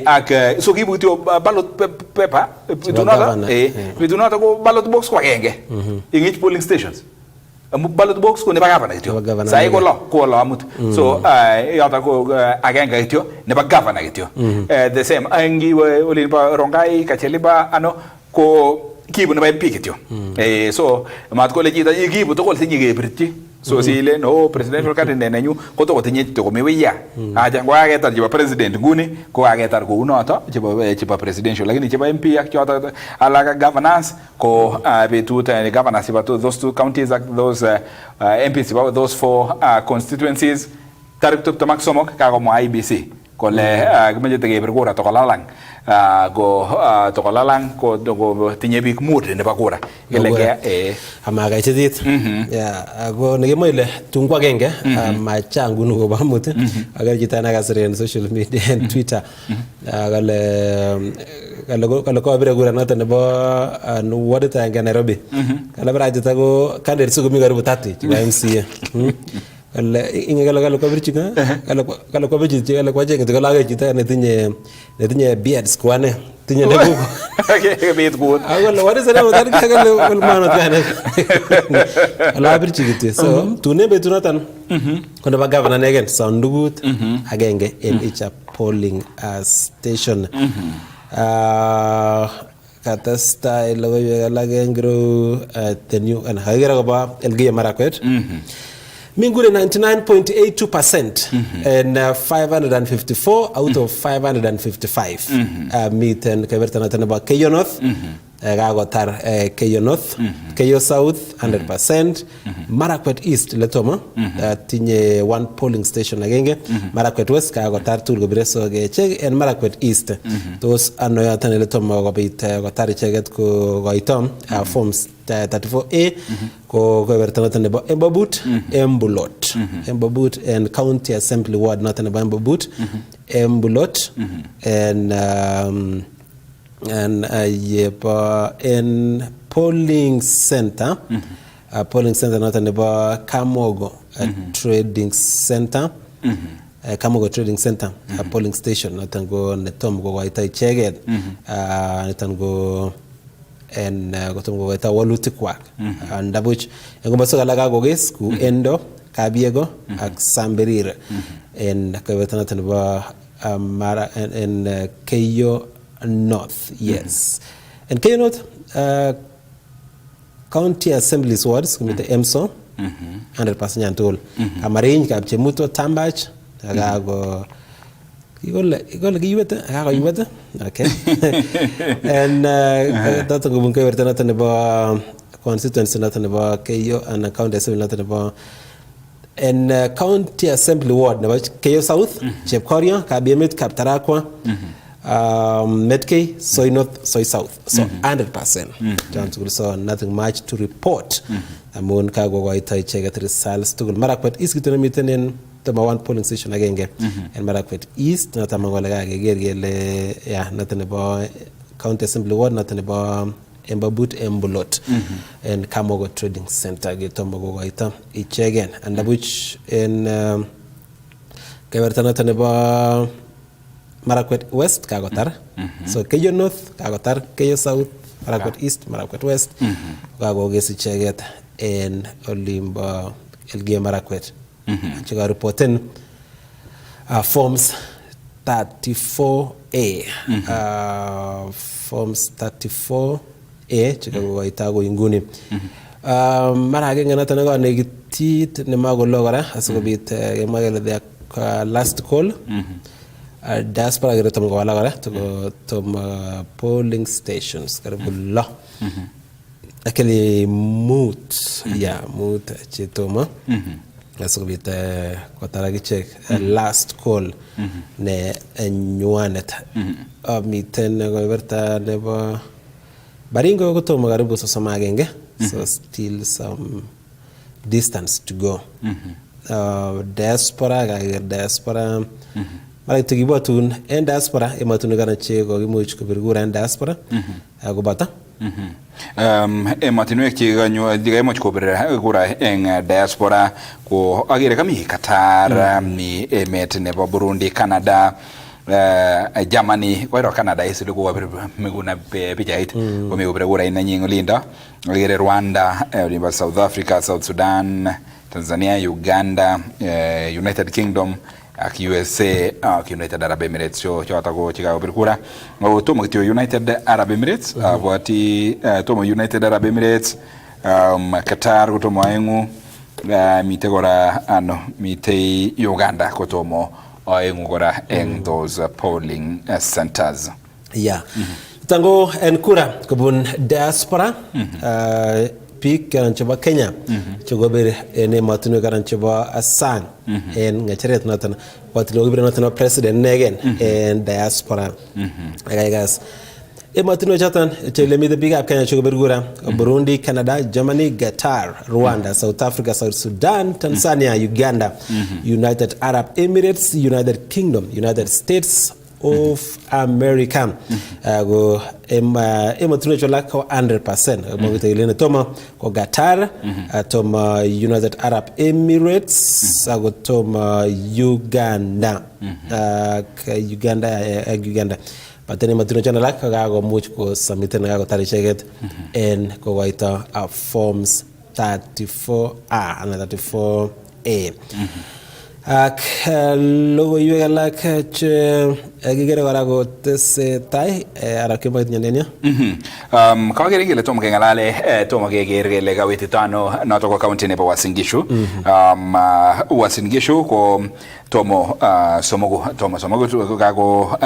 ak so kibutyo ballot paper bitunata ko ballot box ko agenge in each polling stations ballot box ko ne ba governor ityo sai ko lo amut so yata ko agenge ityo ne ba governor ityo the same angi olin pa rongai kacheliba ano ko kibu ne ba MP ityo so mat ko lejita igibu to ko tinyi gebriti so sile no presidential candidate nenyu ko to tinyi to ko mewiya aja ngwa agetar jiba president nguni ko agetar ko unoto jiba presidential lakini jiba MP ak chota alaga governance ko betuta ni governance about those two counties those MPs about those four constituencies tarik to maximum ka ko mo IBC ko le gmeje tege bergora to lalang go to lalang ko tinye bik mut ne bakura gelege amaga chedit ya go ne moile tungwa genge ma changu no ba mut aga jitana ga sere social media and Twitter gale ko bergora nata ne ba no wadita ga Nairobi kala braja go candidate sugu mi garu tati ga MCA gala ko birchika gala ko birchika gala ko jenge to laga jita ne tinye beards kwane tinye debu okay beard good agala what is that gala mano kana ala birchika so tune be tunatan kono ba governor again soundugut agenge in each polling station kata style laga ngro tenyu an hagira ba elgiya marakwet Mingure 99.82% and 554 out of 555 meet and kabertana tanaba Keyo North gagotar Keyo North Keyo South 100% Marakwet East letoma tinye one polling station agenge Marakwet West gagotar tulgo bireso gecheg and Marakwet East those anoya tan letoma gobit gotar cheget ko goitom forms 34A ko kabertana tanaba Embabut Embabut and county assembly ward not an Embabut Embulot and in polling center not an Kamogo trading center Kamogo trading center a polling station not an go netom go waita cheget netan go and gotom go waita walutikwak and dabuch ngombaso galaga goges ku endo kabiego ak samberir and kabertana tanaba mara and Keyo North, yes. And Keyo North, county assemblies wards, with the EMSO, 100% yantol. Amarange, Kapchemuto, Tambach, Agago, Igol, okay. And that's a good nothing about constituency, nothing about Keyo, and county assembly, nothing about. And county assembly ward, Keyo South, Chepkoria, Kabiemit, Kaptarakwa. Medkay, Soy North, Soy South, so 100%. So nothing much to report. Amon kago waita chegat results to Marakwet East gitana miten the one polling station again and Marakwet East natamangolaga gergele yeah nothing about county assembly ward nothing about Embabut Embulot and Kamogo trading center getombogo waita each again and which in kabertana taneba Marakwet West kagotar so Keyo North kagotar Keyo South Marakwet East Marakwet West kago gesi cheget en olimba elgia Marakwet chiga reporten forms 34A forms 34A chiga waitago inguni mara genga natanaga negitit ne magolo gara asogobit magale the last call diaspora geretom go wala to polling stations karbulla akeli moot chitoma asubita kotaragi check last call ne nyuanet miten go berta nebo baringo go to magaribu so samagenge so still some distance to go diaspora Mara tigibo tun en diaspora ematun gana chego gimuch ko birgura en diaspora agobata ematinu ekiganyo diga emuch ko birgura en diaspora ko agere kami Qatar mi emet nebo Burundi Canada Germany ko ro Canada isilu ko miguna pichait ko mi obere kura ina nyingo linda ngere Rwanda olimba South Africa, South Sudan, Tanzania, Uganda, United Kingdom ak USA ak United Arab Emirates cho atago chiga obere kura ngo tomo kityo United Arab Emirates avati tomo United Arab Emirates Qatar kutomo ayengu mite gora mite Uganda kutomo ayengu gora en those polling centers. Yeah. Tango en kura kubun diaspora pik kan coba Kenya coba ber ene matunu kan coba asang en ngacheret natan watlo ber natan president negen en diaspora guys e matunu chatan tele mi de big up Kenya coba bergura Burundi, Canada, Germany, Qatar, Rwanda, South Africa, South Sudan, Tanzania, Uganda, United Arab Emirates, United Kingdom, United States of America. Go matunu chola ko 100%. Mo gite ile toma ko Qatar, toma United Arab Emirates, go toma Uganda. Uganda. Patene matunu chola ko go much ko submit na go taricheget en ko waita forms 34A and 34A. Ak logo yuela che agigere warago tese tai arakimba nyandenia kawagere ngile tomo kengalale tomo gegere le gaweti tano nato ko county ne Uasin Gishu Uasin Gishu ko tomo somogo gago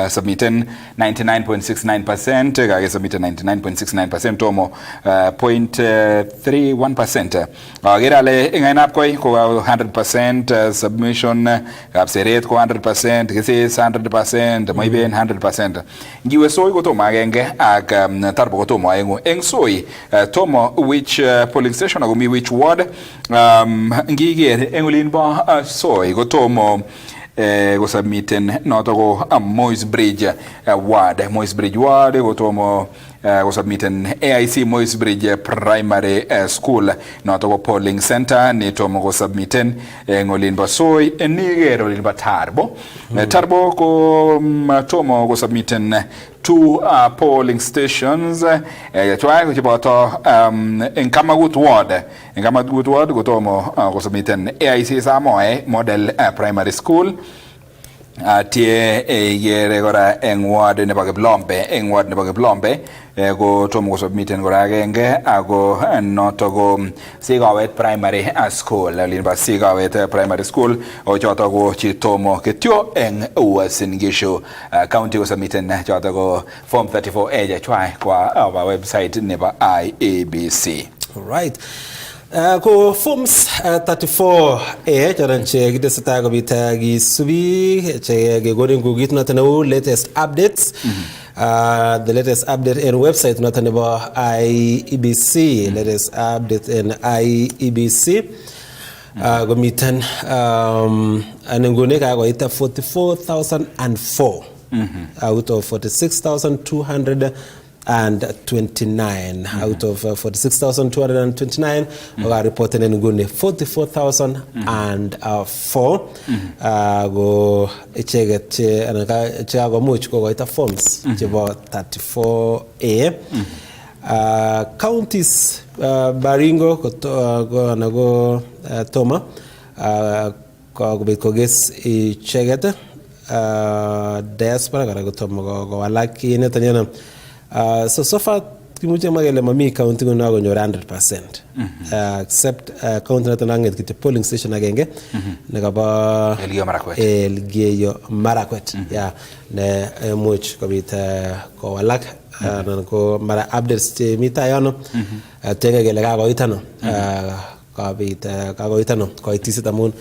submiten 99.69% gago submiten 99.69% tomo 0.31% agera le ngainap ko 100% submission gapseret ko 100% kisi 100% mai ben 100% ngiwe soy ko to magenge ak tarbo ko to mo ayengo eng soy tomo which polling station ago mi which ward ngigere engulin ba soy ko tomo go submiten noto go Moi's Bridge ward go tomo go submiten AIC Moi's Bridge Primary School noto go polling center ni tomo go submiten ngolin basoy nigero lin batarbo tarbo ko tomo go submiten 2 polling stations try ko chiboto en Kamagut ward go tomo go submiten AIC Samoe Model Primary School tie yere gora en ward ne Blombe go tomo go submiten gora agenge ago noto go Sigawet Primary School linba Sigawet Primary School o choto go chitomo ketyo en Uasin Gishu county go submiten choto go form 34A try kwa our website neba IEBC. All right. Ko forms 34A charanche gide satago bitagi subi che gorin gugit natanu latest updates. The latest update in website nataneba IEBC latest update in IEBC gomitan anengone ka go ita 44,004 out of 46,229 out of 46,229 are reported in Nguni 44,004 go cheget anaka go much go ita forms about 34A counties Baringo go anago Toma go ges cheget diaspora go Toma go walaki netanyana so far kimuche magele mami county go nago 100% except county natananget kite polling station agenge nakaba Elgeyo Marakwet yeah ne much kobita ko walak nan ko mara updates te mitayono tenge gele ga go itano kago itano ko itisita mun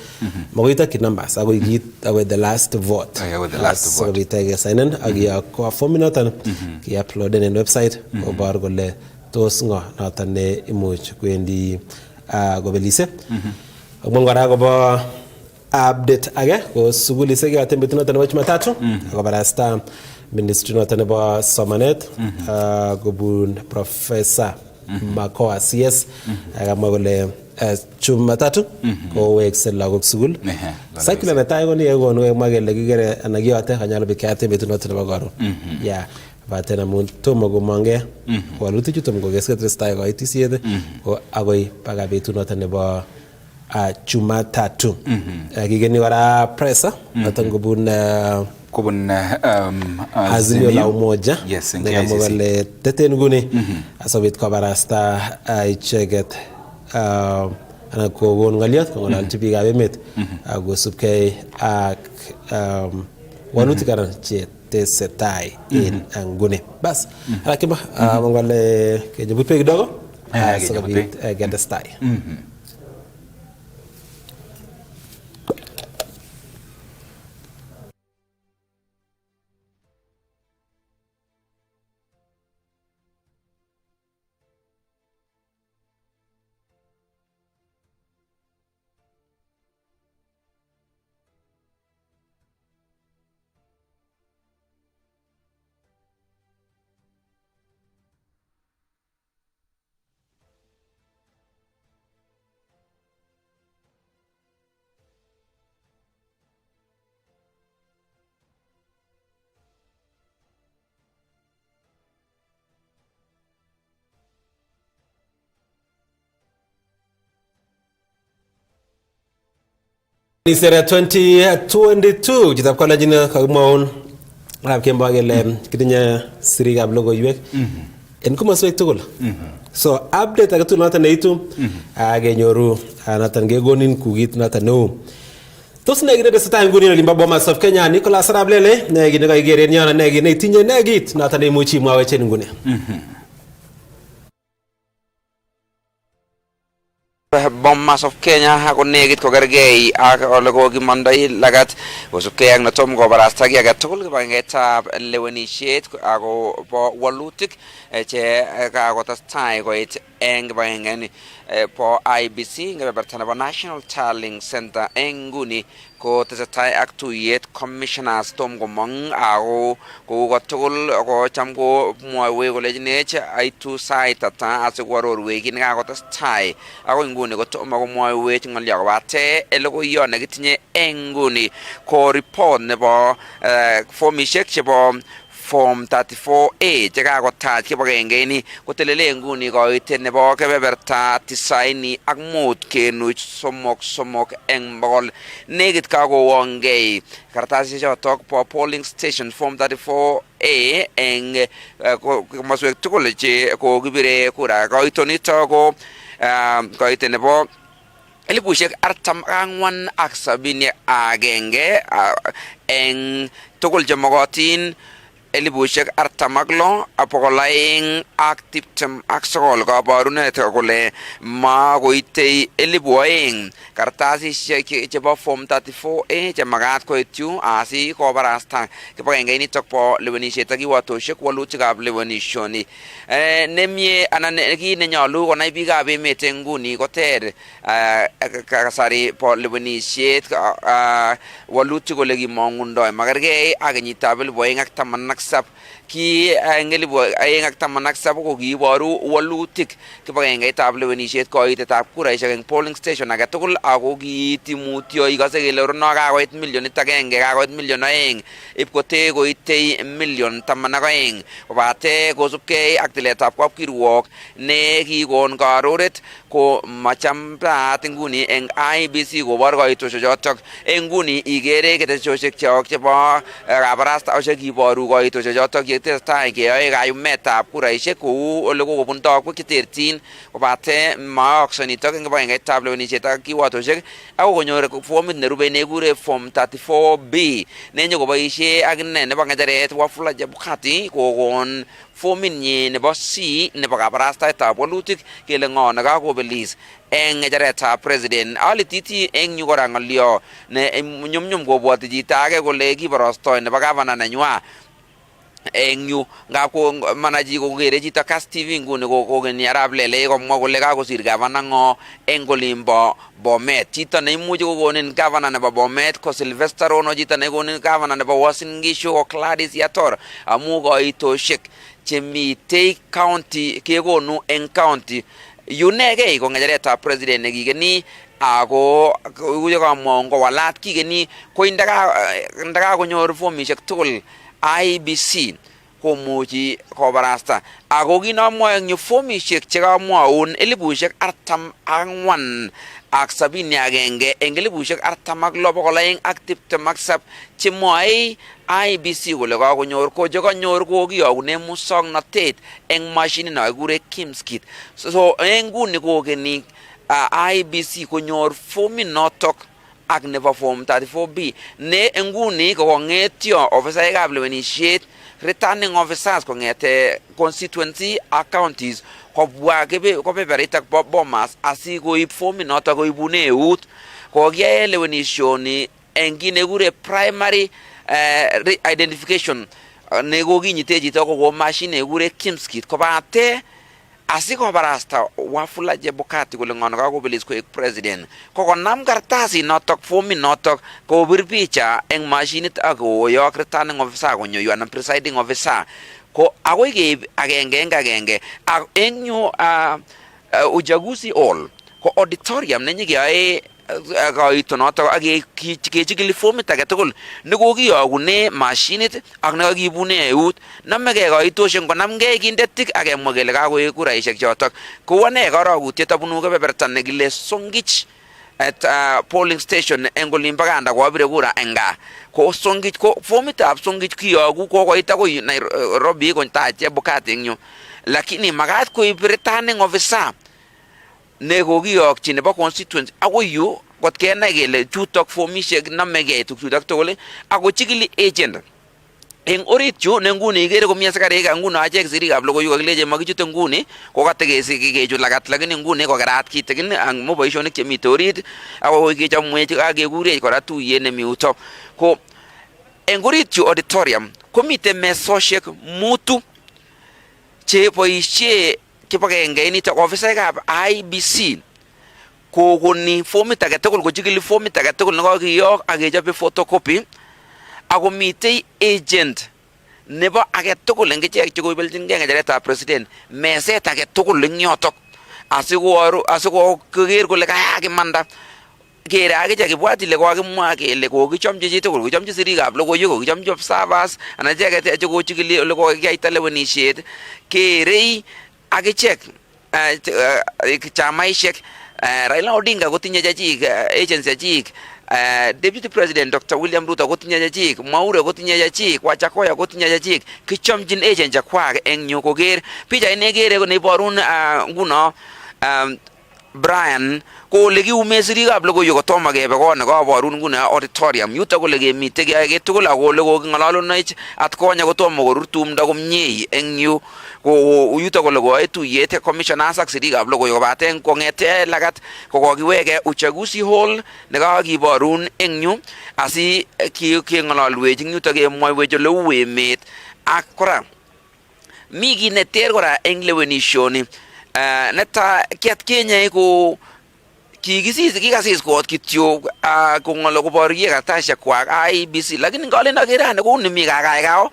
moita kit numbers ago git with the last vote with the last vote so bitege sign agia ko form notan ki upload in website o bar golle tos ngo notan ne imuch kwendi go belise mon gara go ba update age ko suguli sege atembe notan wach matatu go barasta ministry notan ba somanet go bun professor Makoa CS agama gole Jumatatu kowekse lagok sukul. Cycle netai ko ni konu magele kikere anan kiyote kanyalo bikate betunoto nebo karon. Yeah. Baten amun tomo komonge walutik chuton kokesketesetai koitisiet ko agoi baka betunoto nebo Jumatatu. Kigeni kora pressa noton kobun Azimio la Umoja nekamwa kole teten nguni asobit kobarasta icheket anan kokon ng'olyot kong'ololchi biikab emet kosubkei ak walutik anan che tesetai en nguni. Bas lakini mongole kejaribu pia kidogo sikobit getestai. Nisera 2022 jitab kola jina kagmaun rab kemba gele kidinya sirikab logoiwek en komoswek tugul. So update agatul noton neitu agenyoru noton gegonin kugit noton neu. Tos negine desata nguni olimba Bomas of Kenya Nicholas Arap Lele negine ko igeren yana negine itinye negit noton neimuchi mwawechen nguni. Bomas of Kenya ako negit kogergei ak ole kokimandai lagat kosubkei ak netom kobarasta ki age tugul kibangetab lewenisiet ako bo walutik che kakotestai koit eng kibangengeni po IBC ngebeberta nebo National Tallying Center eng nguni ko tesetai ak tuyet commissioners tom komong ako ko tugul ko cham ko mwoiwe kolejinech aitu sait ata asikwarorwe kin kakotestai ako nguni ko tom komwoiwech ng'olyo kobate logoiyo nekitinye eng nguni ko report nebo formishek chebo Form 34A chekakotach kibagengeni kotelele nguni koitet nebo kebeberta 95.3 eng bogol negit kakowongei kartasishek chotok po polling station Form 34A eng komoswek tugul che kokibire kura. Koitonito ko koitet nebo 471 eng tugul chemokotin 46,229 kabarunet kole makoitei 2,000 kartasishek chebo Form 34A chemakat koityu asi kobarasta kibagengeinito po lewenisiet ak kiwatoshek walutikab lewenisioni. Nemie anan kit nenyolu konai biikab emet eng nguni koter kasari po lewenisiet walutik ole kimong'undoi makergei ak kenyitab 2017 ki eng 2017 ko kiiboru walutik kibagengeitab lewenisiet koitetab kuraishek eng polling station age tugul ako kiiti mutyo ikose kele rono kakoit milionit agenge kakoit milion 2 ipkote koitei milion 12 kobate kosubkei ak tiletab kapkirwok ne kikon karoret ko machamdaat nguni eng IBC kobor koitoshek chotok. Eng nguni igere keteshoshek chok chebo kabarastaoshek kiboru koitoshek chotok yetesetai keyoe kayumetab kuraishek kou ole kokobun tokwek cheterchin kobate maakse nitok eng kibagengeitab lewenisiet ak kiwatoshek ako konyor formit nerube nekure Form 34B nenyokoboisie akine nebo ng'echeret Wafula Chebukati kokon formit nyi nebo C nebo kabarastaetab walutik kele ng'o nekakobelis eng ng'echeretab president. Alititi eng yu kora ng'olyo ne nyumnyum kobwoti chito age kole kiborostoi nebo gavana nenywa eng yu ngap ko manaji kokere chito Kass TV nguni kokeni Arap Lele komwa kole kakosir gavana ng'o eng olimbo Bomet. Chito neimuchi kokonin gavana nebo Bomet ko Sylvester Rono, chito nekonin gavana nebo Uasin Gishu ko Gladys Yator amu koitoshek chemitei county kekonu eng county yunegei ko ng'echeretab president nekikeni ako kuyo kamwaun ko walat kikeni ko indaka konyor formishek tugul IBC komuchi kobarasta ako kinomwoe eng yu formishek chekamwaun 44,071 eng 46,227 chemwoe IBC kole kakonyor ko chekanyor ko kiyokune musoknotet eng mashinit no kikure KIMS-KIT. So eng nguni kokeni IBC konyor formit notok ak nebo form 34B ne nguni kokong'etyo ofisaekab lewenisiet returning officers kong'ete constituency ak counties kobwa kebeberitak bo Bomas asikoib formit notok koibune eut kokiyae lewenisioni eng kit nekure primary identification ne kokinyite chito ko machine nekure KIMS-KIT kobate asikobarasta Wafula Chebukati kole ngono kakobelis koek president kokonam kartasit notok formit notok kobir picha eng machinit ak koyok returning officer konyo yu anan presiding officer ko akoi keib agenge eng agenge ak eng yu uchaguzi hall ko auditorium nenyikeyoe kaito notok ak kechikili formit age tugul nekokiyokune machinit ak nekakibune eut namegei kaitoshek konamgei kinde tik ak kemwa kele kakoek kuraishek chotok kou ane karokutiet abunu kebeberta nekile Songich at polling station eng olin bo Kanda koabire kura eng gaa ko Songich ko formitab Songich kiyoku kokoit akoi Nairobi konta Chebukati eng yu lakini makat koib returning officer ne kokiyokchi nebo constituency akoi yu kot kenai kele chutok formishek namegei tukchutok tugul ako chikili agent eng orit yu ne nguni ikere komi asikarik nguni achek sirikab logoiwek kakileje makichute nguni kokatekechut lagat lakini nguni kokerat kitikin ang mo boisionik chemite orit ako kechomwech akekurech kora tuyet nemi utok ko eng orit yu auditorium komite mesoshek mutu che boisie kibagenge nitok ofisaekab IBC kokoni formit age tugul kochikili formit age tugul nekakiyok ak kechobe photocopy ako mitei agent nebo age tugul eng ichek chekoibelchinkei ng'echeretab president meset age tugul eng yotok asikoker kole kayak imanda kere akichek kibwat ile kokakimwa kele kokichomchi chitugul kokichomchi sirikab logoiwek kokichomchi observers anan icheket chekochikili ole kokiyaita lewenisiet kerei akichek chamaishek Raila Odinga kotinye chechik agents chechik Deputy President Dr. William Ruto kotinye chechik Mwaure kotinye chechik Wajakoya kotinye chechik kichomchin agent chakwak eng yu koker pichait nekere neiborun nguno Brian ko ole kiume sirikab logoiwek kotomo kebe kot nekaborun nguni auditorium yutok kole kemite kiyoe tugul ako ole koking'ololunech atkonye kotomo korur tumdo komie eng yu ko yutok kole koyoe tuyet commissioners ak sirikab logoiwek kobate kong'ete lagat kokokiweke uchaguzi hall nekakiborun eng yu asi keng'ololwech eng yutok kemwoiwech ole uu emet ak kora mi kit neter kora eng lewenisioni neta kiatkenye ko kikasis kot kityo kong'olo koborye kartasishek kwak IBC lakini ngalen akere ane kouni mi kakaikao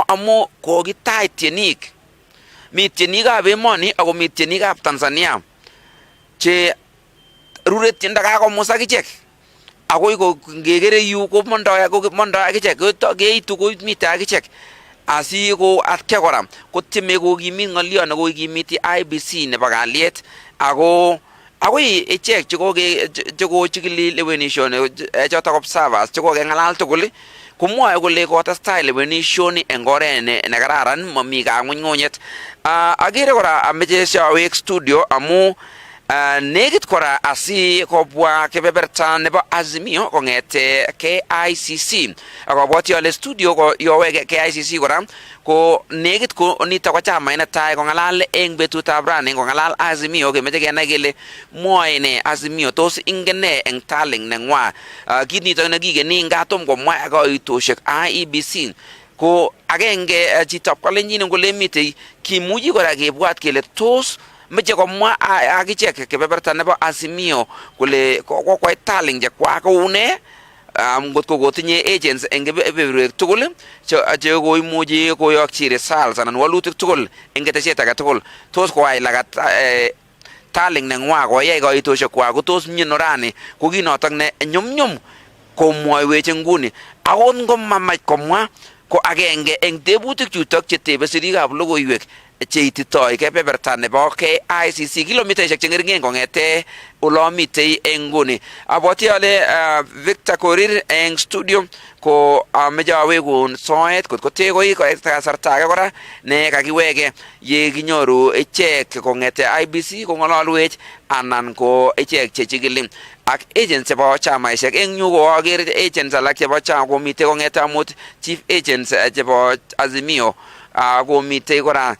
amu kokitach tienik mi tienikab emoni ako mi tienikab Tanzania che rure tiendo kakomus akichek akoi ko ngekere yu komondoi akichek keitu komite akichek asi ko atke kora kotieme kokimit ng'olyo nekokimiti IBC nebo kalyet ako akoi ichek chekochikili lewenisioni chotok observers chekokeng'alal tugul komwoe kole kotestai lewenisioni eng oret nekararan mami kang'unyng'unyet. Akere kora ameche siawek studio amu nekit kora asi kobwa kebeberta nebo Azimio kong'ete KICC akobwoti ale studio ko yoweke KICC kora ko nekit ko nitok ko chamait netai kong'alal eng betutab rani kong'alal Azimio kemeche kenai kele mwoe ne Azimio tos ingen ne eng taling neng'wa kit nitok nekikeni ngatom komwa kaitoshek IEBC ko agenge chitab kalenjin kole mitei kimuchi kora kebwat kele tos meche komwa akichek kebeberta nebo Azimio kole kokwai taling chekwak koune ngot ko kotinye agents eng kebeberwek tugul che koimuchi koyokchi results anan walutik tugul eng ketesiet age tugul tos koyai lagat taling nengwa koyai kaitoshek kwa ko tos mnyen orani ko kinotok ne nyumnyum komwoiwech nguni akot ngomamach komwa ko agenge eng tebutik chutok che tebe sirikab logoiwek cheititoi kebeberta nebo KICC kilomitaishek chengeringen kongete olomitei eng nguni. Abwoti ale Victor Korir eng studio ko ameche awekun soet kot kotekoi kasarta age kora ne kakiweke ye kinyoru ichek kongete IBC kong'ololwech anan ko ichek chechikili ak agents chebo chamaishek eng yu ko aker agents alak chebo chama komite kongete amut chief agents chebo Azimio komitei kora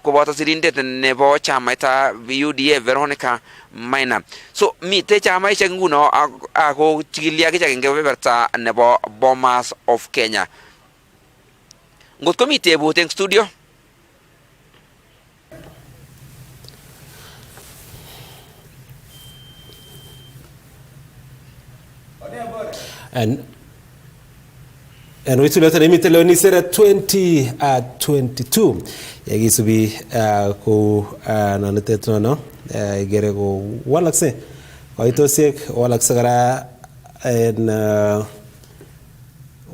koboto sirindet nebo chamaitab UDA Veronica Maina. So mitei chamaishek nguno ako chikili akichek eng kebeberta nebo Bomas of Kenya. Ngot komitei tebut eng studio? And we tuleta limite leo ni sera 2022 yakisubi ko nanete tono gere ko walakse koitosiek walakse kara en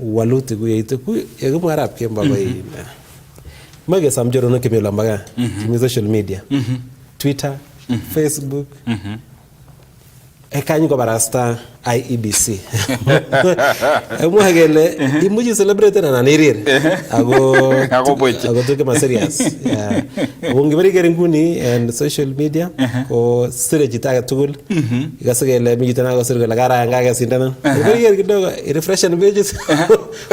waluti ku yeite ku yegumarap kemba bai mage samjoro no kemela mbaga mi social media Twitter Facebook ekanyi ko barasta IEBC muhagele imuji celebrate na nirir ago tuke ma serious wongi bari gere nguni and social media ko sire jitaga tugul igasegele mi jitana ko sire la gara ngaga sindana bari gere kidogo refresh and pages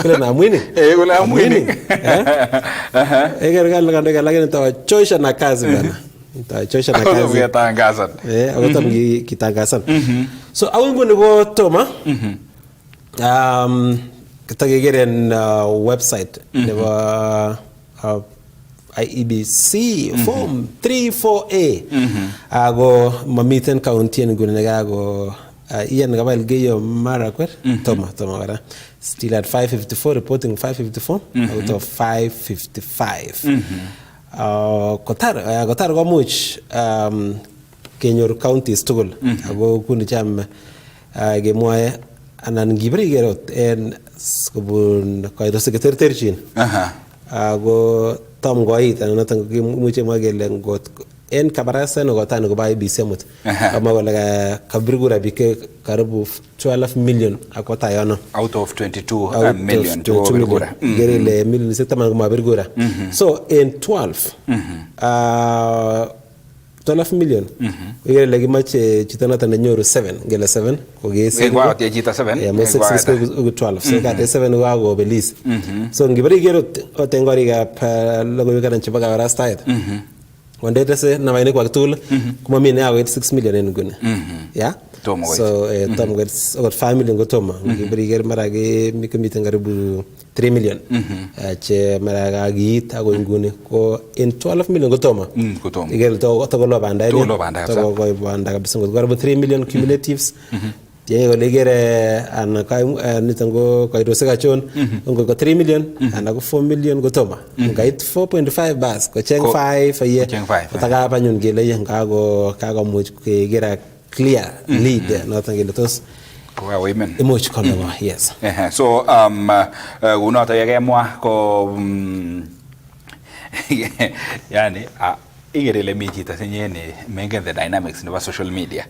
kule na mwini kule na mwini gere gal ngande lakini tawa choisha na kazi bana Choisha na kazi kitangasan agotam kitangasan so awingu nebo Toma kitagegeren website nebo IEBC form 34A ago mamiten county ngune negago iyan gabal geyo Marakwet Toma bara still at 554 reporting 554 out of 555 kotar komuch kenyor counties tugul ago kuni cham gemwae anan gibri gerot en kobun koito sekreterchin ago tom goit anan noton muche magele ngot en kabarasa no gotano go bai bisemut kama wala kabirgura bike karibu 12 million akota yono out of 22 million to birgura gerele million sekta ma birgura so in 12 12 million gerele gimache chitana tan nyoru 7 gele 7 ko gese gwa te chita 7 ya mo 6 12 so ka 7 wa go belis so ngibri gero otengori ga logo ga nchiba ga rasta wande tese na maine kwa tool kuma mimi na 6 million en gune ya Toma so tom gets over 5 million go Toma ngibri ger marage mikomite ngaribu 3 million che maraga git ago ngune ko in 12 million go Toma igel to lo banda ni to go banda kabisa go 3 million cumulatives tiene legere an kai nitango kai rosega chon ngo ko 3 million ana ko 4 million go Toma ngait 4.5 bas ko cheng 5 ye taga panyun gele ngago kago much ke gera clear lead nothing gele tos ko women much kono yes so uno ta yegemwa ko yani igerele mijita senyene mengen the dynamics nebo social media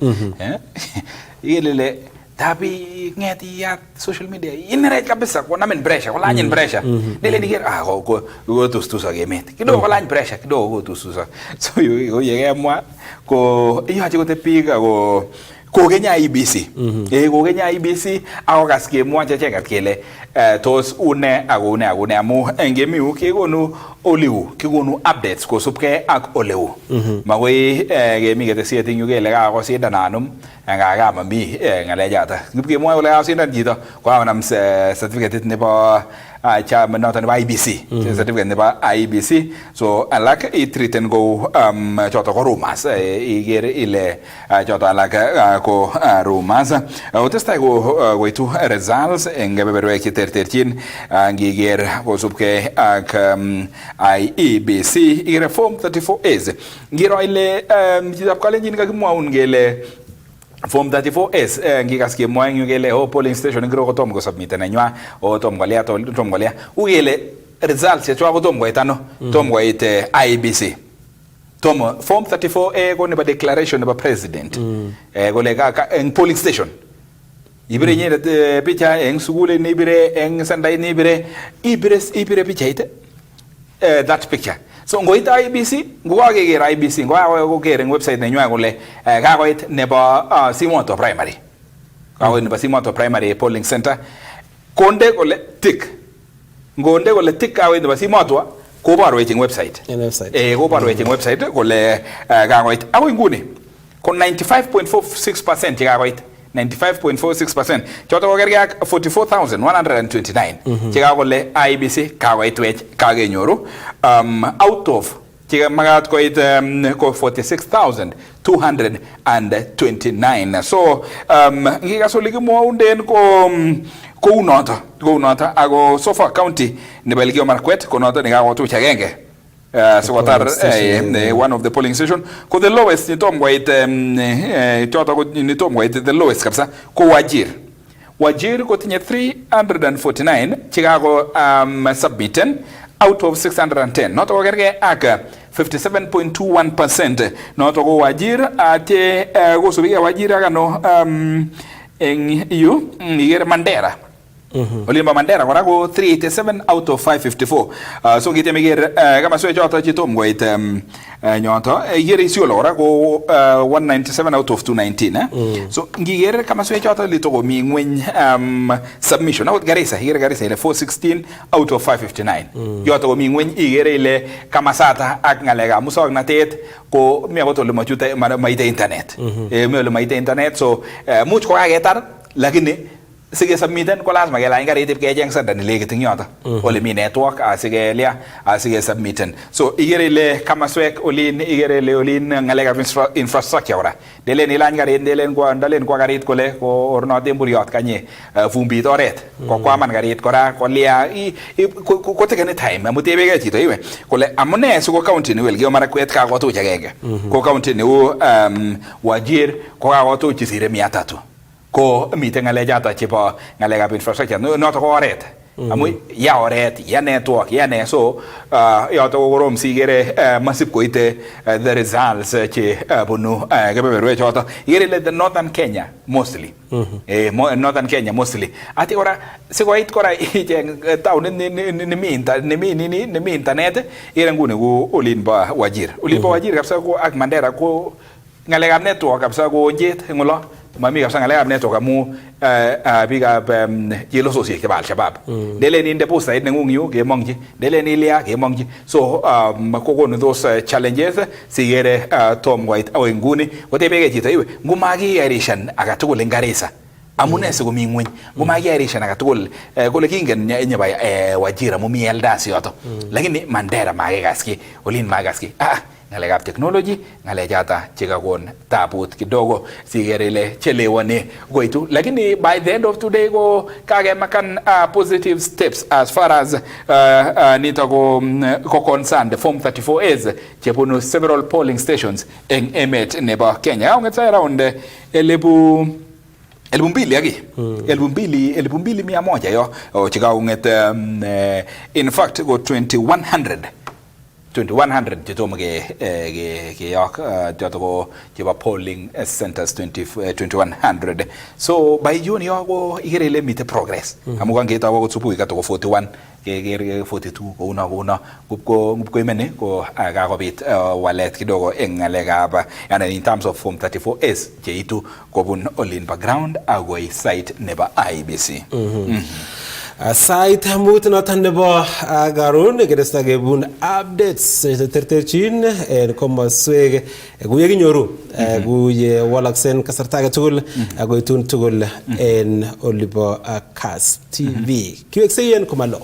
igelele tapi ngeti ya social media inere kabisa kwa namen pressure kwa lanyin pressure dele diger ko tustusa gemet kido kwa lanyin pressure kido ko tustusa so yo yegemwa ko iyo aje kotepiga ko Kenya IBC ko Kenya IBC ako kaske mwache chekat kele tos une agune amu engemiu kegonu oliu kigonu updates kosubke ak oleu magoi gemi ketesiet ing yuge le ka kosindan anum ngaga mami ngalejata ngipke mwa ole asindan jito ko anam certificate nebo cha noton nebo IBC certificate nebo IBC so alak itriten go choto ko rumors iger ile choto alak ko rumors otestai go goitu results eng kebeberwek cheterterchin ngiger kosubkei ak IEBC igere form 34As ngiro ile chitab kalenjin kakimwaun gele Form 34S ngikas kemwa eng yu kele polling station ngiro kotom ko submit nenywa tom kolea ugele results chechwa kotom koit ano tom koit IEBC form 34A ko nebo declaration nebo president kole eng polling station ibire nyere picha eng sukul ni ibire eng sandai ni ibire pichait that picture so ngoit IBC ngokakeker IBC ngokakeker eng website nenywa kole kakoit nebo Simoto primary kakoit nebo Simoto primary polling center konde kole tick ngonde kole tick kakoit nebo Simoto kobarwech eng website kobarwech eng website kole kakoit akoi nguni ko 95.46% chekakoit 95.46% choto kokerge ak 44,129 cheka kole IBC kakoitwech kakenyoru out of cheka magat koit ko 46,229 so ngikas ole kimwaunden ko unoto ako Suffolk County nebo Elgeyo Marakwet ko noto nekakotuch agenge sokotar one of the polling station ko the lowest nitom koit choto ko nitom koit the lowest kabisa ko Wajir kotinye 349 chikako submitten out of 610 noto ko kerge ak 57.21% noto ko Wajir ate kosubike Wajir akano eng yu igere Mandera Olimba Mandera kora ko 387 out of 554 so ngitemeger kama sio choto chitom koit nyoto igere Isiolo kora ko 197 out of 219 so ngigere kama sio choto litoko mi ngwen submission out Garissa igere Garissa ile 416 out of 559 yoto ko mi ngwen igere ile kama sata ak ngalega musoknatet ko mi agot ole machute maite internet mi ole maite internet so much ko kagetar lakini sige submiten ko lazima kelany karit ip kecheng sanda ne lekit eng yoto ole mi network asige submiten so igere ile kamaswek olin igere ile olin ngalekab infrastructure kora delen ilany karit delen kwa karit kole ko ornoten buriot kanye vumbit oret ko kwaman karit kora kolia ko tekene time amutebege chito iwe kole amune siko county ni Elgeyo Marakwet kakotuch agenge ko county ni Wajir ko kakotuch sire 300 ko miten ngalechato chebo ngalekab infrastructure noto ko oret amu ya oret ya network ya ne so yoto ko korom sigere masip koite the results che bunu kebeberwe choto igere le the northern Kenya mostly northern Kenya mostly ati ora sikoit kora town ni internet ire ngune ko olinba Wajir kabisa ko ak Mandera ko ngalekab network kabisa ko jet ngulo mami kabisa ngalekab network amu bikab jelososiek chebo Al-Shabaab delen inde postait nengung yu kemongchi delen ilia kemongchi so kokonu those challenges sigere tom koit awoi nguni kotebege chito iwe ngumakiairishan akatugul eng Garissa amune sikomi ngweny ngumakiairishan akatugul kole kingen nyeba Wajir amu mi Eldas yoto lakini Mandera makekaski olin makekaski ngalekab technology ngalechata chikakon tabut kidogo sigere ile chelewani goitu lakini by the end of today go kagemakan positive steps as far as nito ko concerned form 34As chebunu several polling stations eng emet nebo Kenya ungeta around 2,000 yaki 2,100 yo chikaunget in fact go 2100 chetomo ke yok joto ko cheba polling centers 2100 so by June yo igere ile mite progress amu kan keto ko supu ikato ko 41 ke 42 ko una gupko imene ko kakobit walet kidogo eng ngalekab yana in terms of form 34S cheitu kobun olin background agoi site nebo IBC Sait mut noton nebo garon kedesta gebun updates terterchin en komoswek kuye kinyoru kuye walaksen kasarta age tugul agoitun tugul en olibo Kass TV. Kiwekseyen komalo.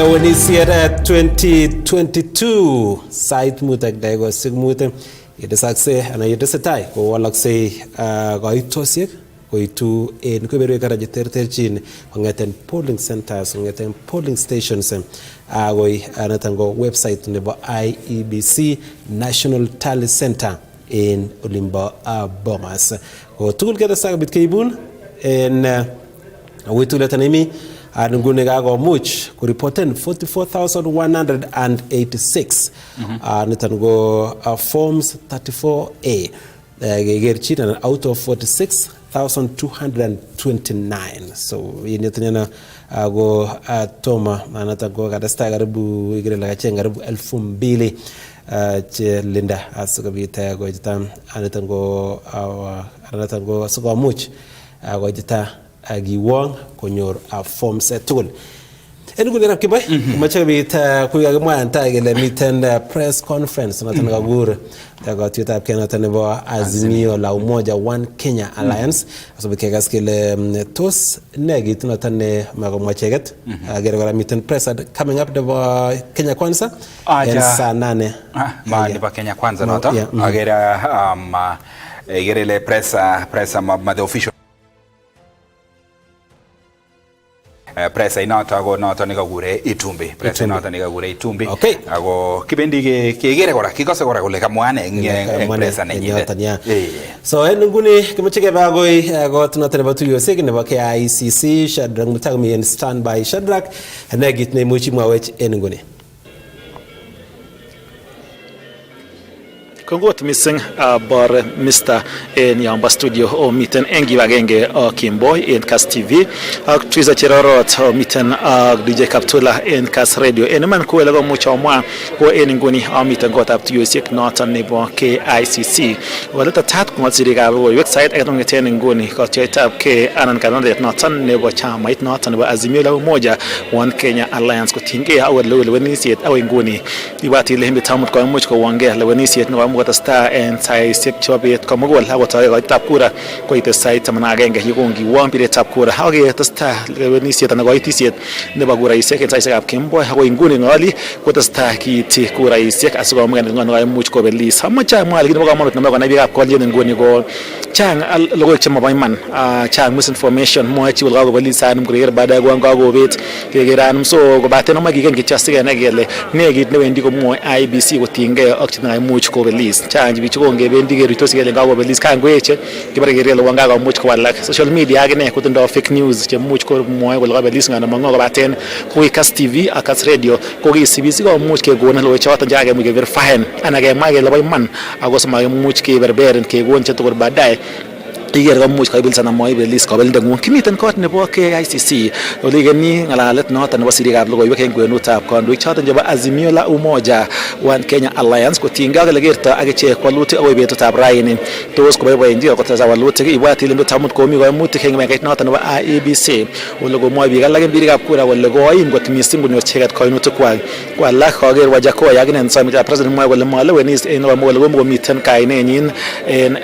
Wenisiet 2022 sait mutak dago sigmute yedesakse ana yedesetai ko walaksei koitosiek koitu en keberberwek karaje terterchin kongeten polling centers kongeten polling stations agoi anatango website nebo IEBC National Tally Center in Olimba Bomas ko tugul kedesak bit keibun en wituletanimi ngune kakomuch kuripoten 44,186 nitan go forms 34A gegerchin out of 46,229 so yinetanyana go toma anata go kadasta karibu igire la chenga karibu 2,000 che linda asukabita go jitam anatan go sukamuch go jita agiwang konyor forms tool ngune rakibai macha bita kuya mwana gele miten press conference nataka kagur daga tuta Kenya tanebo Azimio la Umoja One Kenya Alliance asobike gaskele tos negit natane magomwacheget agere gara miten press coming up debo Kenya Kwanza saa 8 ma debo Kenya Kwanza nota agere agere le press ma the official presa inata go nata nikagure Itumbi presa inata nikagure Itumbi ago kibendi kegere kora kikose kora kole kamwane presa nenyine so nguni kimcheke bagoi ago tunata nebo tuyo sege nebo KICC Shadrack Mutagmi en standby Shadrack negit ne muchi mwawech nguni Kongot missing bar Mr. en yamba studio o miten engi wagenge Kimboy en Kas TV ak Twiza Cherorot miten DJ Kaptula en Kas Radio en man ko lago mucho mwa ko en nguni miten got up to yusik notan nebo KICC wala tat ko matsiri ga website ay tong ten nguni ko tap ke anan kanonde notan nebo chama it notan nebo Azimio la Umoja One Kenya Alliance ko tinge awal lo wenisiet aw nguni ibati le himbe tamut ko much ko wange le wenisiet no what star and sai sekchobet komogol hago tayo tapkura ko ite sai tamana agenge yugongi wampire tapkura hage tasta wenisiet na goitisiet ne bagura isek sai sekap Kimboy hago inguni ngali ko tasta kiti kura isek asugo mgen ngano much ko belis hamacha mali no gamonot na ko na biap ko yen nguni go chang logo chama bayman chang misinformation mo chi wala go belis anum kurer bada go ngago bet kegeranum so go bateno magigen kichasiga na gele negit ne wendi ko mo IBC ko tinge okchina much ko belis change bichugo ngebendi gerito sigele ngago belis kangweche kibare gerelo wangaga much ko walak social media agene kutundo fake news che much ko moy ko belis ngana mango baten ko Kas TV Kas Radio ko CBC ko much ke gona lo chawata jage mu ge verifyen anage mage lo man agos mage much ke berberen ke gon che to badai tiger ga much kaibil sana moy belis ko bel dangu kimiten kot nebo KICC oligani ngalalet notan wasiri ga logo yeke ngwenu tap kon du chata jaba Azimio la Umoja One Kenya Alliance ko tinga ga legerta ageche ko luti awe beto tap raini tos ko bebe ndi ko taza waluti ibati limbe tamut ko mi go muti kenga me notan wa IEBC logo moy bi ga lage biri ga kura wala go ayin go timisingu no chegat ko no to kwa la ko ger waja ko yagne en samita president moy wala mala wenis en wala go miten kaine nyin en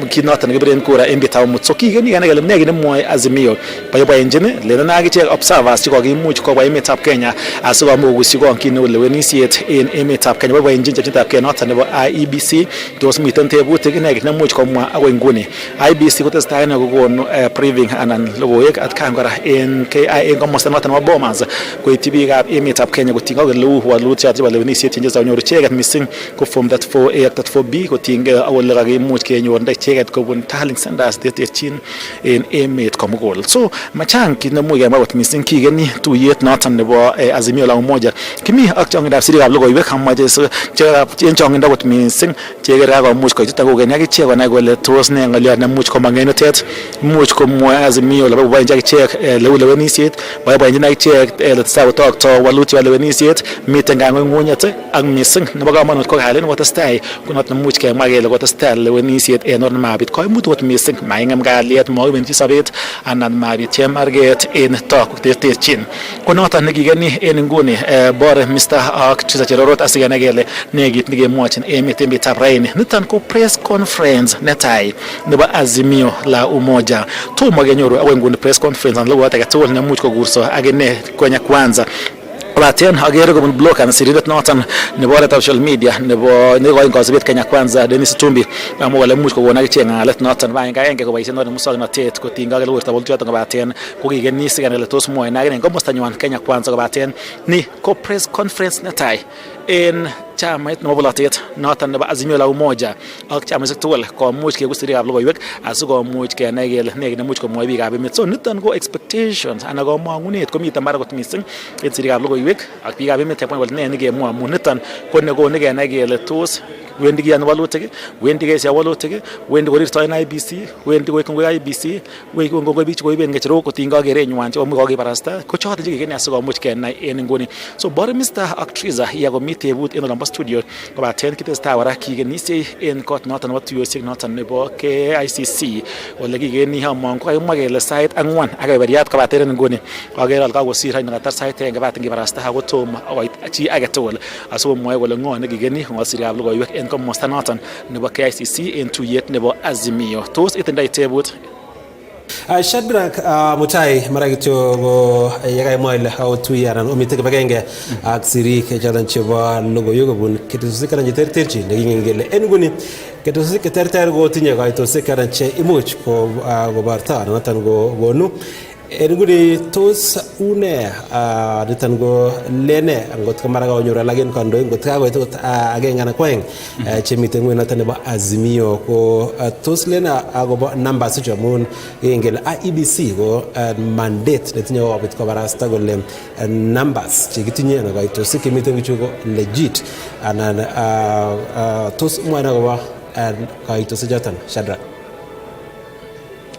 kinota ngibren kura embita mutsoki gani gana galam negi moy Azimio bayo enjene le na gi che observers ko gi much ko bayo metap Kenya asugo mo gusi ko kinu le wenisiet en metap Kenya bayo enjene chita Kenya not nebo IEBC dos miten te bute gi negi na much ko mo ago nguni IEBC ko testa na go no priving anan logo yek at kan gara en KIA ko mo sanata no bomas ko tibi ga metap Kenya ko tinga lu wa lu cha le wenisiet nje za nyoru chegat missing ko from that 4A that 4B ko tinga awol la gi much ke nyor nda chegat ko Talling Sanders chin in emet komugol so machang kina moya mawat missing kigeni tu yet notan nebo Azimio la Umoja kimi akchang da siri gablo go bekam maje so chera chong nda wat missing chera ga much ko jita go genya che go na go le tos ne ngali na much ko mangeno tet much ko mo Azimio la ba jagi che le ni sit ba njina che le tsaw tok to waluti wala ni sit mitenga ngonyate ang missing no ba manot ko halen wat stai kunot na much ke magele wat stai le ni sit enorm mabit ko mutot missing maingam galiet mo ben tisabet anan mabit chemarget en tok terchin konota negigani en nguni bore Mr. Ak Chizacherorot asigana gele negit nige mochen emet tabrain nitan ko press conference netai nebo Azimio la Umoja to magenyoru awenguni press conference an lo wata gatol na much ko gurso agene Kenya Kwanza kobaten agere kobun blog and sirindet noton nebo social media nebo negoin kasubet Kenya Kwanza Dennis Tumbi amu wale much kokon akichek ng'alet noton baenge koboisien noton muswoknotet koting'e keluberta bolchoton kobaten kokikenis kele tos mwoe nagine en komostanywan Kenya Kwanza kobaten ni ko press conference netai en chamait nebo bolotet noton nebo Azimio la Umoja ak chamaisiek tugul komuch kegus sirikab logoiwek asikomuch kenai kele ne nemuch komwoi biikab emet. So niton ko expectations anan komong'unet komiten barak kot missing en sirikab logoiwek ak biikab emet kemwa kole ne nekemwoe amun niton ko nekonu kenai kele tos wendi kiyani walutik, wendi kesya walutik, wendi korirtoen IBC, wendi koik ngoi IBC, wendi ngoi biik chekoiben ng'echerok kotinygei kerenywan chekomuch kokibarasta ko choton chekikeni asikomuch kenai en nguni. So bore Mr. ak Triza ya komi tebut en olombo studio kobaten kitestai kora kikenisie en kot noton nebo tuyosiek noton nebo KICC ole kikeni among kokakimwa kele sait 4 ak kebeberyat kobaten en nguni agere ale kakosir any nekatar sait agenge kobaten kibarasta ako tomo akoit chi agetugul asikomwoe kole ng'o nekikeni ng'o sirikab logoiwek en komosta noton nebo KICC en tuyet nebo Azimio. Tos itindoi tebut? Shadrack Mutai mara kityo ko yekaimwa ile tuye anan omite kibagenge ak sirik choton chebo logoiwek kobun ketesutik anan cheterterchin nekingen kele en nguni ketesutik cheterter kotinye kaitosiek anan che imuch koborto noton konu en nguni tos une niton ko lene angot ko mara konyor alak en kandoik ngot kakoit ot agenge anan kwoeng chemiten ngweny noton nebo Azimio ko tos lene akobo numbers chu amun ingele IEBC ko mandate netinye kobit kobarasta kole numbers chekitinye anan kaitosiek chemiten bichu ko legit anan tos mwae akobo kaitosiek choton Shadrack?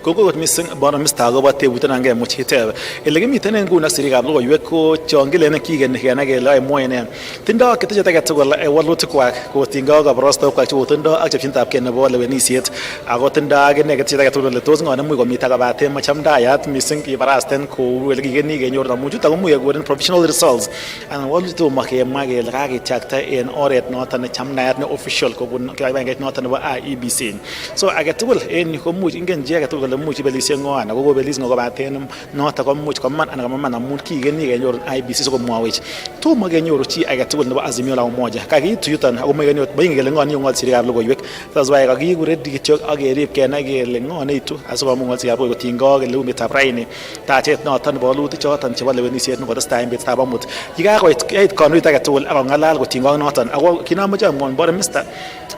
Koko kot missing bwana Mr. agobo tebuten ange much iteb ele kimiten en nguni ak sirikab logoiwek ko chongile ne kigen kenai kele ay mwoe ne tindo ketechet age tugul walutikwak koting'e kabarastokwak chekotindo ak chepchinetab kei nebo lewenisiet ako tindo akine ketechet age tugul ole tos ng'o nemuch komita kobaten machamdayat missing kibarasten kou ele kikeni kenyor amun chuton komuch kekonin provisional results anan walutik tomo kemwa kele kakityakta en oret noton nechamdayat ne official kobun kibagengeit noton nebo IEBC. So age tugul en yu komuch ingen chi age tugul much belisye ng'o anan ko kobelis ng'o kobaten noton komuch koman anan komaman amun kikeni kenyor IEBC sikomwowech tomo kenyoru chi age tugul nebo Azimio la Umoja kakiitu yuton ako moingen kele ng'o niyong'ol sirikab logoiwek that's why kakiiku ready kityo ak kerib kenai kele ng'o neitu asikomuch ng'ol sirikab logoiwek kotinygei ak leumetab raini tachet noton nebo walutik choton chebo lewenisiet nekotestai en betutab amut yekakoit kandoit age tugul ak kong'alal kotinygei ak noton ako kinamoche amwon bore Mr.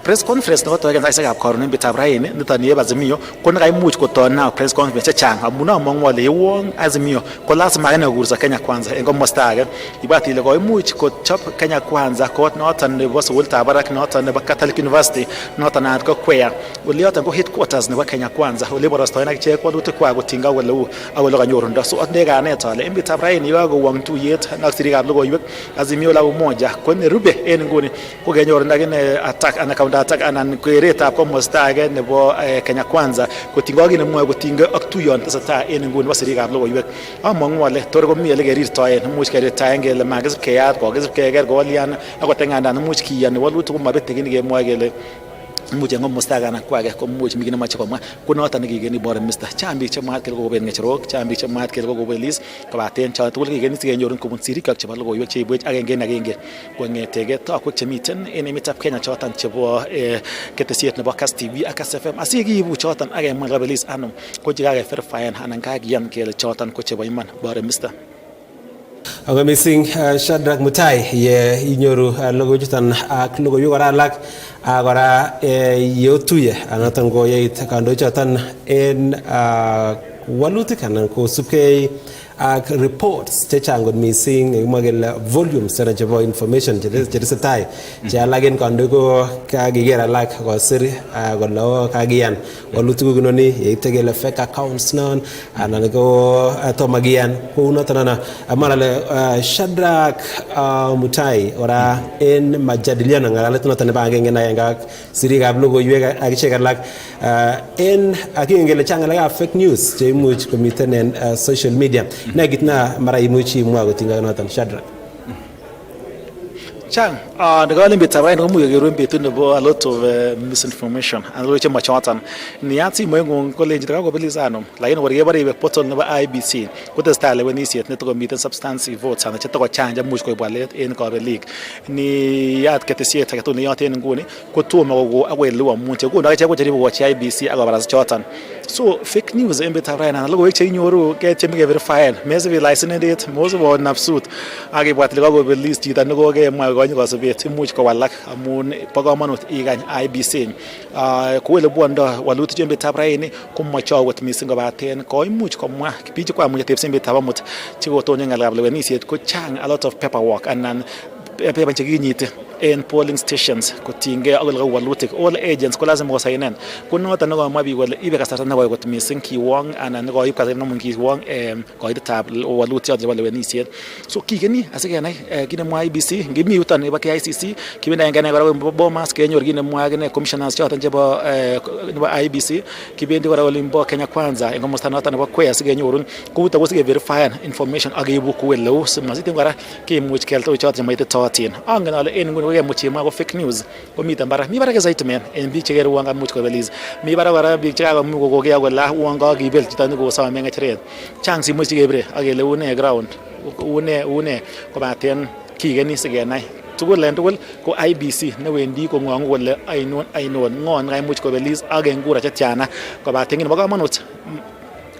press conference nebo token saisiekab karon en betutab raini niton yeb Azimio ko nekaimuch koton press conference chechang amun among'u ale yewon Azimio ko lazima akine kokurso Kenya Kwanza en komosta age ibwat ile koimuch kochob Kenya Kwanza kot noton nebo sukulitab barak noton nebo Catholic University noton naat ko Kwea ole yoton ko headquarters nebo Kenya Kwanza ole borostoen akichek walutikwak kotinygei ak ole uu ak ole kanyorundo so ot nekanet ale en betutab raini kakowong tuyet ak sirikab logoiwek Azimio la Umoja ko nerube en nguni ko kenyorun akine attack anan counter attack anan keretab komosta age nebo Kenya Kwanza kotinygei ak nemwoe kotinygei ak tuyon tesetai en nguni nebo sirikab logoiwek among'u ale tor komi ele kerirtoen imuch kerirtaen kele makisib keyat kokisib keker kolian akot engandan imuch kiyani walutik komabete kini kemwoe kele imuch en komosta age anan ko age komuch mi kit nemoche komwa ko noton nekikeni bore Mr. Chang biik chemwaat kele kokobet ng'echerok chang biik chemwaat kele kokobelis kobaten chon tugul kikeni sikenyorun kobun sirikab chebo logoiwek cheibwech agenge en agenge kong'etege tokwek chemiten en emetab Kenya choton chebo ketesiet nebo Kass TV ak Kass FM asikiibu choton ak kemwa kabelis ano ko chekakeverifyen anan kakiyan kele choton ko chebo iman bore Mr. Ako missing Shadrack Mutai ye inyoru logoichuton ak logoiwek kora alak kora yotuye anoton ko yeit kandoichoton en walutik anan kosubkei ak reports chechang kot missing kimwa kele volumes chebo information chetesetai che alak en kandoik ko kakiker alak kosir kole kakiyan walutik kokinoni yeite kele fake accounts non anan ko tomo kiyan kou noton ana amara le Shadrack Mutai ora en majadiliano ngalalet noton nebo agenge na agenge ak sirikab logoiwek ak ichek alak en akingen kele chang alak fake news che imuch komiten en social media nekit na mara imuchi imwa kotinga noton Shadrack. Chang, the government better right now. We are going to a lot of misinformation and lot of machotan. Niati mo college the government is anum. Like whatever they put on the IBC. What the style when you see it, not to meet substantive votes and to change a much ballet in the league. Ni at get to see it. I told you in Guni. Go to go away low monte. Go. I watch IBC. I got as Jordan. So fake news in better right now. Look, in your get me verified. Maybe licensing it. Most of all, nafsuit. I give what the government list. You don't go again. Going to be too much kawalak amun pagamanut igan IBC ko le bonda waluti jembe tabraini kuma chawo wat missing about 10 ko much kuma piji kwa mu tepsen be tabamut ti woto nyangala le ni set ko chang a lot of paperwork and then paper chignyite in polling stations ko tinge agol walutik all agents ko lazim wasainen ko nota no mabi wala ibe ka sarana wa wat missing ki wong and go yip ka no mungi wong ko ida tab waluti adle wala ni set so ki gani asige nay gina mo IBC ngimi utan ba KICC ki bina ngane wala bo mas ke nyor gina mo ngane commissioners chota jebo IBC ki bendi wala limbo Kenya Kwanza ngo mostana tan ba ko asige nyorun ko uta wasige verify information agibu ko welo simazite ngara ki much kelto chota maite totin angana le en muchima ko fake news ko mita bara mi bara zaito men en bi chegero wanga much ko belize mi bara bara bi chaga mu ko ya wala wanga gi bel tani ko sa menga chere chance mu chigebre agele une ground une ko baten ki gani sige nai tugul len tugul ko IBC ne wendi ko ngongo wala ainon ngon ngai much ko belize agen gura chatiana ko baten ba ga manut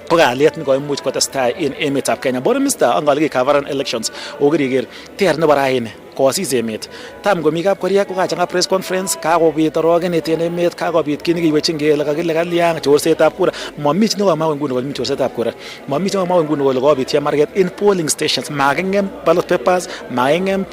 ko ga liet ni ko much ko tasta in emet Kenya bor Mr. angalgi cover elections ogri ger ter ne bara hine ko asizemet tam go mikap koria ko ka press conference ka go bi torogen etene met ka go bi kini gi wechingel ka gile kaliang chorset ap kura mamich no ma ngun go mi chorset ap kura mamich no ma ngun go bi tia market in polling stations magengem ballot papers magengem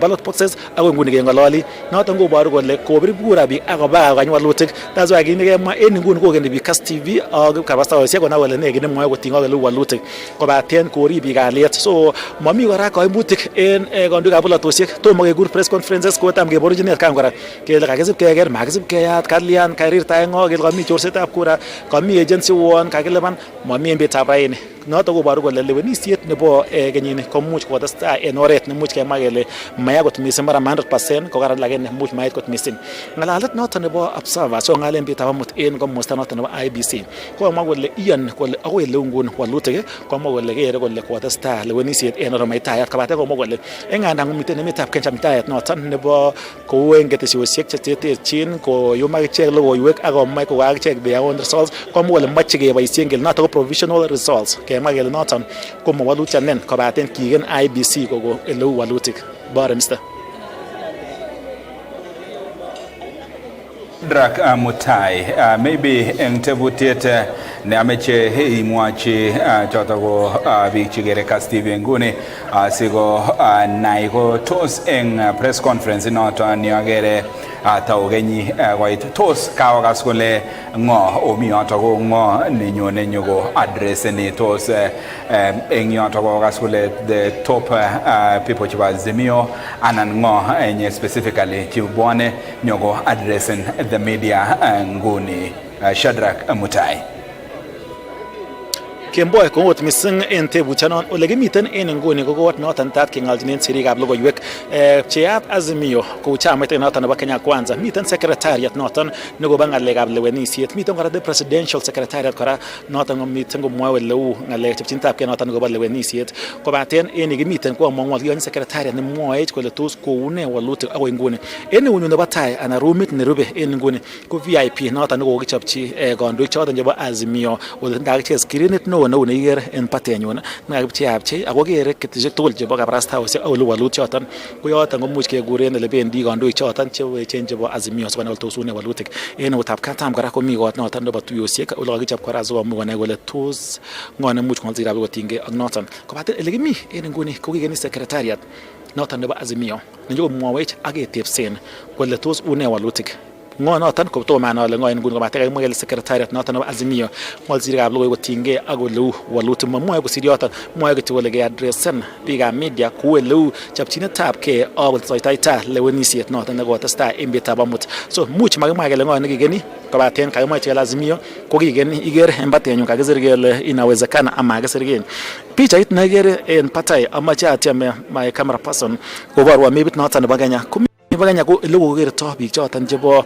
ballot boxes ago ngun ge ngalali not ngo baru go le ko bi gura bi ago ba ga nywa lutik that's why gini ge ma en ngun ko ge bi Cast TV ago ka basta se go na wala ne ge mo go tinga ge lu lutik ko ba ten ko ri bi ga let so mami wara ko butik en go ndu ga tosik to mo gur press conferences ko tam ge original kam kara ke la kagezib ke ger magzib ke yat kadlian kairir taengo ge gami chorset ap kura kami agency won ka ge leban mo mi embe tabaine no to go baru go le ni siet ne bo ganyin ko much ko dasta enoret ne much ke magele maya got mi semara 100% ko gara lagen much mayet got missing ngalalat no to ne bo observer so ngalen bi tabamut en ko mostana to ne IBC ko ma go le ian ko le awe le ngun walute ko ma go le ge go le ko dasta le ni siet enoro may tayat ka bate ko mo go le enganda ngumite ne metap ken chamtayat no tan ne bo ko wengete si wosek chete chin ko yo ma check lo wek ago mai ko ga check be on results ko mo le match ge bay single not to provisional results magel notan como walutia nen ko baten kigen IBC ko go elo walutik barensta Drak Mutai maybe entebutete ne ameche hei mwachi chotago bichigere Cast TV ngune sigo naiko tos en press conference noto niagere taugenyi wait tos kawagas kole ngo omi otago ngo nenyone nyogo address ni tos en yotago gas kole the top people chiba Zemio anan ngo enye specifically chibone nyogo addressing the media nguni Shadrack Mutai Kemboy ko wot missing en tebu chanon olege miten en ngoni ko wot notan tat ke ngaltinen siri gab logo yek chiat Azimio ko chama te notan ba Kenya Kwanza miten secretariat notan nego bangal le gab le wenisiet miten kara the presidential secretariat kara notan miten go mwa welu ngale chipchin tap ke notan go ba le wenisiet ko baten en ge miten ko mongwa yon secretariat ne mwa ko le tos ko une waluti awo ngoni en wonu no batai ana rumit ne rube en ngoni ko VIP notan go gichapchi gondo chodan jaba Azimio wala ndag che screen no no niger en patenyona na gibti abche agogere ketije tol je baga brasta wase awlu walu chotan ko yota ngom muske guren le ben di gondo chotan chewe change bo Azimio so banal tosune walutik en utap katam gara ko mi got notan do batu yose ka ulo gichap kora zo mo ne gole tos ngone much kon zira go tinge notan ko bate elegi en ngoni ko geni secretariat notan do Azimio njo mo wech age tepsen gole tos une walutik ngo noton ko to man ale ngo en nguni komate kai mwel secretariat noton nebo Azimio ngol sirikab logoi kotinge ak oleu walutik mamwoe kosir yoton mwoe kityo kole ke addressen biikab media ku oleu chopchinetab ke akotoitaita lewenisiet noton nekotestai emetab amut so much makimwa kele ngo nekigeni kobaten kakimwa kele Azimio ko kigeni iger en batenyu kakisir kele inawezekana ama kakisir pichait nekere en patai amache atyem my camera person koborwa mapit noton nebo Kenya Kenya ko ile kokerto biik choton chebo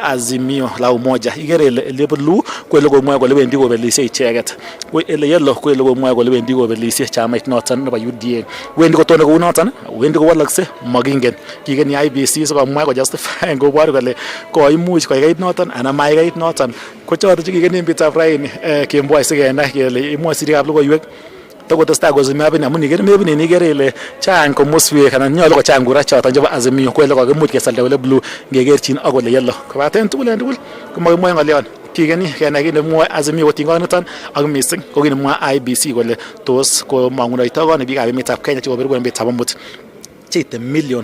Azimio la umoja igere ile blue ko ile komwoe kole wendi kobelisie icheket ko ile yellow ko ile komwoe kole wendi kobelisie chamait noton nebo UDA wendi kotone kou noton wendi kowalakse makingen kigeni IBC so komwoe ko justify ngobor kole koimuch koigeit noton ana maigeit noton ko choton chekigeni bitab raini kemboi sikenai kele imwoe sirikab logoiwek tokotestai kozumi abin amun igere mebin igere ile chang komoswek anan nyolu ko chang kura choton chebo Azimio ko ile kokimuch kesalda ole blue ngekerchin ak ole yellow kobaten tugul en tugul komokimwoe ng'olyon kigeni kenai kit nemwoe Azimio kotingoniton ak missing ko kit nemwoe IBC kole tos komong'unoito kone biikab emetab Kenya chekobir en betab amut cheite million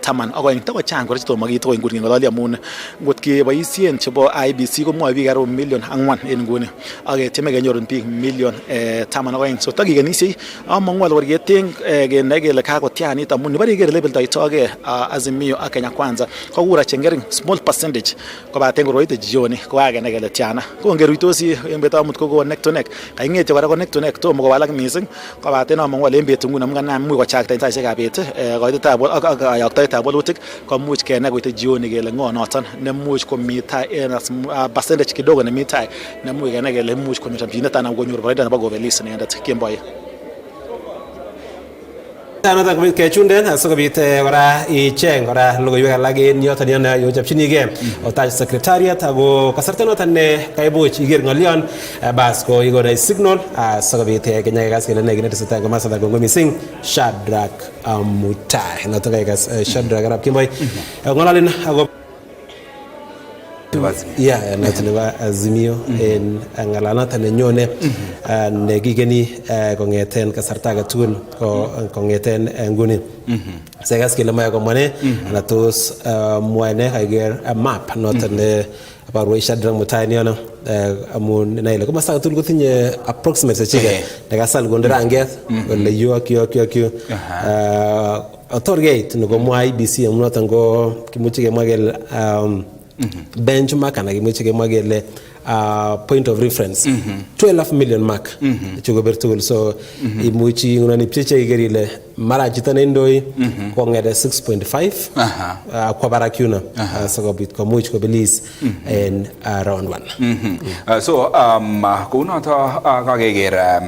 taman akoeng tako chang kora chetomo kiito en nguni ng'ololi amun ngot keboisien chebo IBC komwoe biik karibu million 4 en nguni ak tieme kenyorun biik million 12 so takikenisiei among'u ale kor keteny kenai kele kakotianit amun nibore ikere lebeltoitoge Azimio ak Kenya Kwanza ko kura chengering small percentage kobaten koroite jioni ko kakenai kele tiana ko ngeruitosi en betab amut ko neck to neck kaing'ete kora ko neck to neck tomo kowalak missing kobaten among'u ale en betut nguni amun kanam imuch kochakta en saisiekab bet koitetab yaktoetab walutik komuch kenai koite jioni kele ng'o noton nemuch komi tai en percentage kidogo nemi tai nemuch kenai kele imuch konyor chamchinet anan konyor boroindo nebo kobelis inendet kemboi noton kechunden asikobit kora icheng kora logoiwek alak en yoton yon yochopchinigei otach secretariat ako kasarta noton ne kaibuch iger ng'olyon bas ko ikonai signal asikobit kenyai kas kele ne kinetesetai komasatar kongoi missing Shadrack Mutai noton kaikas Shadrack arap Kimboi ng'ololin ako noton nebo Azimio en ng'alalanoton nenyone nekikeni kong'eten kasarta agetugul kong'eten nguni sekas kele moe komwane ana tos mwae ne kaker map noton ne barwai Shadrack Mutai niyono amun naile komosta agetugul kotinye approximate sechike nekasal konde ranget kole yu ak yu ak yu ak yu authorgate nekomwa IBC amun noton ko kimuche kemwa kele benchmark ana kimuche kemwa kele point of reference 12 million mark chukobir tugul so imuchi ng'unani pcheche iker ile mara chito neindoi kong'ete 6.5 kwa barak yuno sikobit komuch kobelis en round 1 so kounoto kakeker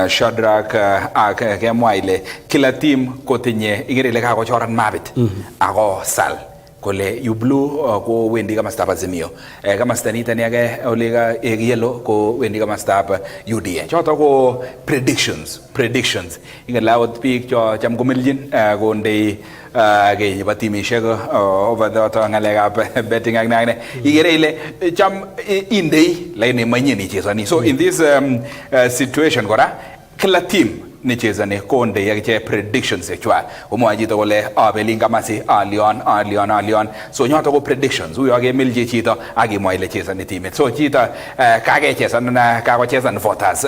Shadrack ak kemwa ile kila team kotinye iker ile kakochoran mapit ako sal kole yu blue ko wendi kamastap Azimio kamasta nito ni age ole yellow ko wendi kamastap UDA choto ko predictions ingalawot biik cho cham komiljin konde ke yeba timishek over the ngalekab betting ak nane igere ile cham indei laini manyeni chesani so in this situation kora kila team nichezane konde yakiche predictions echwa omwa chito kole abelin kamasi alion so nyoto ko predictions huyo akemilji chito akimwa ile chezane timit so chito kakechezan na kakochezan voters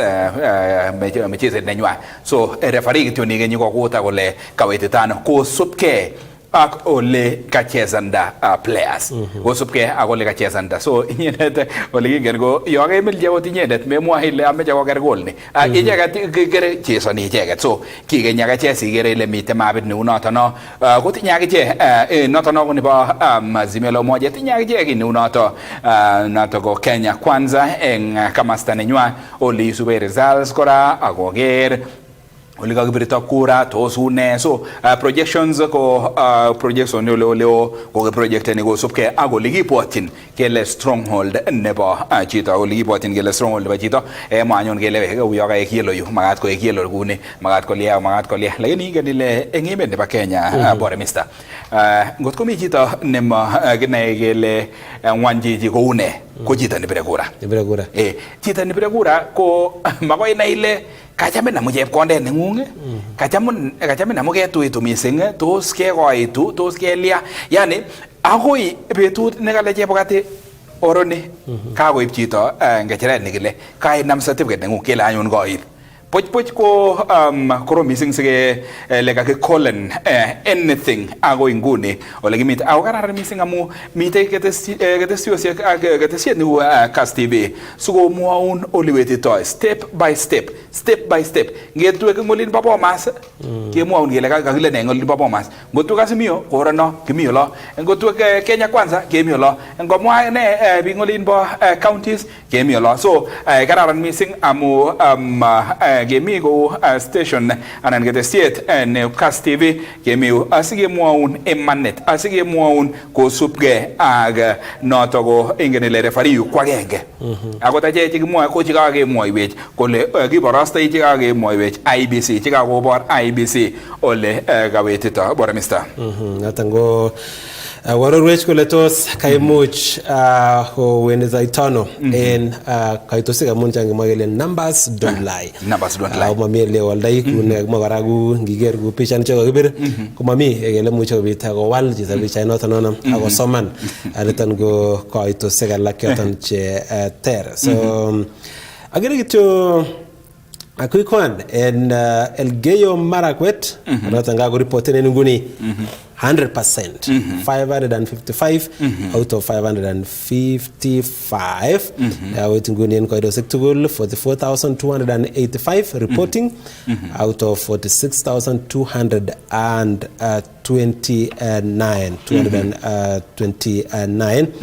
mechezet nenywa so referee kityo nikenyi kokuta kole kawetitano kosupke ak ole kachezanda players kosupke ak ole kachezanda so inyendet ole kingen ko yo kemilje ot inyendet memwa ile ameche koker goal ni icheket kere chesoni icheket so kikenya kachesi kere ile mite mapit neu noto no kotinye akiche noto no nebo Azimio la Umoja tinye akiche neu noto ko Kenya Kwanza en kamasta nenywa ole isube results kora akoker ole kakibirto kura tos une so projections ko projection leo ko project ni ko subke ak ole kibwotyin kele stronghold nebo chito ole kibwotyin kele stronghold nebo chito manyon kele uyo ka ekielo yu magat ko ekielo kuni magat ko lia lakini ingeni le eng emet nebo Kenya bore mister ngot komi chito nemo kinae kele ngwanjiji ko une ko chito nibire kura chito nibire kura ko makoi na ile kachamen amu chepkondet neng'ung kachamen amu ketuitu missing tos kekoitu tos kelia yani Agoi betut nekale chebokate oroni kakoib chito ngecheret nekile kainam certificate nengung kele anyun koib. Poch ko korom mising sige lekakikollen anything agoi nguni ole kimite. Ako kararan mising amu mite ketesiosiek ak ketesiet neu Kass TV sikomwaun ole wetitoi step by step. Ngetue ngolin bo Bomas kemwaun kele kakile ne ngolin bo Bomas. Ngotue Kasimio korono kimi olo. Ngotue Kenya Kwanza kemi olo. Ngomwa ne bingolin bo counties kemi olo. So kararan mising amu gemi ko station anan ketesiet ne Kass TV gemi asikemwaun imanit asikemwaun kosubge ak noto ko ingen ile referee yu kwagenge. Akot ache chekimwoe ko chekakemwoiwech kole kiborostoi chekakemwoiwech IBC chekakobor IBC ole kawetito boromista. Noton ko warorwech kole tos kaimuch kowenitono en kaitosiek amun changimwa kele numbers don't lie. Numbers don't lie. Mami ele waldai kune kora ku ngiger ku picha nicho kakibir komami kele muche kobit kowal chito picha noton nono akosoman niton ko kaitosiek alak yoton che ter. So agere kityo Akuikwan en Elgeyo Marakwet noton ka reporten en nguni 100%, 555 out of 555. Waiting nguni en kaidosek tugul 44,285 reporting out of 46,229.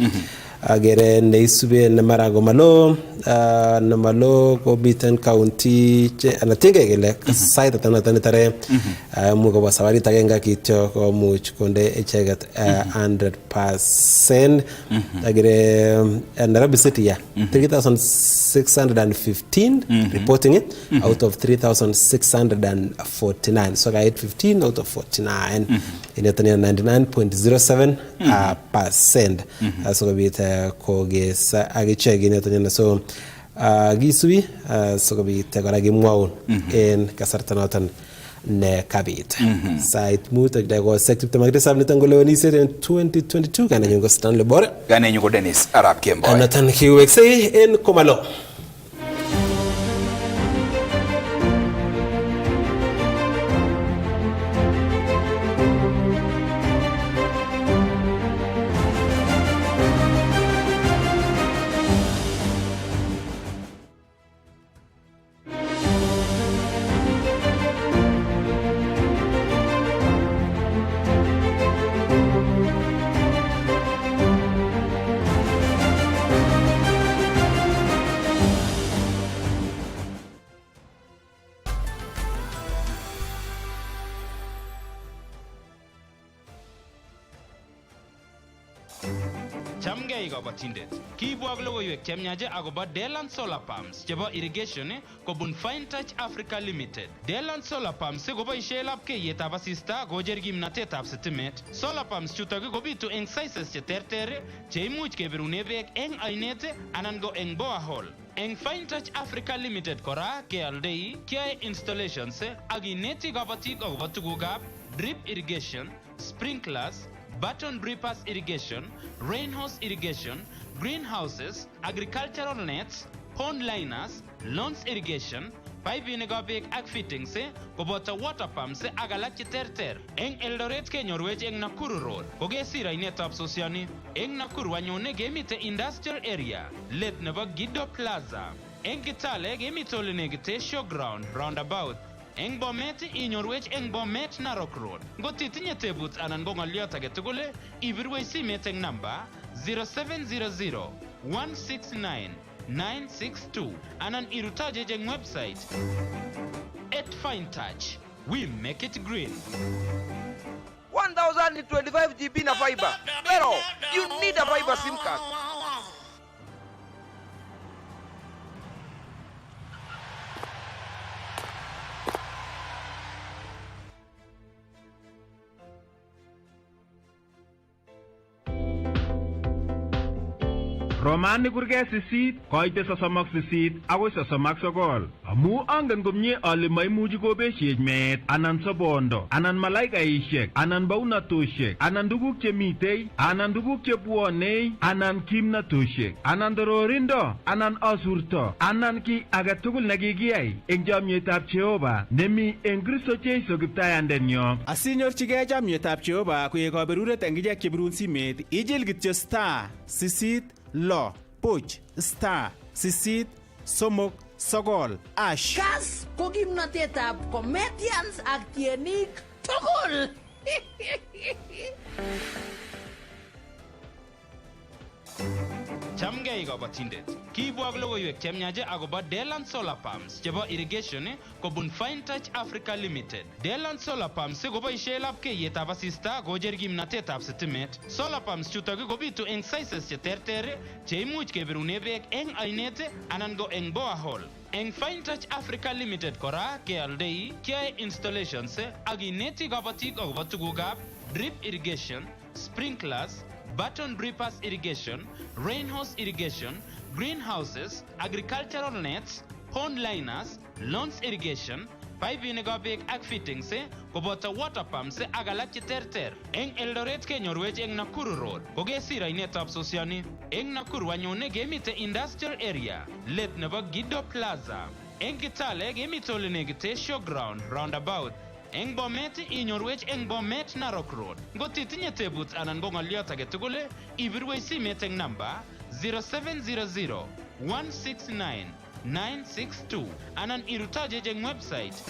Agere neisube namarago malo ko biten county che anatinge gele site tanatani tare mugo basawari tagenga kityo ko much konde icheget 100%. Agere Nairobi City ya 3,615 reporting it out of 3,649, so I 15 out of 49 in 99.07%. So bit kogesa agichegi neto so gisubi so bit kora gimwaun en kasarta noton ne kabit site muta dago sector magresab nitangolewani set in 2022 kana nyongo Stanley Bore kana nyongo Dennis Arap Kemboy anatan kiwexei en Komalo. Chamgei kabatindet. Kiibwak logoiwek chemyache akobo Deland Solar Pumps chebo irrigation kobun Fine Touch Africa Limited. Deland Solar Pumps koboishe lapkeyetab asista kocher kimnatetab sitimet. Solar Pumps chutok kobitu eng sizes cheterter cheimuch kebirune beek eng ainet anan ko eng borehole. Eng Fine Touch Africa Limited kora kealdei kiyae installations ak ineti kabatik akobo tugukab drip irrigation, sprinklers, button drippers irrigation, rainhose irrigation, greenhouses, agricultural nets, pond liners, lawns irrigation, pipeinikab beek ak fittings koboto water pumps ak alak cheterter. Eng Eldoret kenyorwech eng Nakuru Road kokesir ainetab Sosiani. Eng Nakuru anyone kemite industrial area let nebo Gido Plaza. Eng Kitale kemite ole negite showground roundabout. Eng Bomet inyorwech eng Bomet Narok Road. Ngotitinye tebut anan ko ng'olyot age tugul ibirwech simet eng namba 0700 169 962 anan irutaje eng website at Fine Touch. We make it green. 1025 GB na fiber. Pero you need a fiber SIM card. Romani kurge sisit koite 38 agoi 39 amu angen komye ale maimuchi kobeshiech meet anan sobondo anan malaikaishek anan baunatoshek anan tuguk chemitei anan tuguk chebwonei anan kimnatoshek anan tororindo anan asurto anan ki age tugul nekikiyai eng chamyetab Jehova nemi eng Kristo Jesu Kiptayandenyo. Asinyorchigei chamyetab Jehova koek kaberuret eng ichek chebirun simet, ijil kityo *8 6 *8 *3 Kas ko kimnatetab comedians ak tienik tugul. Chamgei kabatindet. Kiibwak logoiwek chemyache akobo Deland Solar Pumps chebo irrigation kobun Fine Touch Africa Limited. Deland Solar Pumps koboishe lapkeiyetab asista kocher kimnatetab sitimet. Solar Pumps chutok kobitu eng sizes cheterter cheimuch kebirune beek eng ainet anan ko eng borehole. Eng Fine Touch Africa Limited kora kealdei kiyae installations ak ineti kabatik akobo tugukab drip irrigation, sprinklers, button drippers irrigation, rainhose irrigation, greenhouses, agricultural nets, pond liners, lawns irrigation, pipeinikab beek ak fittings koboto water pumps ak alak cheterter. Eng Eldoret kenyorwech eng Nakuru Road kokesir ainetab Sosiani. Eng Nakuru anyone kemite industrial area let nebo Gido Plaza. Eng Kitale kemite ole nekite showground roundabout. Eng Bomet inyorwech eng Bomet Narok Road. Ngot itinye tebut anan ko ng'olyot age tugul ibirwech simet eng namba 0700 169 962 anan irutoje eng website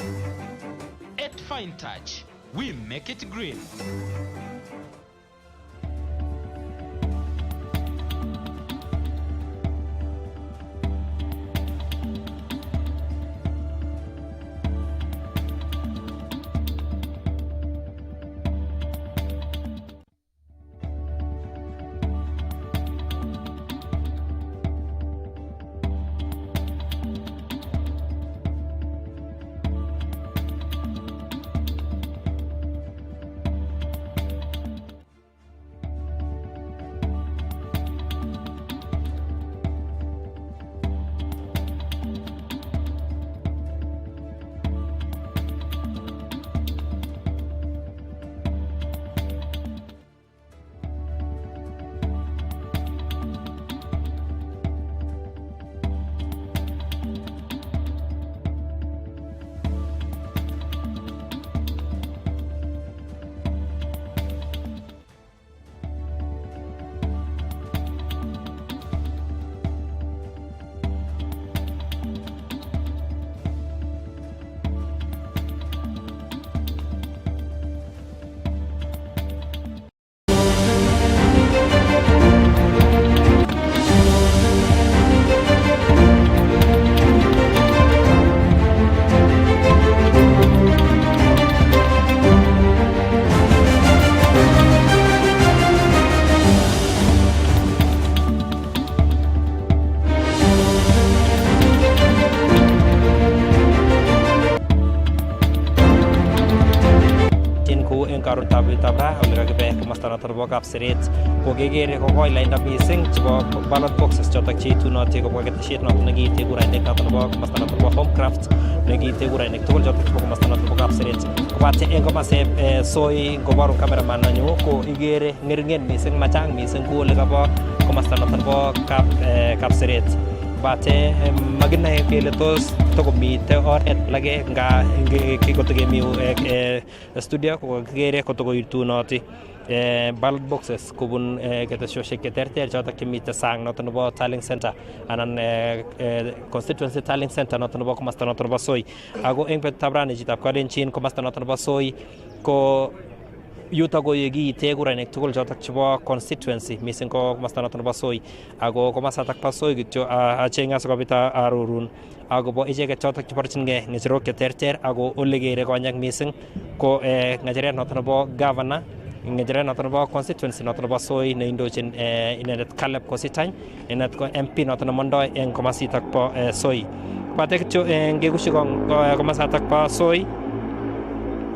at Fine Touch. We make it green. Kapseret kokekere kokoi lainda mising chebo ballot boxes chotok cheitunoti kobwa ketesiet notok nekiite kurainik notok nebo komasta notok nebo Homecraft nekiite kurainik tugul chotok chebo komasta notok nebo Kapseret. Kobate eng komaseb Soi ngoboru cameraman nanyu ko ikere ngeringen mising machang mising ku ole kabo komasta notok nebo Kapseret. Kobate makinai kele tos tokomite oret lage nga kikotokemi studio kokikere kotokoitunoti ballot boxes kubun ketesyoshek cheterter chotok chemite sang noton nebo Tallying Center anan constituency Tallying Center noton nebo komasta noton nebo Soi. Ako eng betutab rani chitab Kalenjin komasta noton nebo Soi ko yuto ko yekiite kurainik tugul chotok chebo constituency mising ko komasta noton nebo Soi. Ako komasatak bo Soi kityo achenge asikobit arorun akobo icheket chotok cheborchingei ng'echerok cheterter ako ole kere konyak mising ko ng'echeret noton nebo governor, ng'echeret noton nebo constituency noton nebo Soi neindochin inendet Caleb Kositany, inendet ko MP noton nemondoi eng komasitak bo Soi. Bate kityo ngekushi komasatak bo Soi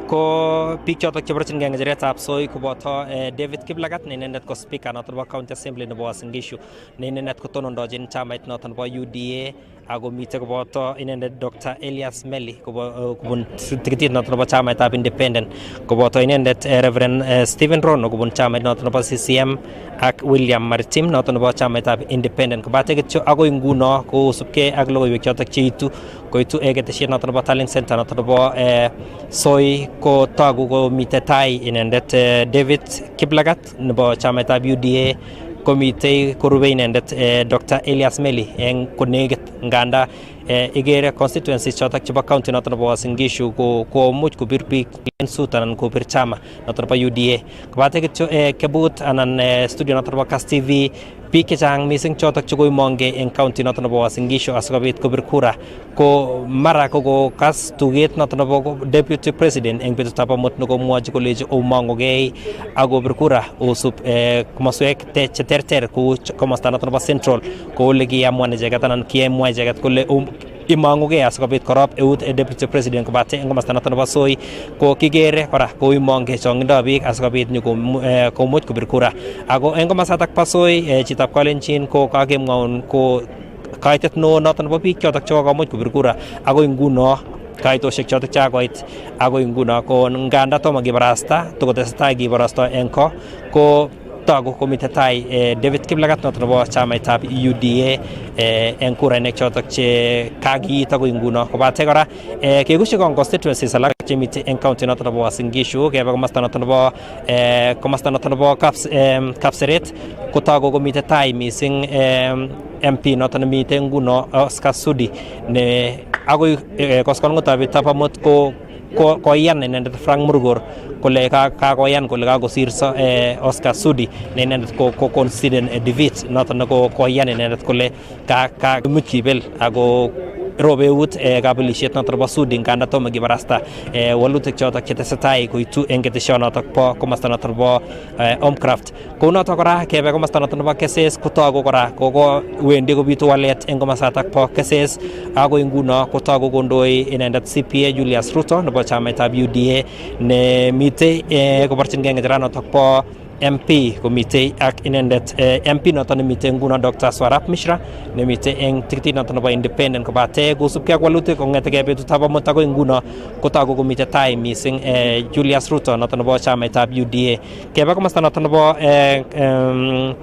ko biik chotok cheborchinigei ng'echeretab soi koboto David Kiplagat ne inendet ko speaker noton nebo County Assembly nebo Uasin Gishu ne inendet kotonondochin chamait noton nebo UDA ako mitei koboto inendet Dr. Elias Meli kobun tikitit noton nebo chamaitab Independent koboto inendet Reverend Stephen Rono kobun chamait noton nebo CCM ak William Maritim noton nebo chamaitab Independent kobate kityo agoi nguno kosubkei ak logoiwek chotok cheitu koitu ketesiet noton nebo Talent Center noton nebo soi ko togu ko mitei tai inendet David Kiplagat nebo chamaitab UDA komitei korube inendet Dr. Elias Meli eng konekit nganda igere constituencies chotok chebo county noton nebo Uasin Gishu ko much kubir biik lensut anan kubir chama noton nebo UDA kobate kityo kebut anan studio noton nebo Kass TV biik chechang mising chotok chekoimongei eng county noton nebo Uasin Gishu asikobit kubir kura ko mara kokas tuget noton nebo deputy president eng betutab amut nekomwochi koleji omong'ogei akobir kura osub komoswek cheterter kou komosta noton nebo Central kou ole kiamuan icheket anan kiamwa icheket kole imong'ugei asikobit korop eut deputy president kobate eng komosta noton nebo soi ko kikere kora koimongei chong'indo biik asikobit komuch kubir kura ako eng komosatak bo soi chitab Kalenjin ko kakemwaun ko kaitet neo noton nebo biik chotok chekokomuch kubir kura akoi nguno kaitoshek chotok chakoit akoi nguno ko nganda tomo kibarasta tokotesetai kibarasta eng ko togu komitei tai David Kiplagat noton nebo chamaitab UDA eng kurainik chotok che kakiit akoi nguno kobate kora kekushi kong constituencies alak chemitei eng county noton nebo Uasin Gishu kebe komosta noton nebo Kapseret kotogu komitei tai mising MP noton nemitei nguno Oscar Sudi ne akoi koskoleng'utab betutab amut koyan inendet Frank Murgor kole kakoyan kole kakosirso Oscar Sudi ne inendet ko consider defeat noton ne koyan inendet kole much kibel ako robe eut kabelisiet noton nebo Sudi nganda tomo kibarasta walutik chotok chetesetai koitu eng keteshonotok bo komosta noton nebo Homecraft kou notok kora kebe komosta noton nebo Keses kotogu kora wendi kobitu walet eng komosatak bo Keses akoi nguno kotogu kondoi inendet CPA Julius Ruto nebo chamaitab UDA ne mitei koborchingei ng'echeranotok bo MP komitei ak inendet MP noton nemitei nguno Dr. Swarap Mishra nemitei eng tikitit noton nebo Independent kobate kosubkei ak walutik kong'etegei betutab amut akoi nguno kotogu komitei tai mising Julius Ruto noton nebo chamaitab UDA kebe komosta noton nebo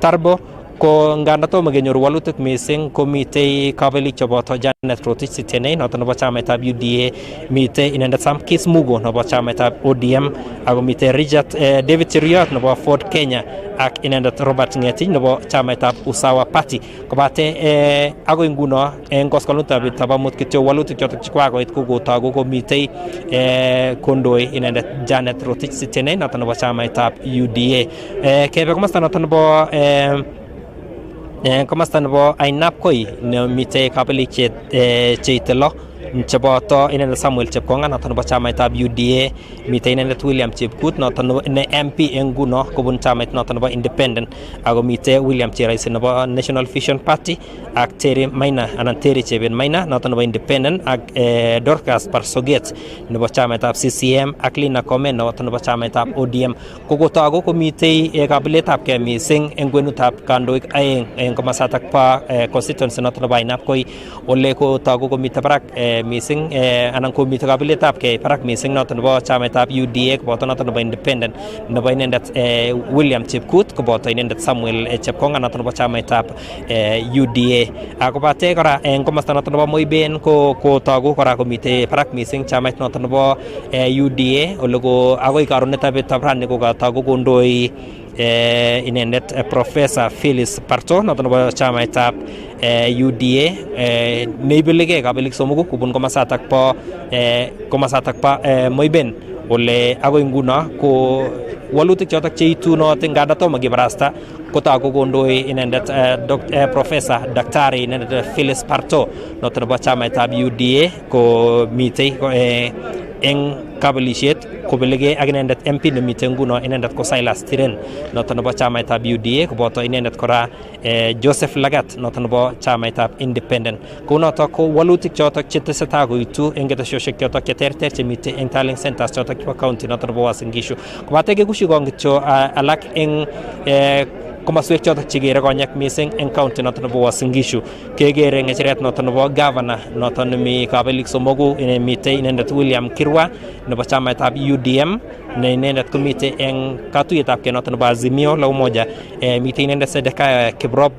Tarbo ko nganda tomo kenyoru walutik mising komitei kabelik cheboto Janet Rotich Sitienei noton nebo chamaitab UDA mitei inendet Sam Kismugo nebo chamaitab ODM ako mitei Richard David Cheruiyot nebo Ford Kenya ak inendet Robert Ng'etich nebo chamaitab Usawa Party kobate akoi nguno eng koskoleng'utab betutab amut kityo walutik chotok chekwakoit kokotogu komitei kondoi inendet Janet Rotich Sitienei noton nebo chamaitab UDA kebe komosta noton nebo komosta nebo Ainabkoi nemitei kabelik cheite lo cheboto inendet Samuel Chepkonga noton nebo chamaitab UDA mitei inendet William Chepkut noton ne MP eng nguno kobun chamait noton nebo Independent ako mitei William Cheraisi nebo National Vision Party ak Terry Maina anan Terry Cheben Maina noton nebo Independent ak Dorcas Parsoget nebo chamaitab CCM ak Lina Komen noton nebo chamaitab ODM kokotogu komitei kabiletab kei mising eng kwenutab kandoik aeng eng komosatak pa constituency noton nebo Ainabkoi ole kotogu komitei barak mising anan komitei kabiletab kei barak mising noton nebo chamaitab UDA koboto noton nebo Independent nebo inendet William Chepkut koboto inendet Samuel Chepkonga noton nebo chamaitab UDA akobate kora eng komosta noton nebo Moiben kotogu kora komitei barak mising chamait noton nebo UDA ole akoi karonetab betutab rani kotogu kondoi inendet Professor Phyllis Parto noton nebo chamaitab UDA neibeligei kabelik somoku kobun komosatak bo Moiben ole akoi nguno ko walutik chotok cheitunotin nganda tomo kibarasta kotogu kondoi inendet Professor Daktari inendet Phyllis Parto noton nebo chamaitab UDA ko mitei eng kabelishet kobelige ak inendet MP nemite nguno inendet ko Silas Tiren noton nebo chamaitab UDA koboto inendet kora Joseph Lagat noton nebo chamaitab Independent. Kounotok ko walutik chotok chetesetai koitu eng keteshoshek chotok cheterter chemite eng tallying centers chotok chebo county noton nebo Uasin Gishu. Kobate kekushi kong kityo alak eng komaswek chotok chekere konyak mising eng county noton nebo Uasin Gishu kekere ngecheret noton nebo governor noton nemi kabelik somoku mite inendet William Kirwa nebo chamaitab UDM ne inendet komite eng katuyetab ke noton nebo Azimio la Umoja mite inendet Sedekia Kiprop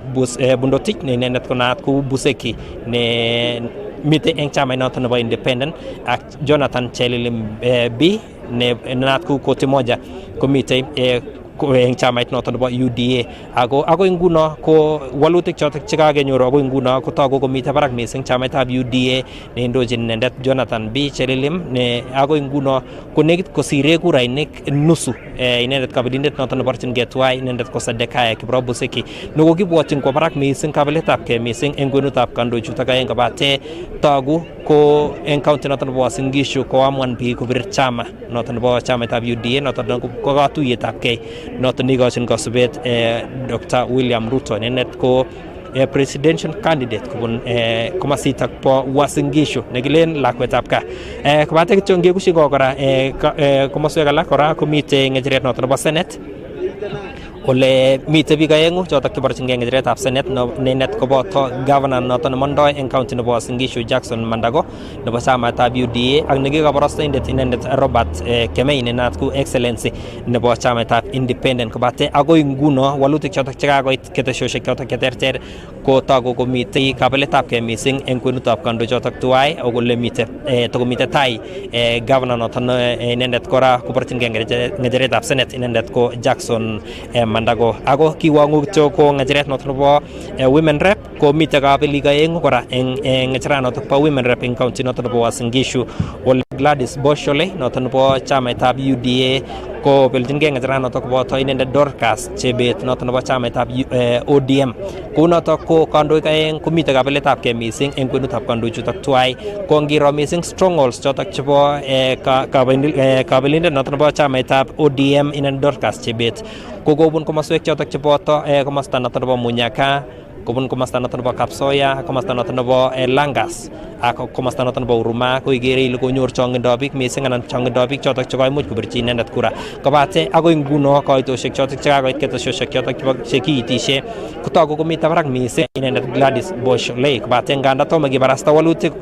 Bundotich ne inendet ko naat ku Buseki ne mite eng chamait noton nebo Independent ak Jonathan Chelilim B ne naat ku Koti Moja komite eng chamait noton nebo UDA ako nguno ko walutik chotok chekakenyoru ako nguno kotoku komite barak mising chamaitab UDA ne indochin inendet Jonathan B Chelilim ne ako nguno ko nekit kosire kurainik nusu inendet kabelindet noton neborchingei tuwai inendet ko Sedekia Kiprop Buseki noko kibwotyin kwa barak mising kabeletab ke mising eng kwenutab kandoichutok aeng kobate togu ko eng county noton nebo Uasin Gishu ko amuan biik kobir chama noton nebo chamaitab UDA noton ko katuyetab ke noton ikochin kasubet Dr. William Ruto inendet ko presidential candidate kobun komasitak po Uasin Gishu nekilen lakwetab kaa kobate kityo ngekushi kora komaswek alak kora komite ngecheret noton nebo Senate ole mite biik aengu chotok cheborchingei ngecheretab Senate nenet koboto governor noton nemondoi eng county nebo Uasin Gishu Jackson Mandago nebo chamaitab UDA ak nekikabarastoindet inendet Robert Kemei nenat ku excellency nebo chamaitab Independent kobate agoi nguno walutik chotok chekakoit keteshoshek chotok cheterter ko togu komite kabeletab ke mising eng kwenutab kandoik chotok tuwai ak ole mite tokomite tai governor noton inendet kora koborchingei ngecheretab Senate inendet ko Jackson Mandago ako kiwangu kityo ko ngecheret noton nebo women rep ko mite kabelik aengu kora eng ngecheret po women rep eng county noton nebo Uasin Gishu ole Gladys Boshole noton nebo chamaitab UDA ko beljingei ngecheret noton koboto inendet Dorcas Chebet noton nebo chamaitab ODM kunotok ko kandoik aeng komite kabeletab ke mising eng kwenutab kandoichutok tuwai ko ngiro mising strongholds chotok chebo kabelindet noton nebo chamaitab ODM inendet Dorcas Chebet kokobun komaswek chotok cheboto komasta noton nebo Munyaka kobun komasta noton nebo Kapsoya komasta noton nebo Langas ak komasta noton nebo Uruma ko igere ile konyor chongindo biik mising anan chongindo biik chotok chekaimuch kobirchi inendet kura kobate agoi nguno kaitoshek chotok chekakoit keteshoshek chotok chekiitishe kotogu komite barak mising inendet Gladys Boshole kobate nganda tomo kibarasta walutik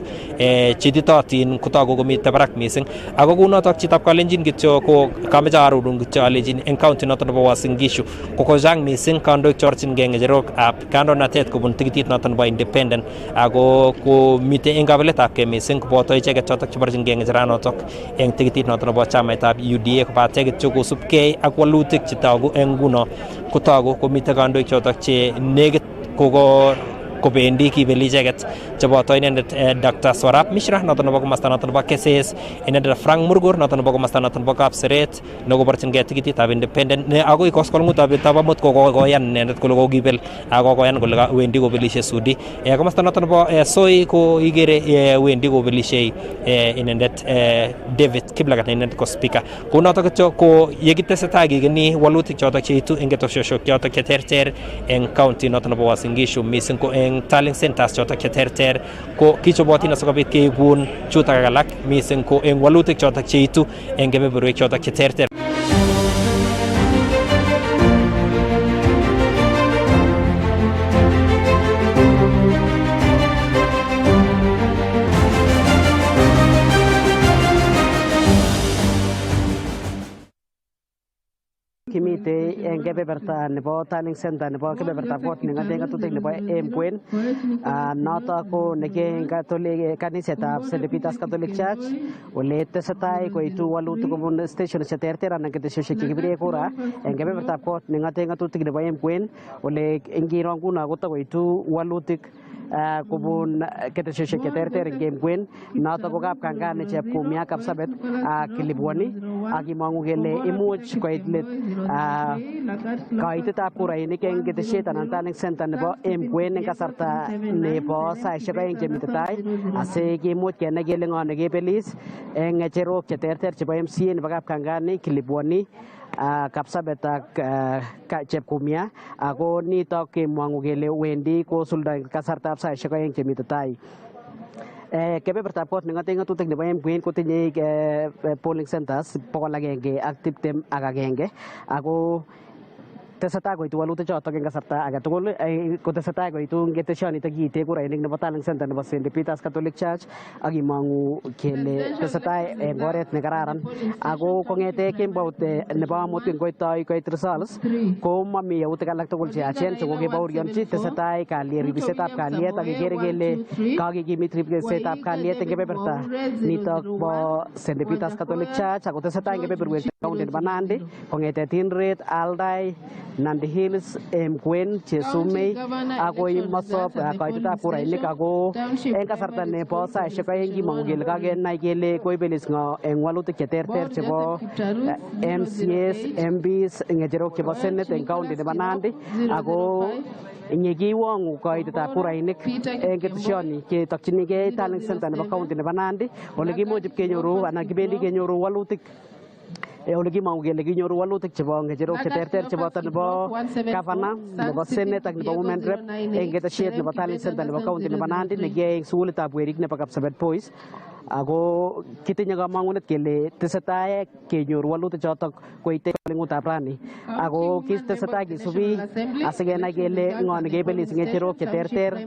chititotin kotogu komite barak mising ako kunotok chitab kalenjin kityo ko kameche arorun kityo alejin eng county noton nebo Uasin Gishu ko kochang mising kandoik chorchingei ngecherok ab kandoinatet kobun tikitit noton nebo Independent ako ko mite eng kabeletab ke mising koboto icheket chotok cheborchingei ngecheranotok eng tikitit noton nebo chamaitab UDA kobate kityo kosubkei ak walutik chetogu eng nguno kotogu komite kandoik chotok che nekit kobendi kibeli icheket cheboto inendet Dr. Swarap Mishra noton nebo komasta noton nebo Keses inendet Frank Murgur noton nebo komasta noton nebo Kapseret nekoborchingei tikititab Independent ne agoi koskoleng'utab amut kokoyan inendet kole kokibel ak kokoyan kole wendi kobelishe Sudi komasta noton nebo Soi ko igere wendi kobelishe inendet David Kiblagat inendet ko speaker kunotok kityo ko yekitesetai kikeni walutik chotok cheitu eng keteshoshek chotok cheterter eng county noton nebo Uasin Gishu mising ko eng tallying centers chotok cheterter ko kichobotin asikobit keibun chutak alak mising ko eng walutik chotok cheitu eng kebeberwek chotok cheterter. kimite eng kebeberta nebo tallying center nebo kebeberta kot nengate ngatutik nebo Emkwen noto ko neke kanisetab St. Peter's Catholic Church ole tesetai koitu walutik kobun station cheterter anan keteshoshek chekibire kura eng kebebertab kot nengate ngatutik nebo Emkwen ole ngiro nguno kotakoitu walutik kubun keteshoshek cheterter eng Kemkwen noto ko kapkangani Chepkumia Kapsabet ak Kilibwoni ak imangu kele imuch koit let kaitetab kurainik eng keteshet anan turning center nebo Emkwen eng kasarta nebo saishek aeng chemite tai asi kimuch kenai kele ngo nekebelis eng ngecherok cheterter chebo MCA nebo kapkangani Kilibwoni Kapsabet ak Chepkumia ako nitok kemwangu kele wendi kosulda kasartab saishek aeng chemite tai. Kebebertab kot neng'ate ng'atutik nebo Emkwen kotinye polling centers 121 ako tesetai koitu walutik chotok eng kasarta age tugul kotesetai koitu keteshonito kiite kurainik nebo Turning Center nebo St. Peter's Catholic Church ak imangu kele tesetai eng oret nekararan ako kong'ete kembout nebo amut koitoi koit results ko mami yautik alak tugul cheyachen chekokebaorionchi tesetai kalyet ribisetab kalyet ak kekere kele kakikimit ribisetab kalyet eng kebeberta nitok bo St. Peter's Catholic Church ako tesetai eng kebeberwek county nebo Nandi kong'ete Tindret, Aldai, Nandi Hills, Emkwen, Chesumei akoi Masop kaitetab kurainik ako eng kasarta nebo saishek aeng kimangu kele kakenai kele koibelis ngo eng walutik cheterter chebo MCAs, MPs, ngecherok chebo Senate eng county nebo Nandi ako inyekiwangu kaitetab kurainik eng keteshoni ketokchinigei Turning Center nebo county nebo Nandi ole kimuch kenyoru anan kibendi kenyoru walutik ole kimangu kele kinyoru walutik chebo ngecherok cheterter cheboto nebo governor nebo senate ak nebo women rep eng keteshet nebo Turning Center nebo county nebo Nandi nekiyae eng sukulitab werik nebo Kapsabet Boys ako kitinye kamangunet kele tesetai kenyoru walutik chotok koite lengutab rani ako tesetai kisubi asikenai kele ngo nekebelis ngecherok cheterter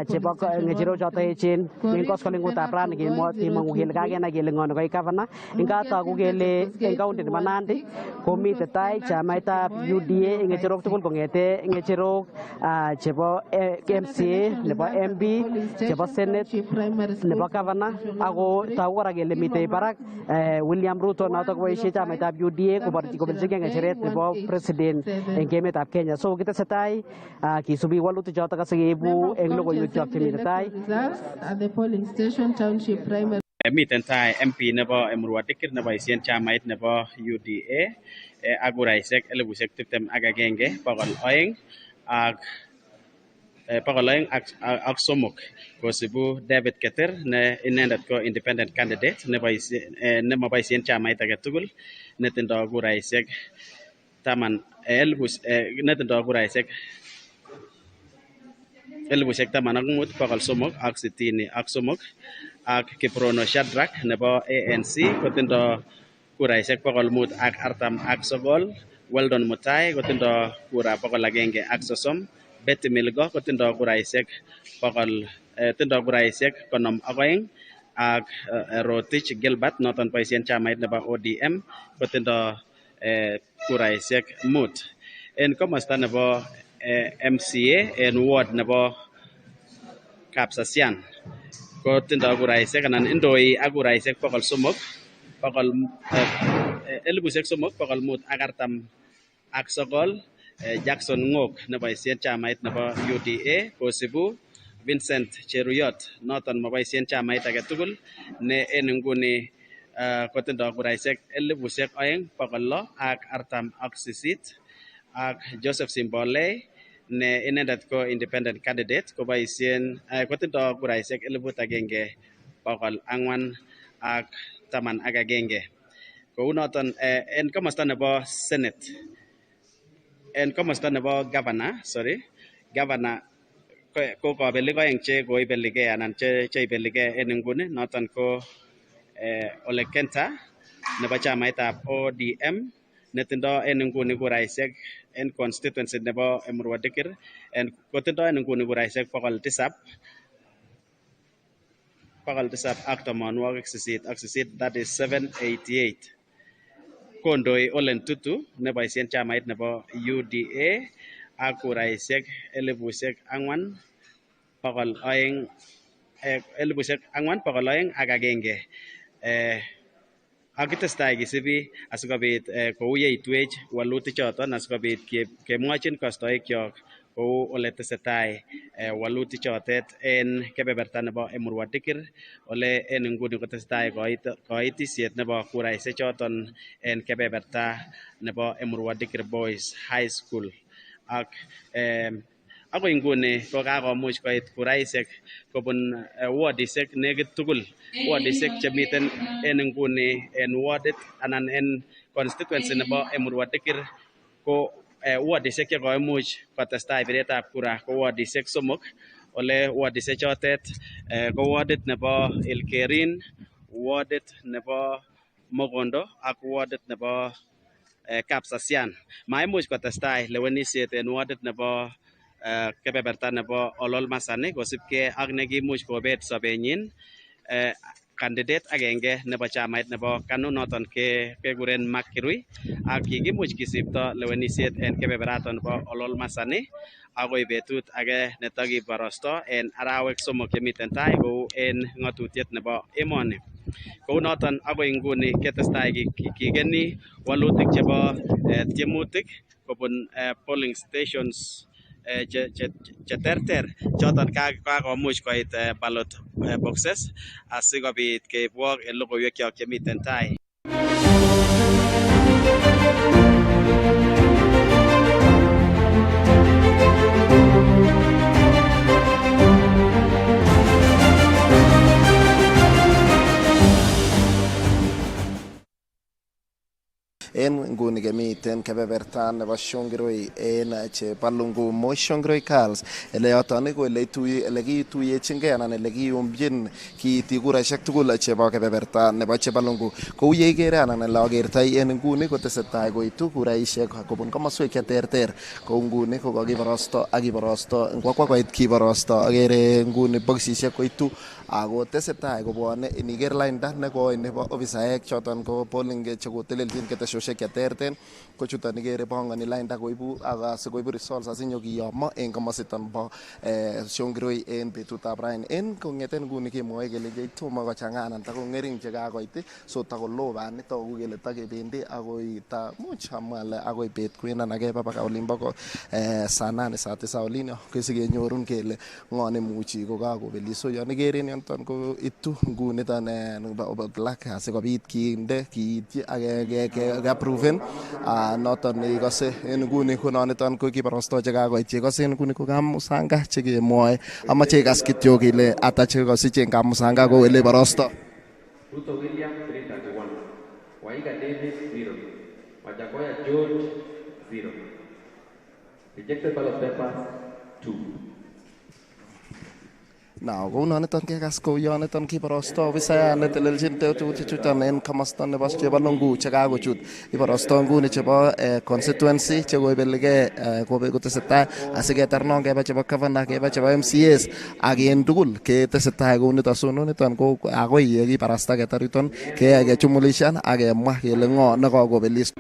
chebo ngecherok chotok echen eng koskolengutab rani kimangu kele kakenai kele ngo nekoi governor ingatoku kele eng county nebo Nandi komite tai chamaitab UDA eng ngecherok tugul kongete ngecherok chebo MCA nebo MB chebo Senate nebo governor ako tagu kora kele mitei barak William Ruto notok koboisie chamaitab UDA kobirchigei ngecheret nebo president eng emetab Kenya so kitesetai kisubi walutik chotok asikeibu eng logoiwek chok chemite tai. Miten tai MP nebo Emurua Dikir neboisien chamait nebo UDA ak kuraisiek 21,200 ak somok kosibu David Keter ne inendet ko independent candidate nemaboisien chamait age tugul netindoi kuraisiek 15,363 ak Kiprono Shadrack nebo ANC kotindoi kuraisiek 549. Weldon Mutai kotindoi kura 130. Betty Milgo kotindoi kuraisiek 52 ak Rotich Gilbert noton boisien chamait nebo ODM kotindoi kuraisiek 5. En komosta nebo MCA en ward nebo Kapsasian kotindoi kuraisiek anan indoi ak kuraisiek 3,549. Jackson Ngok neboisien chamait nebo UDA kosibu Vincent Cheruyot noton moboisien chamait age tugul ne en nguni kotindoi kuraisiek 2,648 ak Joseph Simbole ne inendet ko independent candidate koboisien kotindoi kuraisiek 1,411. Kou noton en komosta nebo Senate en komosta nebo governor ko kabelik oeng che koibeligei anan che ibeligei en nguni noton ko Ole Kenta nebo chamaitab ODM netindoi en nguni kuraisiek en constituency nebo Emurua Dikir kotindoi en nguni kuraisiek 788 that is 788. Kondoi Olen Tutu neboisien chamait nebo UDA ak kuraisiek 4,201. Ak kitestai kisibi asikobit kou yeitwech walutik choton asikobit kemwochin kastoik kyok kou ole tesetai walutik chotet en kebeberta nebo Emurua Dikir ole en nguni kotesetai koitisiet nebo kuraisiek choton en kebeberta nebo Emurua Dikir Boys High School ak akoi nguni ko kakomuch koit kuraisiek kobun wardisiek nekit tugul, wardisiek chemiten en nguni en wardit anan en constituency nebo Emurua Dikir ko wardisiek chekoimuch kotestai biretab kura ko wardisiek 3 ole wardisiek chotet ko wardit nebo Ilkerin, wardit nebo Mogondo ak wardit nebo Kapsasian. Maimuch kotestai lewenisiet en wardit nebo kebeberta nebo Ololmasani kosibgei ak nekimuch kobet sobenyin candidate agenge nebo chamait nebo KANU noton kekuren Mark Kirui ak kikimuch kisipto lewenisiet en kebeberaton nebo Ololmasani akoi betut age netakiborosto en arawek 3 chemiten tai kou en ng'atutiet nebo emoni. Kou noton akoi nguni ketestai kigeni walutik chebo tiemutik kobun polling stations cheterter choton kakomuch koit ballot boxes asikobit keibwok en logoiwekyok chemiten tai. En nguni kemiten kebeberta nebo Shongiroi en Chepalungu Moi Shongiroi Girls ele yoton ko ele kituyechingei anan ele kiyumchin kiiti kuraisiek tugul chebo kebeberta nebo Chepalungu. Kou ye ikere anan ele akertoi en nguni kotesetai koitu kuraisiek kobun komoswek cheterter. Kou nguni ko kakiborosto ak kiborosto ngwakwa koit kiborosto akere nguni bokisisiek koitu ako tesetai kobwone iniker lainda nekoi nebo ofisaek choton ko polling chekotelelchin ketesiosiek cheterter ko chuton ikere pongoni lainda koibu asikoibu results asinyokiyomo en komositon bo Shongiroi en betutab raini. En kong'eten nguni kemwoe kele tomo kochang'a anan takong'ering chekakoit so takoloo bani togu kele takebendi akoi much amwa ale akoi bet kwen anan keba baka olimbo saa 8 saa 9 olin kesikenyorun kele ng'o nemuchi kokakobelis. So yon ikere en yoton ko itu nguniton black asikobit kinde kiityi ak keapproven noton neikose en nguni ko noniton ko kiborosto chekakoit chekose en nguni ko Kamusanga chekemwoe amache ikas kityo kele ata chekosiche en Kamusanga ko ele borosto. Ruto William 331, Waiga David 0, Wajakoya George 0, rejected ballot papers 2. Now, kou noniton kekas kou yoniton kiborosto ofisayat netelelchin tetutik chuton en komosta nebo Chepalungu chekakochut iborosto nguni chebo constituency chekoibeligei kotesetai asiketar non keba chebo governor keba chebo MCAs ak en tugul ketesetai kou niton. So noniton ko akoi yekibarasta ketar yuton kechumulishan ak kemwa kele ng'o nekakobelis.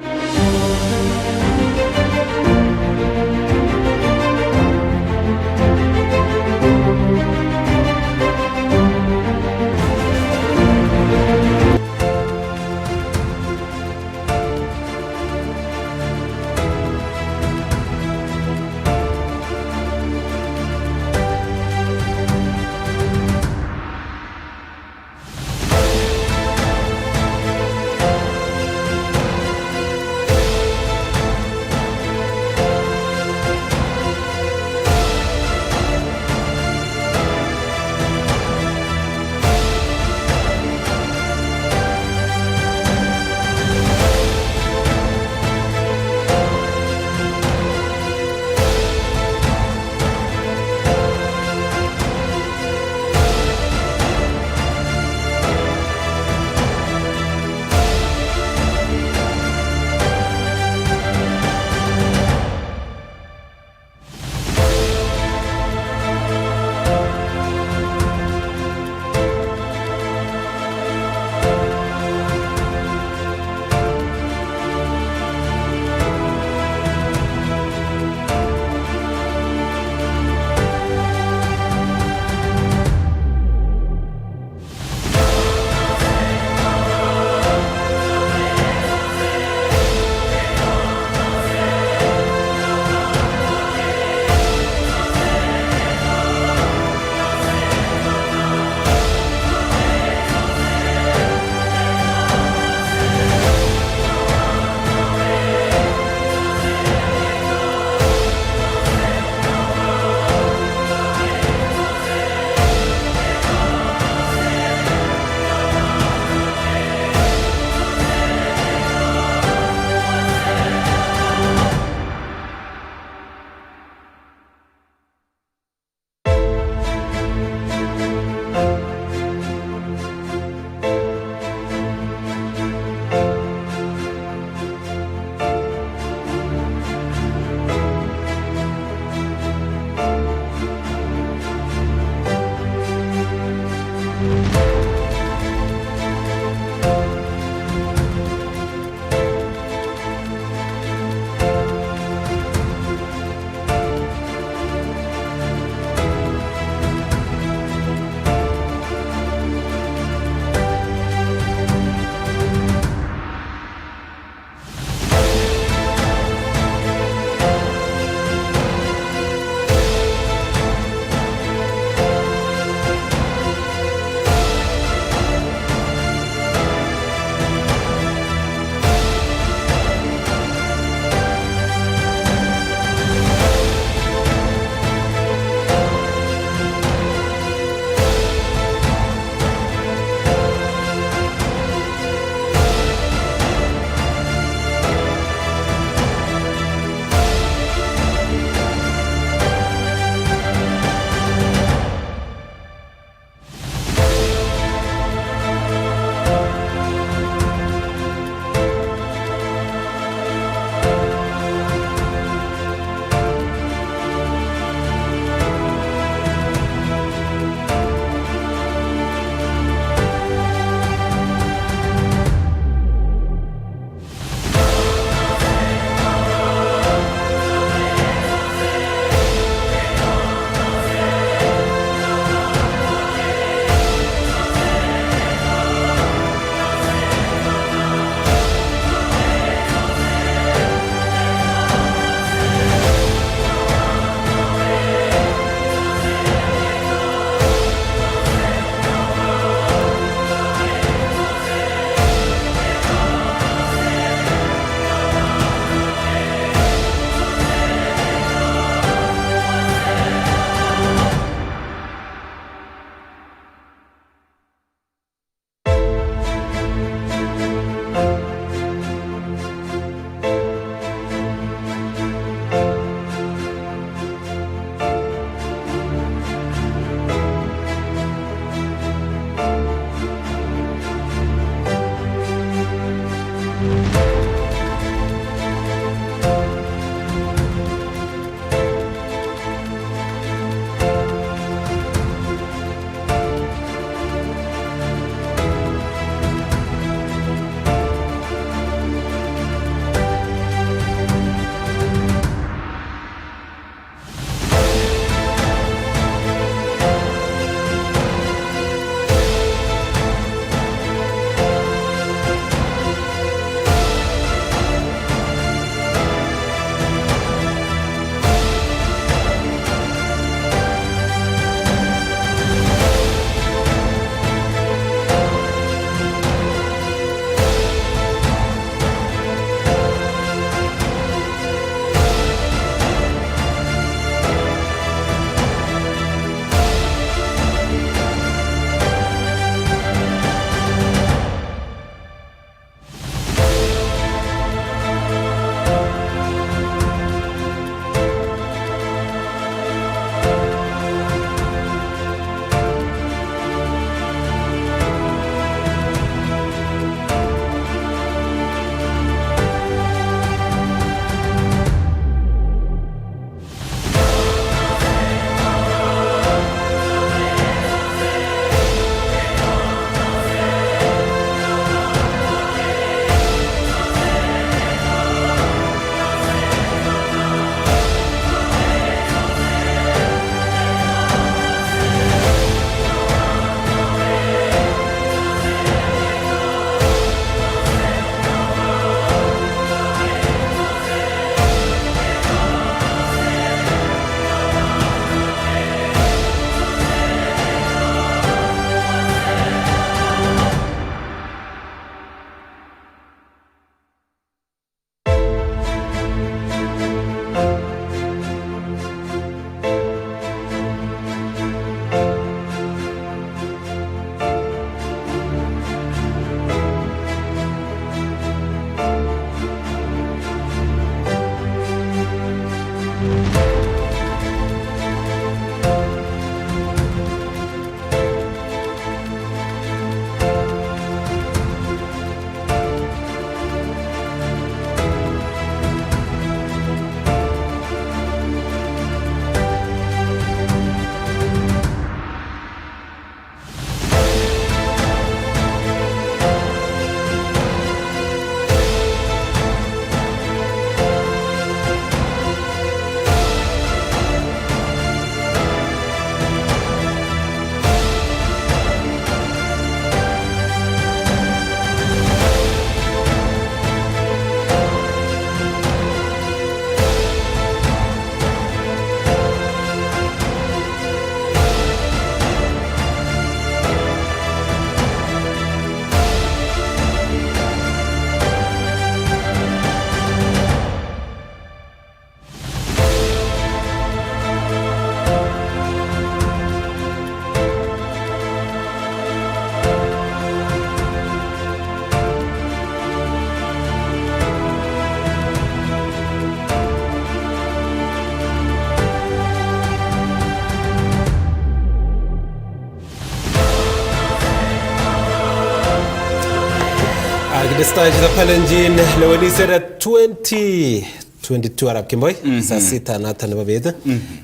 Kasta chito Kalenjin lewenisiet 2022 arap Kimboi saa 6 nata nebo bet.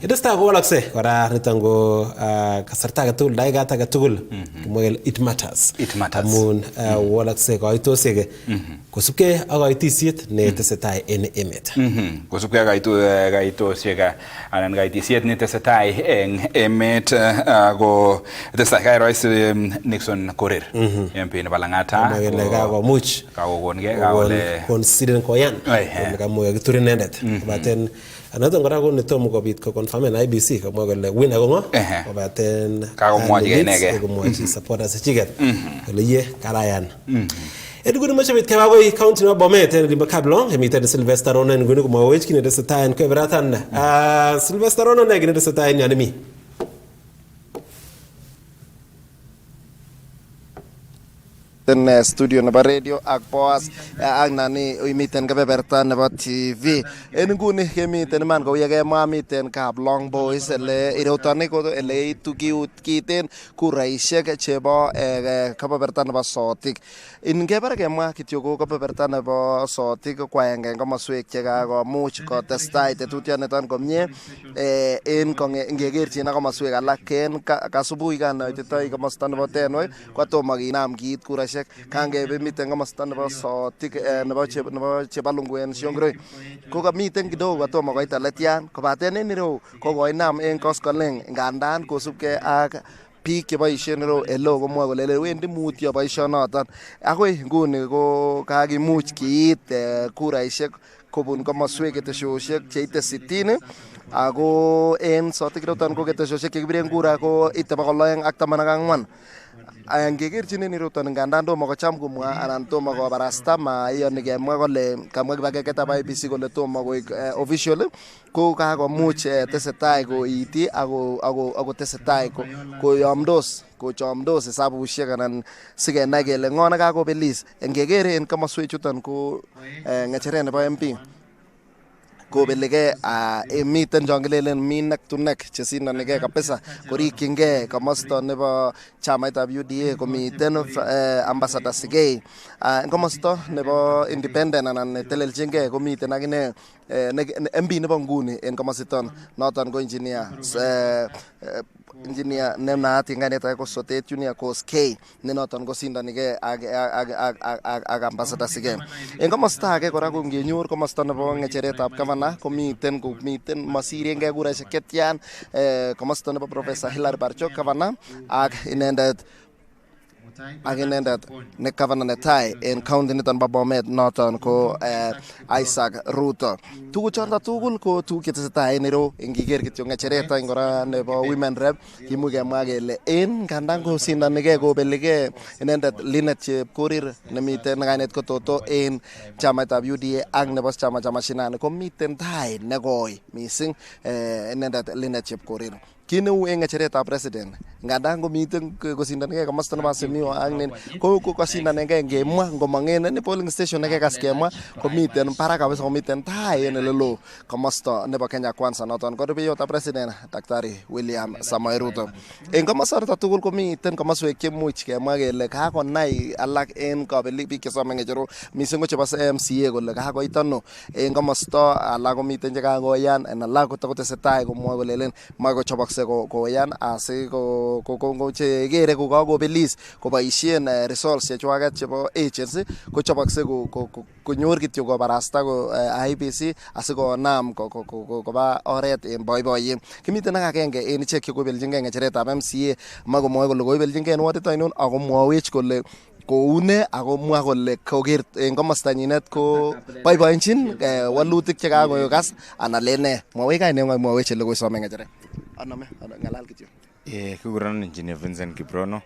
Idesta ko walakse kora niton go kasarta age tugul daigat age tugul kimwel it matters. Amun walakse koitosiek kosubkei ak koitisiet ne tesetai en emet. Kosubkei ak koitosiek anan koitisiet ne tesetai en emet go tesetai kai rais Nixon Korir MP nebo Lang'ata kakomuch kakokongei kakole consider koyan kamwe kituri inendet kobaten another kora ko netomo kobit ko confirm en IBC kamwa kole winner ko ngo kobaten kakomwachi inege komwachi supporters chiget kole ye karayan eduguni machabit kebagoi county nebo Bomet en limba Kablong emiten Sylvester Rono nguni komawech kine desetai en keberatan Sylvester Rono ne kine desetai en yanimi ten studio nebo radio ak boas ak nani imiten kebeberta nebo TV en nguni kemiten man kou yekemwa miten Kablong Boys ele irotoni ko ele itu kiten kuraisiek chebo kebeberta nebo Sotik ingebar kemwa kityo ko kebeberta nebo Sotik ko aenge en komoswek chekakomuch kotestai tetutioniton komie en ngekerchin ak komoswek alak en kasubui kanoititoi komosta nebo Tenwek kotomo kinam kiit kuraisiek kangebe miten komosta nebo Sotik nebo Chebalungu en Shongiroi ko kamiten kidogo kotomo koit aletian kobaten en ireu ko koinam en koskoleng ngandan kosubkei ak biik cheboisien ireu eleo komwoe kole wendi mutyo boisionoton akoi nguni ko kakimuch kiit kuraisiek kobun komoswek ketesiosiek cheite 60 ako en Sotik iroton ko ketesiosiek chekibiren kura ko ite 214 angekerchinen iroton ngandan tomo kocham kumwa anan tomo kobarasta maiyoni kemwa kole kamwa kibagengetab IEBC kole tomo koik official ko kakomuch tesetai koiti ako tesetai kochamdos hesabusiek anan sikenai kele ng'o nekakobelis ngeker en komoswek chuton ko ng'echeret nebo MP kobelige miten chon kilelen mi neck to neck chesindanige kabisa korikyingei komosta nebo chamaitab UDA komiten ambassador Sigei komosta nebo independent anan netelelchingei komiten akine MP nebo nguni en komositon noton ko engineer nenaat en kainet ko Sotet Junior Koskei ne noton ko sindanige ak ambassador Sigei en komosta age kora ko ngenyor komosta nebo ng'echeretab gavana komiten masirengei kuraisiek chetian komosta nebo Professor Hilary Barchok gavana ak inendet ne gavana netai en county niton bo Bomet noton ko Isaac Ruto tuguchoton tugul ko tuguk chetesetai en ireu ingiker kityo ng'echeret kora nebo women rep kimuch kemwa kele en ngandan kosindanigei kobeligei inendet Linet Chepkorir nemiten kainet ko Toto en chamaitab UDA ak nebo chama cha mashinani komiten tai negoi missing inendet Linet Chepkorir kit neu en ng'echeretab president ngandan komiten kosindanigei komosta nebo Azimio ak nin ko kosindanigei ngemwa ngomong'en ni polling station nekekas kemwa komiten barak kabisa komiten tai en elelo komosta nebo Kenya Kwanza noton ko rupeyotab president Daktari William Samoei Ruto en komosta tugul komiten komoswek chemuch kemwa kele kakonai alak en kabelik biik chesome ng'echerok missing ko chebo MCA kole kakoit ano en komosta alak komiten chekakoyan en alak kotesetai komwoe kolelen moe kochobokse koyan asi chekere kokakobelis koboisien results chechwaket chebo agents kochobokse konyor kityo kobarasta IEBC asikonam koba oret en boiboiyet kimiten ak agenge en ichek chekobelchingei ng'echeretab MCA makomwoe kole koibelchingei wardit ainon ako mwowech kole koune ako mwa kole koker en komostanyinet ko boiboenjin walutik chekakokas anan lene mwowech kaineng'wong mwowech ele koisome ng'echeret anome ng'alal kityo kikuron Engineer Vincent Kiprono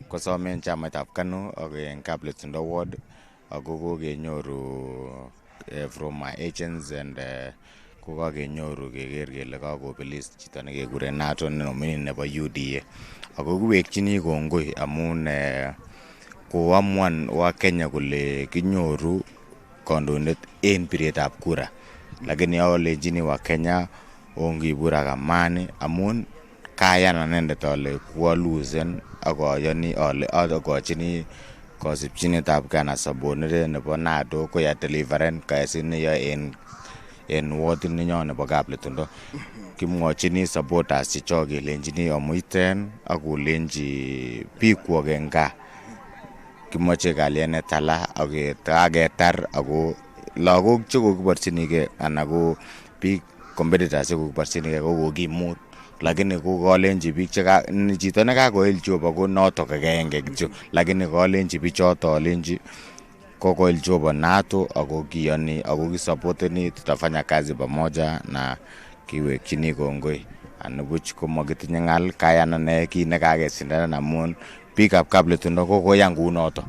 kosome en chamaitab KANU ak en Kapletindo ward ako kokenyoru from my agents and kokakenyoru keker kele kakobelis chito nekekuren Nato nominee nebo UDA ako kiwekchini kongoi amun koamuan wa Kenya kole kinyoru kandoindet en biretab kura lakini alenjini wa Kenya ongibur ak amani amun kayan anendet ale kualusen ak ayani ale akochini kosipchinetab Ghana Sabonire nebo NATO koya deliveren kasit neyoe en ward ninyo nebo Kapletundo. Kimwochini supporters chechok kelenjini amuiten ak kolenji bikwok en gaa kimoche kalyet netala ak kaketar ako lagok chekokiborchinigei anan ko biik competitors chekokiborchinigei ko kokimut, lakini kolenji biik chito nekakoil Jehova ko notok agenge kityo, lakini kolenji bichoto alenji kokoil Jehova NATO ako kiyoni ako kisupporteni, tutafanya kazi pamoja na kiwekchini kongoi. Anibuch komakitinye ngal kayanane kit nekakesindana amun biikab Kapletundo kokoyan kunoto.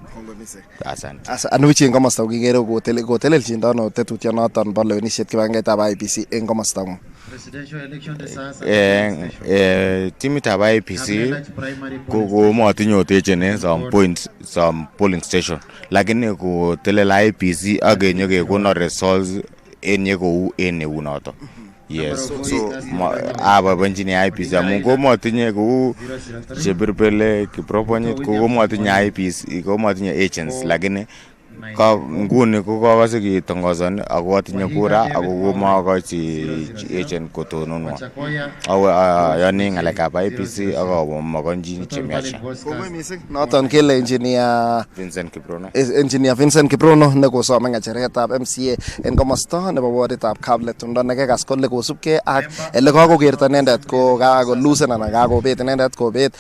Asante. Anibuch en komosta kokikere kotelelchindano tetutyonoton bo lewenisiet kibagengetab IEBC en komosta ng'ung. Timitab IEBC komotinye otechene some polling station, lakini kotelel IEBC ak kenyo kekonon results en yekou en eunoto. Yes, so ababanjini IEBC amun komotinye kou Chebirpele, Kiproponyit, komotinye IEBC, komotinye agents, lakini nguni kokakase ketongozoni ako atinye kura ako komakochi agent kotononwa. Ayoni ng'alekab IEBC ak amakonjini chemiacha. Kongoi mising noton kele engineer Vincent Kiprono nekosome ng'echeretab MCA en komosta nebo warditab Kapletundo nekekas kole kosubkei ak ele kakokerto inendet ko kakolusen anan kakobet inendet kobet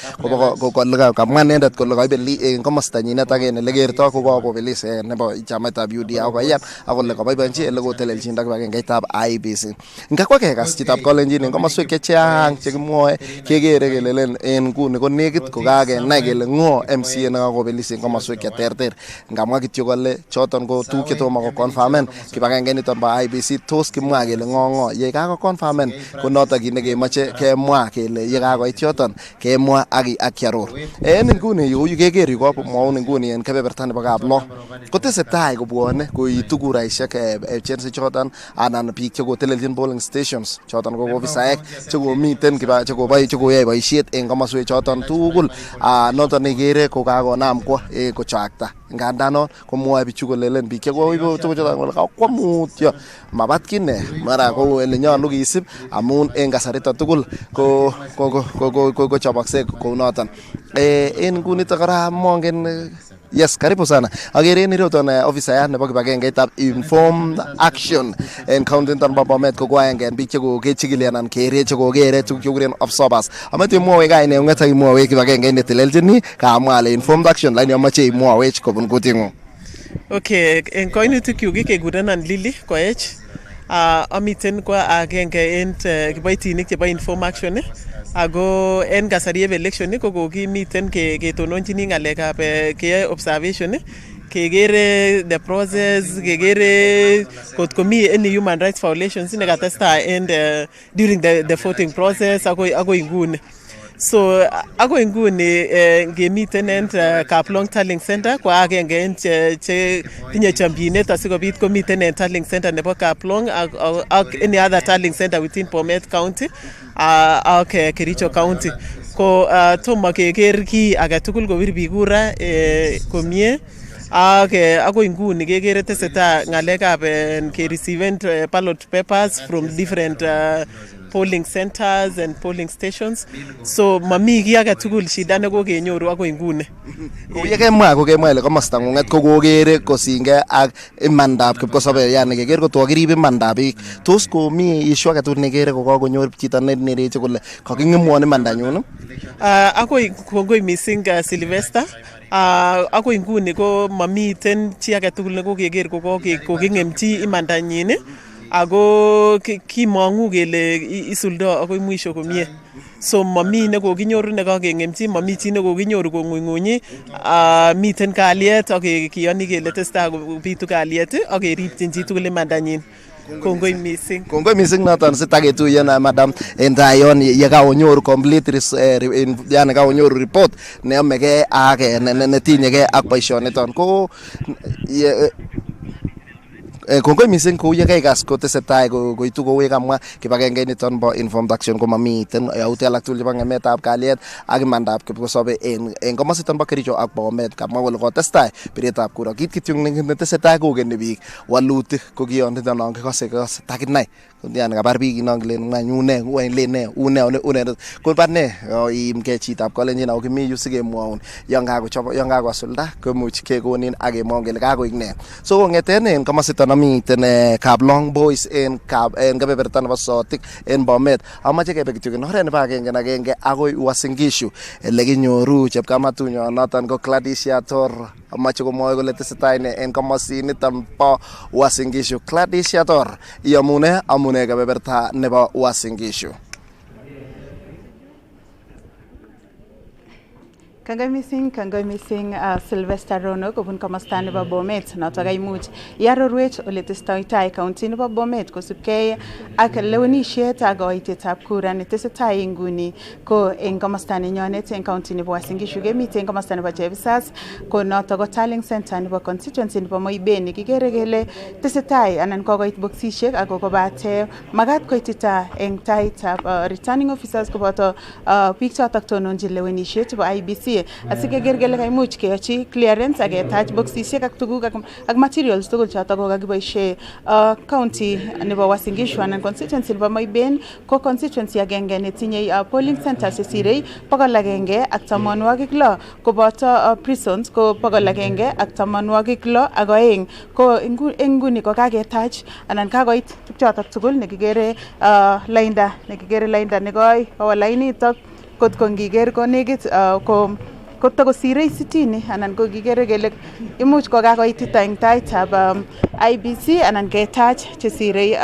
kamwa inendet kole kaibeli en komosta nyinet ak en ele kerto ko kakobelis nebo chamaitab UDA ako yan akole kaboiboenchi ele kotelelchindo kibagengeitab IEBC. Ngakwa kekas chitab Kalenjin en komoswek chechang chekimwoe kekere kelelen en nguni ko nekit ko kakenai kele ng'o MCA nekakobelis en komoswek cheterter. Ngamwa kityo kole choton ko tuguk chetomo ko confirmen kibagenge niton bo IEBC, tos kimwa kele ng'o ye kako confirmen ko notok kit nekemoche kemwa kele ye kakoit yoton kemwa ak kiaror. En nguni yu keker yu komwaun nguni en kebeberta nebo Kaplo kotesetai kobwone koitu kuraisiek chensi choton anan biik chekotelelchin polling stations choton ko ofisaek chekomiten chekoyoe boisiet en komoswek choton tugul, noton nekere ko kakonam kwo kochakta. Ngandan komwoe bichu kolelen biik chekoibu tuguk choton kole kakwo mutyo mabat kine mara ko ele nyolu kisib amun en kasarito tugul ko chobokse kou noton. En nguniton kora mongen. Yes, karibu sana. Agere en ireton ofisayat nebo kibagengeitab Informed Action en county nebo Bomet ko aenge en biik chekokechikili anan kere chekokere tuguk chekuren observers. Amache imwowech kaineng'ung ak imwowech kibagengeit netelelchini kamwa ale Informed Action lakini amache imwowech kobun kuting'ung. Okay, en koinutikchuk kekurenon Lily Koech. Amiten kwa agenge en kiboitinik chebo Inform Action ako en kasari eb election ko kokimiten ketononjini ng'alekab keyoe observation kekere the process, kekere kot komi any human rights violations nekatestai and during the voting process akoi nguni. So akoi nguni ngemiten en Kaplong Tallying Center ko agenge en che tinye chamchinet asikobit komiten en Tallying Center nebo Kaplong ak any other Tallying Center within Bomet County ak Kericho County. Ko tomo keker ki agetugul kobir biik kura komie ak akoi nguni kekere tesetai ng'alekab kereceiven ballot papers from different polling centers and polling stations. So mami ki agetugul shida nekokenyoru akoi nguni. Ye kemwa ile komosta ng'ung'et ko kokere kosingei ak imandab kipkosobe, yani keker kotwo kirib imandab biik. Tos komi issue agetugul nekere ko kakonyor chito nereche kole kaking'emwon imandanyun? Akoi kongoi mising Sylvester. Akoi nguni ko mamiten chi agetugul nekokeker ko koking'emchi imandanyin ako kimong'u kele isuldo akoi mwisho komie. So mami nekokinyoru nekakeng'emchi, mami chi nekokinyoru kong'unyng'unyi, miten kalyet ak kiyoni kele testai kobitu kalyet ak keripchin chi tugul imandanyin. Kongoi mising. Kongoi mising noton sitaketuyen madam en tayon ye kaonyoru complete yani kaonyoru report neyomegei ak netinyegei ak boisioniton ko kongoi mising kou ye kaikas kotesetai koitu kou ye kamwa kibagenge niton bo Informed Action komamiten yautik alak tugul chebo ng'emetab kalyet ak imandab kipkosobe en komositon bo Kericho ak Bomet kamwa kole kotestai biretab kura kit kityo netesetai kokeni biik walutik ko kiyonito non kikose takinai yani kabar biik inonglen nganyune une ko barne imke chitab kolenjin ako kimi yu sikemwaun yon kakosulda komuch kekonin ak kemwaun kele kakoik ne so kongeten en komositon amiten Kaplong Boys en kebeberta nebo Sotik en Bomet amache kebe kityo en oret nebo agenge akoi Uasin Gishu ele kinyoru chepkamatunyon noton ko Gladys Yator amache komwoe kole tesetai en komosiniton bo Uasin Gishu. Gladys Yator amune kebeberta nebo Uasin Gishu. Kangoi missing Sylvester Rono kobun komosta nebo Bomet notok kaimuch iarorwech ole testoitai county nebo Bomet kosubkei ak lewenisiet ak koitetab kura netesetai nguni ko eng komosta nenyonet eng county nebo Uasin Gishu kemite eng komosta nebo Chevisas ko notok ko tallying center nebo constituency nebo Moibeni kikere kele tesetai anan kokoit boksisiek ako kobate magat koitita eng taitab returning officers koboto biik chotok tononjin lewenisiet chebo IBC asikeker kele kaimuch keyochi clearance ak ketach boxisiek ak tuguk ak materials tugul chotok ko kakiboisie county nebo Uasin Gishu anan constituency nebo Moiben ko constituency agenge netinye polling centers chesirei 116 koboto prisons ko 162 ak oeng ko nguni ko kaketach anan kakoit chotok tugul nekikere lainda nekoi awa lainitok kot ko ngiker ko nekit ko takosirei 60 anan ko kikere kele imuch ko kakoitita eng taitab IBC anan ketach chesirei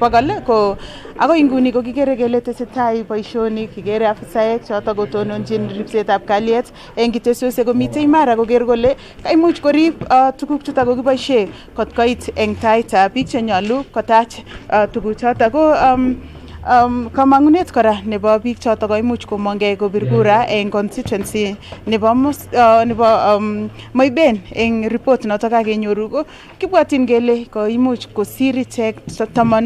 100 ko akoi nguni ko kikere kele tesetai boisionik kikere afisaek chotok kotononjin ripsetab kalyet eng kitesosiek komitei imara koker kole kaimuch korib tuguk chutok kokiboisie kot koit eng taitab biik chenyolu kotach tuguk chotok ko kamangunet kora nebo biik chotok koimuch komongei kobir kura eng constituency nebo Moiben eng report notok kakenyoru ko kibwatin kele koimuch kosir ichek 7%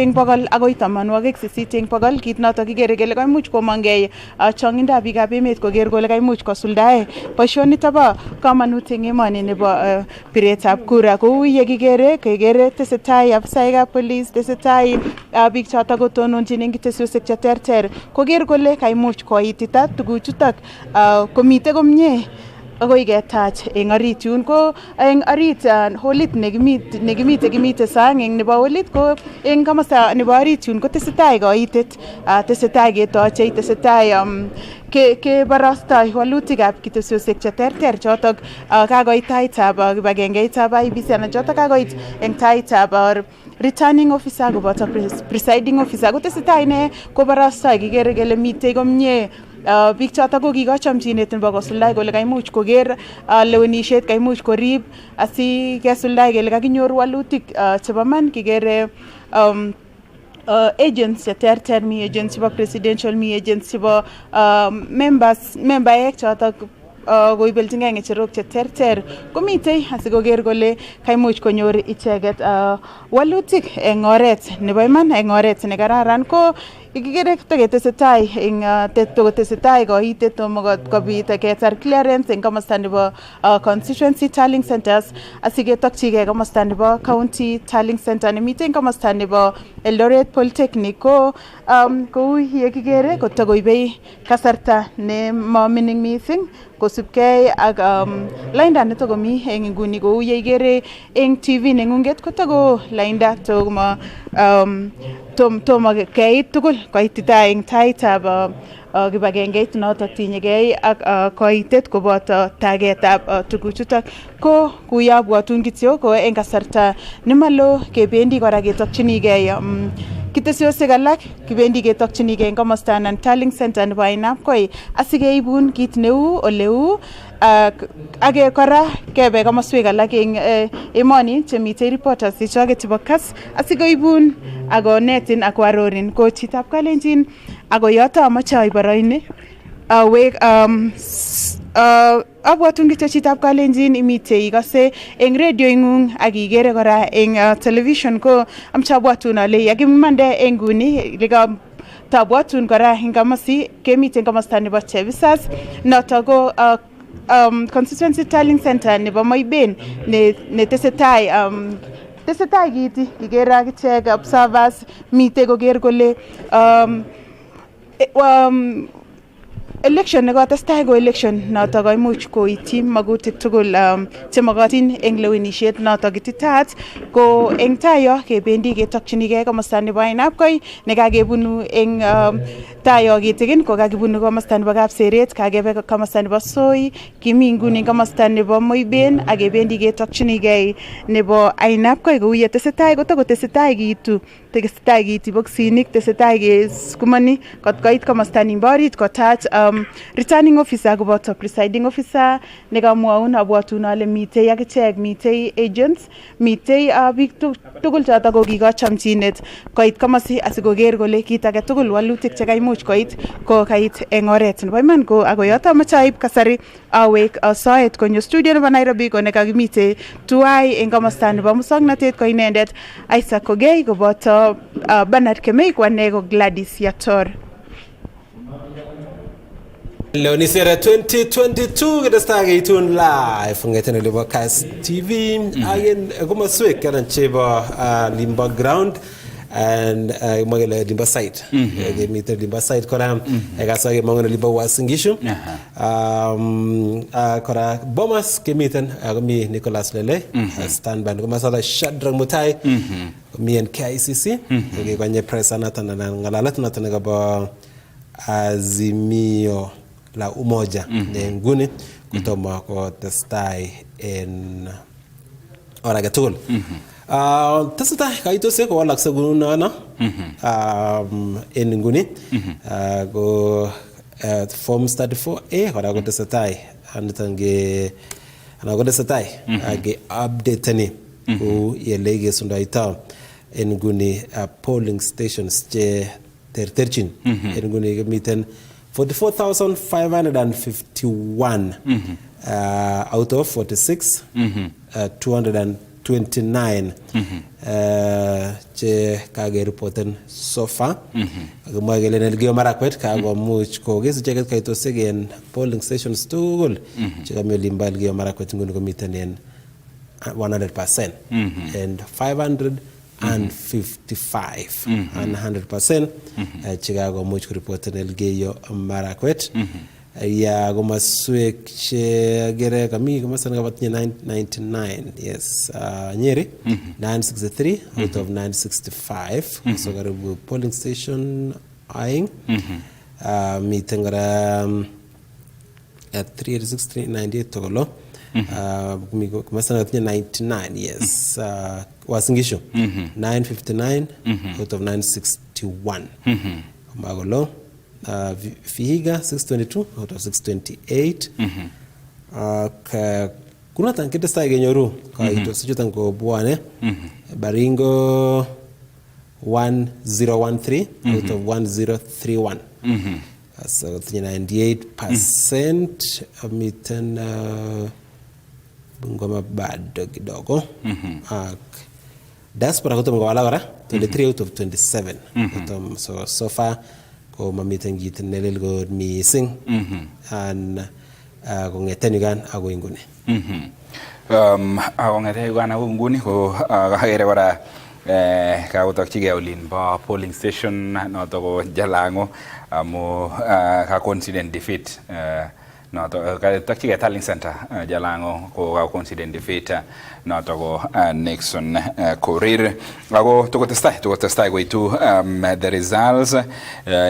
eng 100 akoi 8% eng 100 kit notok kikere kele koimuch komongei chongindab biikab emet koker kole kaimuch kosuldae boisionito bo kamanut eng emoni nebo biretab kura kou ye kekere tesetai afisaekab police tesetai biik chotok kotononjin eng kitesosiek cheterter koker kole kaimuch koitita tuguchutok komite komie akoi ketach eng orit yun ko eng orit holit nekimite sang eng nebo holit ko eng komosta nebo orit yun ko tesetai koitet tesetai ketoche tesetai keborostoi walutikab kitesosiek cheterter chotok kakoit taitab kibagengeitab IBC anan chotok kakoit eng taitab returning officer koboto presiding officer kotesetai ne koborostoi kikere kele mitei komie biik chotok ko kikochomchinet nebo kosuldae kole kaimuch koker lewenisiet kaimuch korib asikesuldae kele kakinyor walutik chebo man kikere agents cheterter mi agents chebo presidential mi agents chebo membaek chotok koibelchingei ng'echerok cheterter komitei asikoker kole kaimuch konyor icheket walutik eng oret nebo iman eng oret nekararan ko kikere teketesetai eng tetesetai koitet tomo kobit ketar clearance eng komosta nebo constituency tallying centers asiketokchigei komosta nebo county tallying center nemiten komosta nebo Eldoret Polytechnic ko kou ye kikere kotakoibei kasarta ne mamining mising kosubkei ak lainda netokomi eng nguni kou ye ikere eng TV nengunget kotako lainda tomo keit tugul koitita eng taitab kibagengeit notok tinyegei ak koitet koboto tagetab tuguchutok ko kuyabwatun kityo ko eng kasarta nemalo kebendi kora ketokchinigei kitesosiek alak kibendi ketokchinigei eng komosta anan tallying center nebo Ainabkoi asikeibun kit neu oleu ake kora kebe komoswek alak eng emoni chemitei reporters ichoket chebo kas asikoibun akonetin ak arorin ko chitab kalenjin ako yoto amache aib boroini awek abwatun kityo chitab kalenjin imitei ikose eng radio ing'ung ak ikere kora eng television ko amcha abwatun ale yakimande eng nguni tabwatun kora eng kamasi kemiten kamasta nebo Chevisas noto ko constituency tallying center nebo Moiben ne tesetai kiiti kikere akichek observers mitei koker kole election nekotestai ko election noto koimuch koityi magutik tugul chemokotin eng lewenisiet noto kititaat ko eng tayo kebendi ketokchinigei komosta nebo Ainabkoi nekakebunu eng tayo kitigin ko kakibunu komosta nebo Kapseret kakebe komosta nebo Soi kimi nguni komosta nebo Moiben ak kebendi ketokchinigei nebo Ainabkoi kou ye tesetai kotokotesetai kiiti boksinik tesetai keskumani kot koit komosta nimbo orit kotach returning officer koboto presiding officer nekamwaun abwatun ale mitei akichek mitei agents mitei biik tugul choto ko kikochamchinet koit komasi asikoker kole kit age tugul walutik chekaimuch koit ko kait eng oret nebo iman ko ako yoto amache aib kasari awek soet konyo studio nebo Nairobi ko nekakimite tuwai eng komosta nebo musongnotet ko inendet Isaac Kogei koboto Bernard Kemei kwane ko Gladys Yator. Leo ni sera 2022 kitestai keitun live ngeten olibo Kass TV agen komaswek kanan chebo limbo ground and magele limbo site miten limbo site kora ekasage mangona limbo Wasingishu kora Bomas kemiten akomi Nicholas Lele standby komasala Shadrack Mutai mi en KICC kwenye press anatan na ngalalat natan kabo Azimio la Umoja nguni kutoma ko testai en oraga tool testai kaito se ko walakse gunana en nguni go forms 34A kora ko testai anitange anago testai age update ni ku yelege sundaita en nguni polling stations je terterchin en nguni miten 44,551 out of 46 229 che kage reporten so far agama gele nelgio marakwet kago much ko gesi cheket kaito segen polling stations tugul che kamyo limbal gio marakwet nguni ko miten en 100% and 555 and 100% Chicago much report Elgeyo Marakwet ya gomaswek che gere kami gomasana gabatnya 999 yes Nyeri 963 out of 965 so karibu polling station eyeing mitengara at 36398 togolo kumasana 99 yes Wasingishu 959 out of 961 Magolo Vihiga 622 out of 628 kuna tankete sta genyoru kaito sijutan ko buane Baringo 1013 out of 1031 so 98% miten Bungoma bado kidogo diaspora kutoka wala gara 23 out of 27 so far ko mamiten git nelel go missing and ko ngeten gan ago ingune ago ngeten gan ago ingune ko kagere kora ka utokchige olin ba polling station noto ko Jalango amo ka consider defeat noto takchige tallying center Jalango ko ka consider defeat noto ko Nixon Korir ago tukotestai go itu the results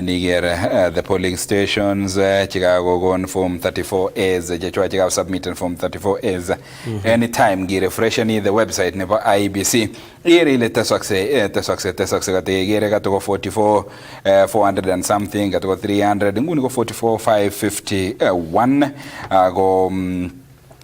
niger the polling stations Chicago gon form 34As Chicago submit form 34As anytime gi refresh ni the website nebo IBC here ile tesakse kate gere ka to 44 400 and something to 300 nguni ko 44 551 go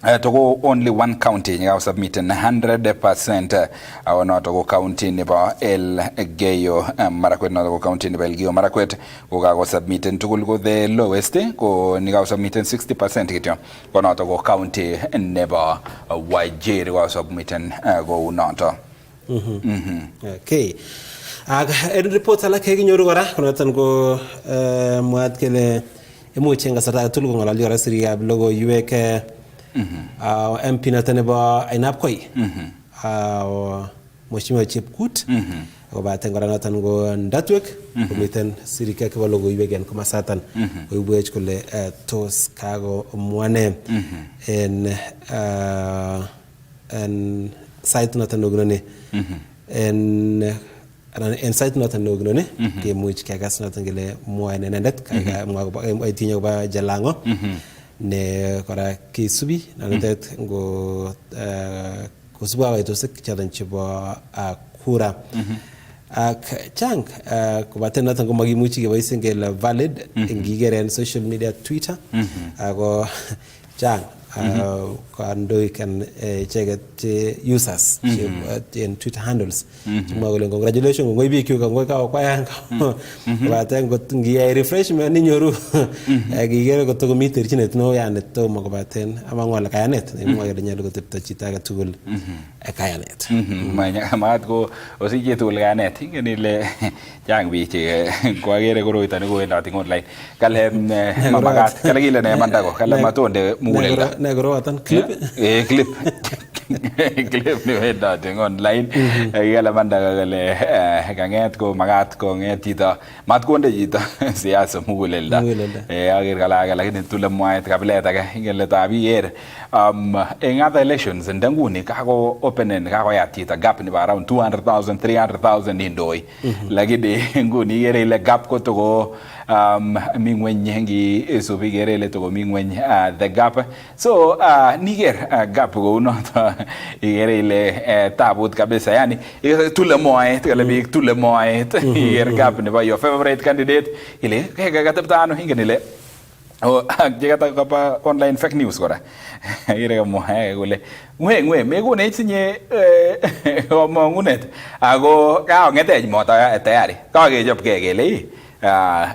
Togo only one county nga submit 100% awano togo county nebo Elgeyo Marakwet no togo county nebo Elgeyo Marakwet ko ga submit tugul ko the lowest ko ni ga submit 60% kityo ko no togo county nebo Wajir go submit go noto. Okay. En report ala ke ginyoru kora konoton ko mwat kele imuche ngasata tul ko ngalali kora sirikab logoiwek MP noton nebo Ainabkoi Mheshimiwa Chepkut kobaten kora noton ko Ndatwek komiten sirikab nebo logoiwek en komasatan koibwech kole tos kago mwane en site noton nognone en site noton nognone kemuch kegas noton kele mwae nendet mwa itinye koba Jalango ne kora kisubi nanetet ngo kusuba waitosik choton chebo kura ak chang kobaten noton ko magimuchi keboisien kele valid ngigeren social media Twitter ako chang kandoik and cheget users in Twitter handles chuma kole congratulations ngoi biik yu ngoi ka kwayang kobaten got ngiye refreshment ni nyoru kigere ko to mi terchinet no yani to makobaten amangwal kayanet imwa kele nyalo kotepto chito age tugul kayanet manya amat ko osije tugul kayanet ingen ile chang biik che kwagere koroito ni kowendati online kale mamagat kale kile ne mandako kale matonde mugulelda negoroatan clip clip clip ni wendati online kale mandako kale kanget ko magat ko nget chito mat konde chito siasa mugulelda ager kala lakini tule mwaet kabilet age ingele tabier en other elections ndanguni kako openen kako yat chito gap ni around 200,000 300,000 indoi lakini nguni igere ile gap ko to mingwen ngi isubi gere ile to mingwen the gap so niger gap go noto igere ile tabut kabisa yani tule moet kale big tule moet igere gap ni ba your favorite candidate ile kega gataptano ingene ile jegata kapa online fake news kora ire mo kole ngwe megone itinye omongunet ago ka ngete mota tayari ka kechop kele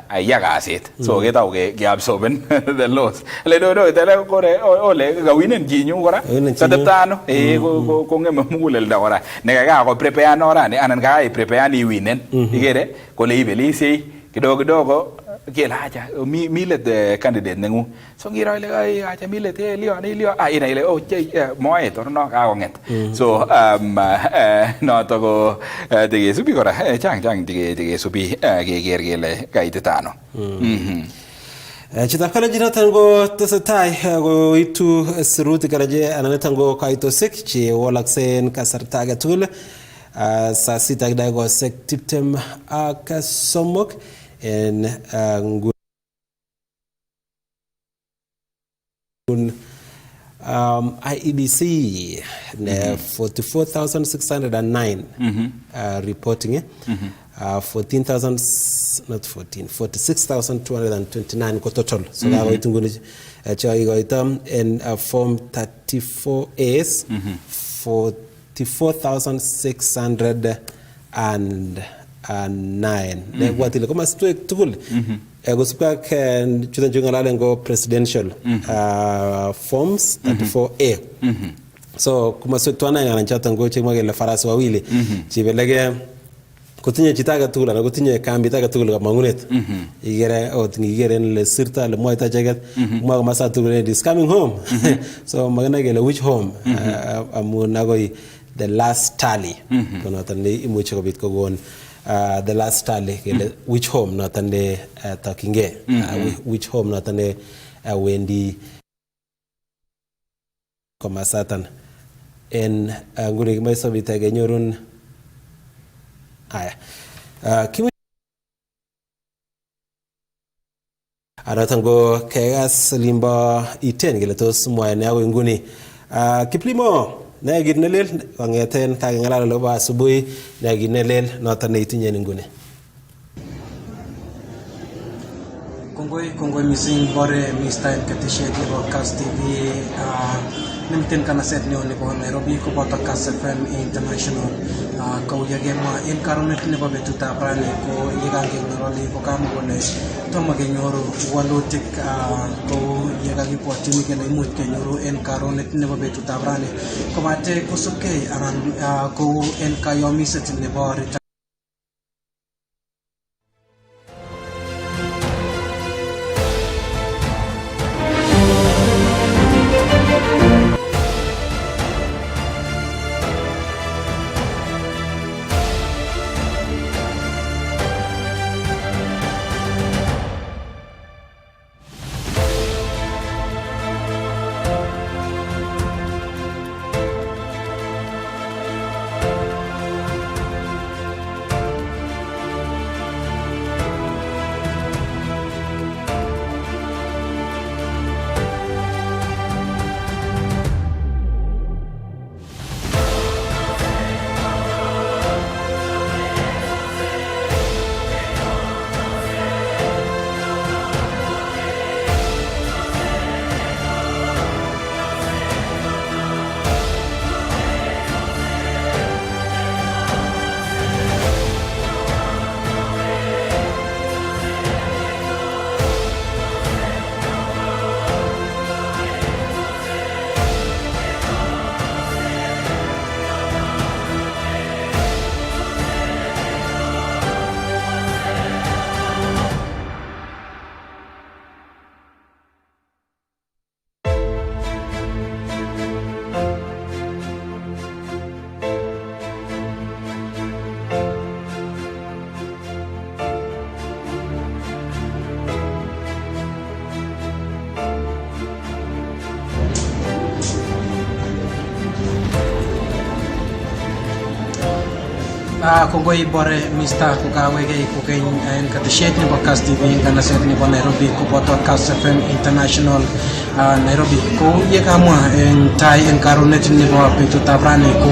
ayagasit so getau ke absorben the loss le do tele kore ole gawinen jinyu kora kataptano ko ngeme mugulel da kora ne ka ko prepare nora ne anan ka prepare ni winen igere kole ibelisi kidogo kela acha milet candidate nengu so ngira ile acha milet lio ina ile moe to no ka nget so no to go dige subi kora chang dige subi geger gele kaitano chita kala jina tango tesetai go itu siruti karaje anane tango kaito sek che walaksen kasarta ga tul sa sita dago sek tiptem akasomok en IEBC 44,609 reporting 46,229 ko total so ga waitu nguni chai goitam en form 34As 44,609 ne watile koma strict tugul go suka kan chuta jungala ngo presidential forms 34A so kuma sotwana ngana chata ngo chemwa gele farasi wawili chibelege kutinye chitaga tugul na kutinye kambi taga tugul ka mangunet igere ngigere le sirta le moita jagat mwa masa tugul is coming home so magana gele which home amuna go the last tally kono tan imuche ko bit ko gon the last tally which home not and talking which home not and Wendy koma satan en nguri mai so bitage nyorun aya kimi anatango kegas limba iten gele tos moane ago nguni kiplimo na ginelel wangeten ka ngala lo ba asubuhi na ginelel nota ne itinye ngune kongoi missing bore Mr. Katisheti Broadcast TV nemiten kanaset neo nebo Nairobi koboto Kass FM International kou yegemwa en karonet nebo betutab rani ko yekangeng'ololi kokamwa kole tomo kenyoru walutik kou yekakibwotyin kele imuch kenyoru en karonet nebo betutab rani kobate kosubkei anan kou en kayomiset nebo kongoi bore Mr. Kukawege kokeny en katisiet nebo Kass TV kanaset nebo Nairobi koboto Kass FM International Nairobi ko yekamwa en tai en karonet nebo betutab rani ko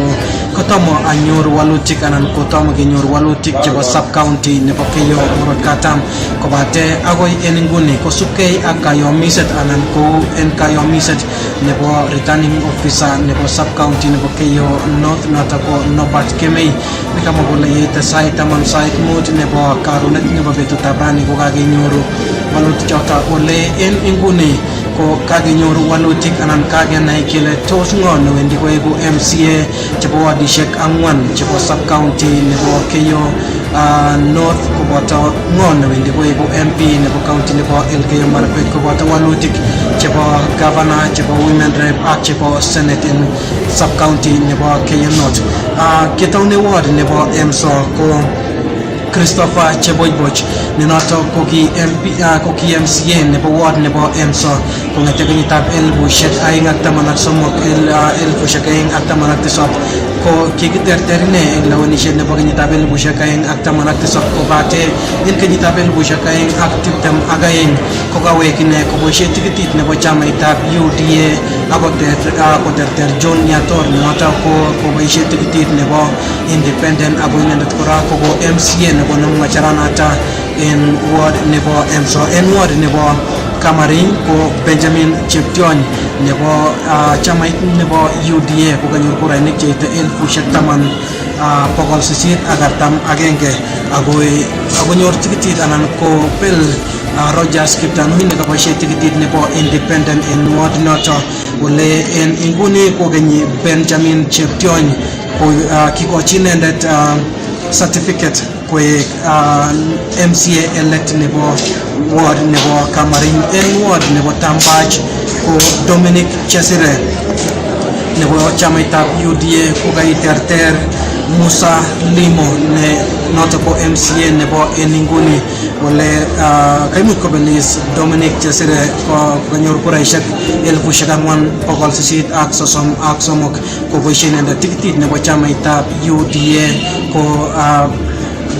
kotomo anyor walutik anan kotomo kenyor walutik chebo sub county nebo Keyo Murot Katam kobate agoi en inguni kosubkei ak kayomiset anan ko en kayomiset nebo returning officer nebo sub county nebo Keyo North noto ko Norbert Kemei kama kole yete sait taman sait mut nebo karonet nebo betutab rani ko kakenyoru walutik choto ole en inguni ko kakenyoru walutik anan kakenai kele tos ngo newendi koeku MCA chebo wadishek 4 chebo sub county nebo Keyo North koboto ngo newendi koeku MP nebo county nebo Elgeyo Marakwet koboto walutik chebo governor chebo women rep ak chebo senate in sub county nebo Keyo North kitaune ward nebo Emso ko Christopher Cheboiboch ne noto ko ki MP ko ki MCA nebo ward nebo Emso kongete kenyitab 2013 ko kikiterter ine en lewenisiet nebo kenyitab 2017 kobate en kenyitab 2022 ko kawek ine koboisie tikitit nebo chamaitab UDA akoterter John Nyator noto ko koboisie tikitit nebo independent ako inendet kora ko MCA nebo Namwacharanata en ward nebo Emso en ward nebo Kamarin ko Benjamin Cheptiony nebo chamait nebo UDA ko kanyor kurainik cheite 10,841 akonyor tikitit anan ko pel Rogers Kiptanui ne kaboisie tikitit nebo independent en ward noto ole en inguni ko kenyi Benjamin Cheptiony ko kikochi inendet certificate koek MCA elect nebo ward nebo Kamarin en ward nebo Tambach ko Dominic Chesire nebo chamaitab UDA ko kaiterter Musa Limo ne noto ko MCA nebo en inguni ole kaimuch kobelis Dominic Chesire ko kanyor kuraishek 4,833 ko boisie inendet tikitit nebo chamaitab UDA ko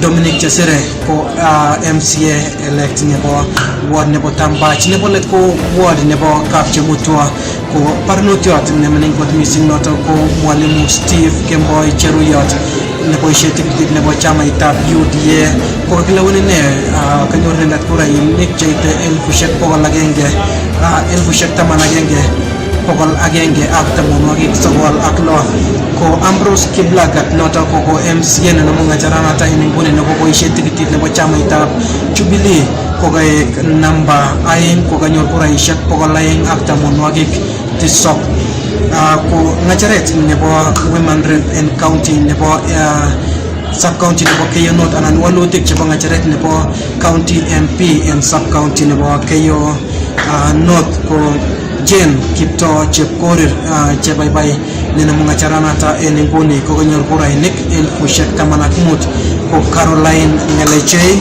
Dominic Chesire ko MCA elect nebo ward nebo Tambach nebo let ko ward nebo Kapchemutwa ko parnotiot nemening kot missing noto ko mwalimu Steve Kemboi Cheruyot neboisie tikitit nebo chamaitab UDA ko kakilewen ine kanyor inendet kurainik cheite 1,111 pokol agenge ak tamonwogik sogol ak lo ko Ambrose Kiblagat noto ko MCA na mga jaranata ininguni na ko boishe tikitit nebo chamaitab Jubilee ko kay namba aing ko ganyor kuraishak pokol aing ak tamonwogik tisok ko ngajaret nebo women rep and county nebo sub-county nebo Keyo North anan walutik chebo ngajaret nebo county MP and sub-county nebo Keyo North ko Jen Kipto Chepkorir chebaibay nina mga charanata nguni ko ganyor kurainik fushek tamanakmut ko Caroline Ngelechey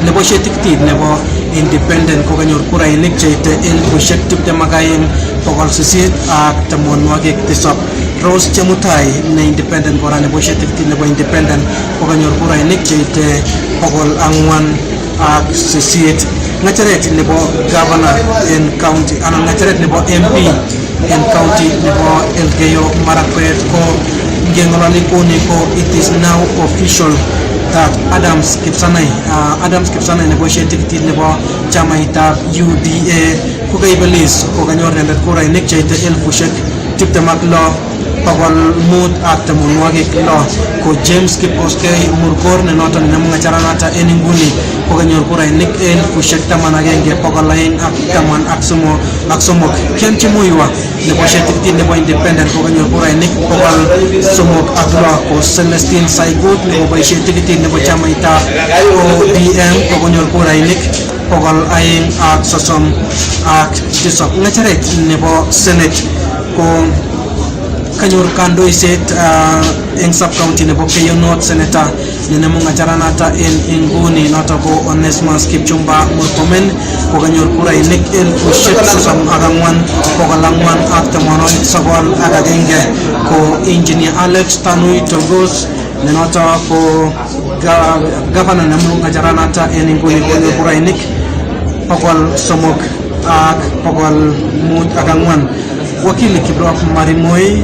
nebo shetiktit nebo independent ko ganyor kurainik cheite fushek tipte magayen pokol sisit ak tamonwagik tisap Rose Chemutai na independent kora nebo shetiktit nebo independent ko ganyor kurainik cheite pokol angwan ak sisit ngacharet nebo governor in county anan ngacharet nebo MP in county nebo Elgeyo Marakwet ko ngengolani kuni ko it is now official that Adams Kipsanay nebo shetiktit nebo chamaitab UDA ko kaibelis ko kanyor nendet kurainik cheite elfushek tiptemak lo pagol mut ak tamonwagik lo ko James Kiposkei Murkor ne noton ne mga charanata nguni ko kanyor kurainik fushek tamanagenge pagol laing ak taman ak somok Ken Chimuiwa nebo shetiktit nebo independent ko kanyor kurainik pagol somok ak lo ko Celestine Saigut nebo shetiktit nebo chamaita ODM ko kanyor kurainik pagol aing ak sosom ak tisok ngacharet nebo Senate ko kanyor kandoiset eng sub-county nebo Keyo North Senator nina mga jaranata nguni noto ko Onesmus Kipchumba Murkomen ko kanyor kurainik fushek susam agangwan ko kalangwan ak tamonwagik sogol agagenge ko Engineer Alex Tanui Togos ninoto ko governor na mga jaranata nguni ko kanyor kurainik pagwal somok ak pagwal mut agangwan wakili Kibrok Marimoy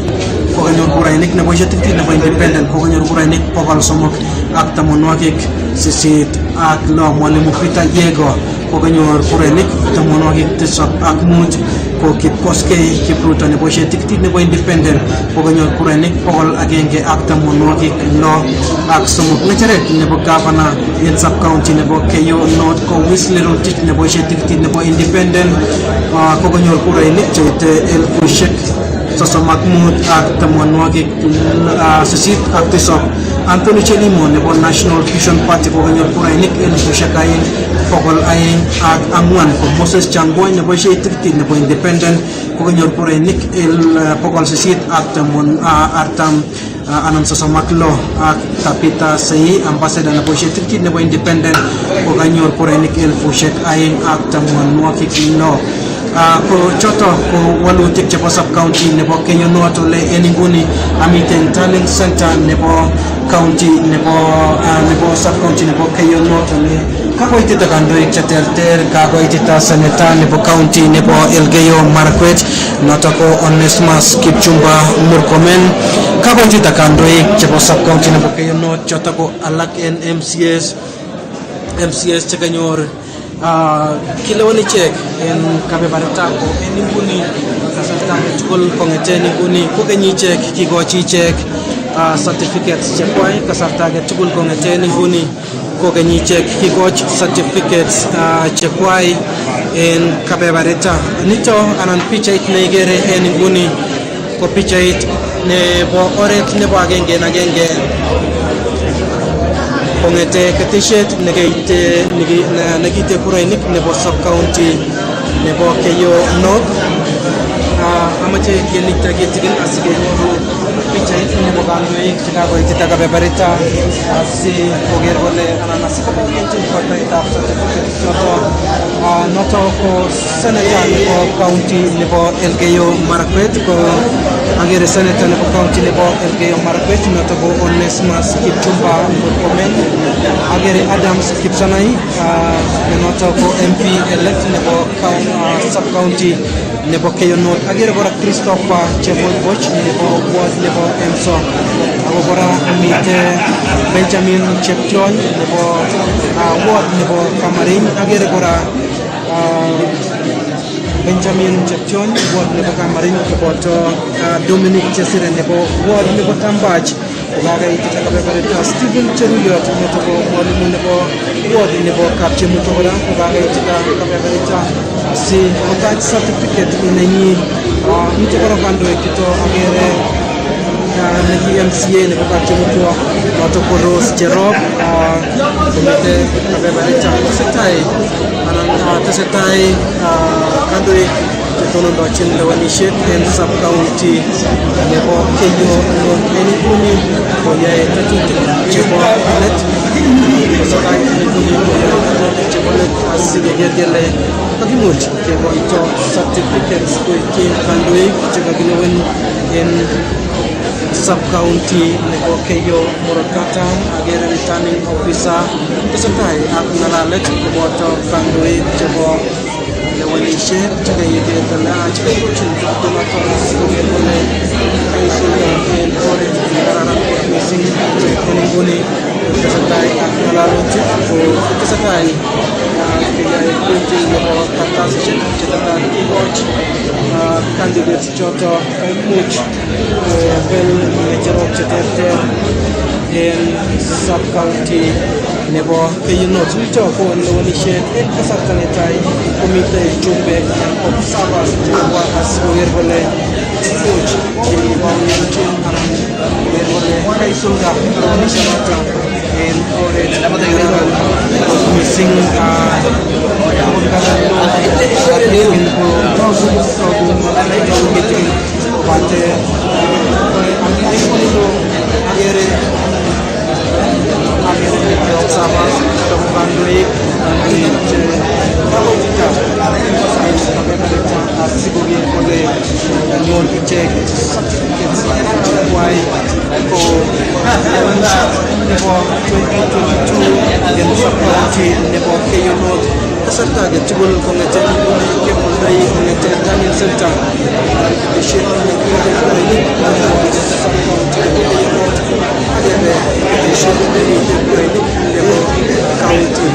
ko kanyor kurainik nebo shetiktit nebo independent ko kanyor kurainik pagwal somok ak tamonwagik sisit ak lo Mwalimu Peter Yego ko kanyor kurainik tamonwagik tisap ak mut ko Kipkoskei Kipruto nebo shetiktit nebo independent ko kanyor kurainik pagwal agenge ak tamonwagik lo ak somok ngacharet nebo governor in sub-county nebo Keyo North ko Wesley Rotich nebo shetiktit nebo independent ko kanyor kurainik cheite elfushek sosomak mut ak tamonwagik sisit ak tisap Anthony Chelimo nebo National Fusion Party ko kanyor kurainik elfushek aing pagol aing ak angwan ko Moses Changboy nebo shetiktit nebo independent ko kanyor kurainik pagol sisit ak artam anan sosomak lo ak Tapita Sei ambassador nebo shetiktit nebo independent ko kanyor kurainik elfushek aing ak tamonwagik lo ko choto ko walutik chebo sub-county nebo Keyo North ole nguni amiten tallying center nebo county nebo sub-county nebo Keyo North ole kakoitita kandoik cheterter kakoitita senator nebo county nebo Elgeyo Marakwet noto ko Onesmus Kipchumba Murkomen kakoitita kandoik chebo sub-county nebo Keyo North choto ko alak en MCS chekanyor kilewani chek en kabebarta ko nguni kasarta tugul kongeten nguni ko kenyi chek kikochi chek certificates chekwai kasarta tugul kongeten nguni ko kenyi chek kikochi certificates chekwai en kabebarta nito anan pichait neigere en nguni ko pichait nebo oret nebo agenge en agenge kongete keteshet nekite kurainik nebo sub-county nebo Keyo North amache kelikta kitigin asikenyoru pichait nebo kandoik chekakoitita kebeberta asi koker kole anan asikoboiboenjin kotoetab certificate choto noto ko senator nebo county nebo Elgeyo Marakwet ko agere senator nebo county nebo Elgeyo Marakwet noto ko Onesmus Kipchumba Murkomen agere Adams Kipsanai noto ko MP elect nebo sub-county nebo Keyo North agere kora Christopher Cheboiboch nebo ward nebo Emso ako kora mite Benjamin Cheption nebo ward nebo Kamarin agere kora Benjamin Cheption ward nebo Kamarin koboto Dominic Chesire nebo ward nebo Tambach kokakeitita kebeberta Stephen Cheruyot nebo mwalimu nebo ward nebo Kapchemuto kora kokakeitita kebeberta si kotach certificate nenyin. Mite kora kandoik chuto agere neki MCA nebo Kapchemuto noto ko Rose Cherop komite kebeberta tesetai kandoik chetonondochin lewenisiet en sub county nebo Keyo en inguni koyae tetutik chebo let chebo let asikeker kele kakimuch kekoito certificates koityi kandoik chekakilewen en sub county nebo Keyo Murot Katam. Agere returning officer tesetai ak ngalalet koboto kandoik chebo lewenisiet chekaiker kole chekaikochin noton sikoker kole kaisulda en oret nekararan kot missing en inguni tesetai ak ngalalutik ko tesetai keyae printing nebo kartasisiek chetetat kikoch candidates choto kaimuch kobel ngecherok cheterter en sub county nebo Keyo North. Nito ko lewenisiet en kasarta netai komitei chumbek anan observers chekabwa asikoker kole imuch kebaorionjin anan koker kole kaisulda lewenisienoto en oret nekararan kot missing. Kobate agere observers chebo kandoik asikoker kole kanyor ichek certificates chekwai ko nebo 2022 en sub-county nebo Keyo North. Kasarta agetugul kong'eten inguni kemoldoi kong'eten Daniel Center ketesiet sub-county nebo Keyo North agebe ketesiet nebo county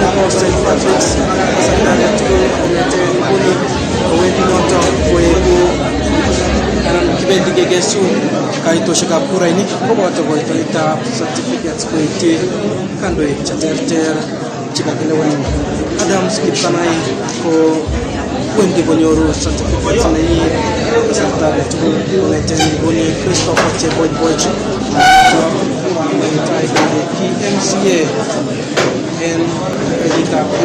nebo St. Patrick's. Kasarta agetugul kong'eten inguni kowendi noto koeku anan kibendi kekesun kaitoshekab kurainik koboto koitoitab certificates koityi kandoik cheterter chekakilewen. Adams Kiptanai ko wendi konyoru certificates nenyin kasarta agetugul kong'eten inguni. Christopher Cheboiboch kowendi ki MCA en kenyitab 2017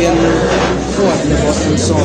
en ward nebo Ensor.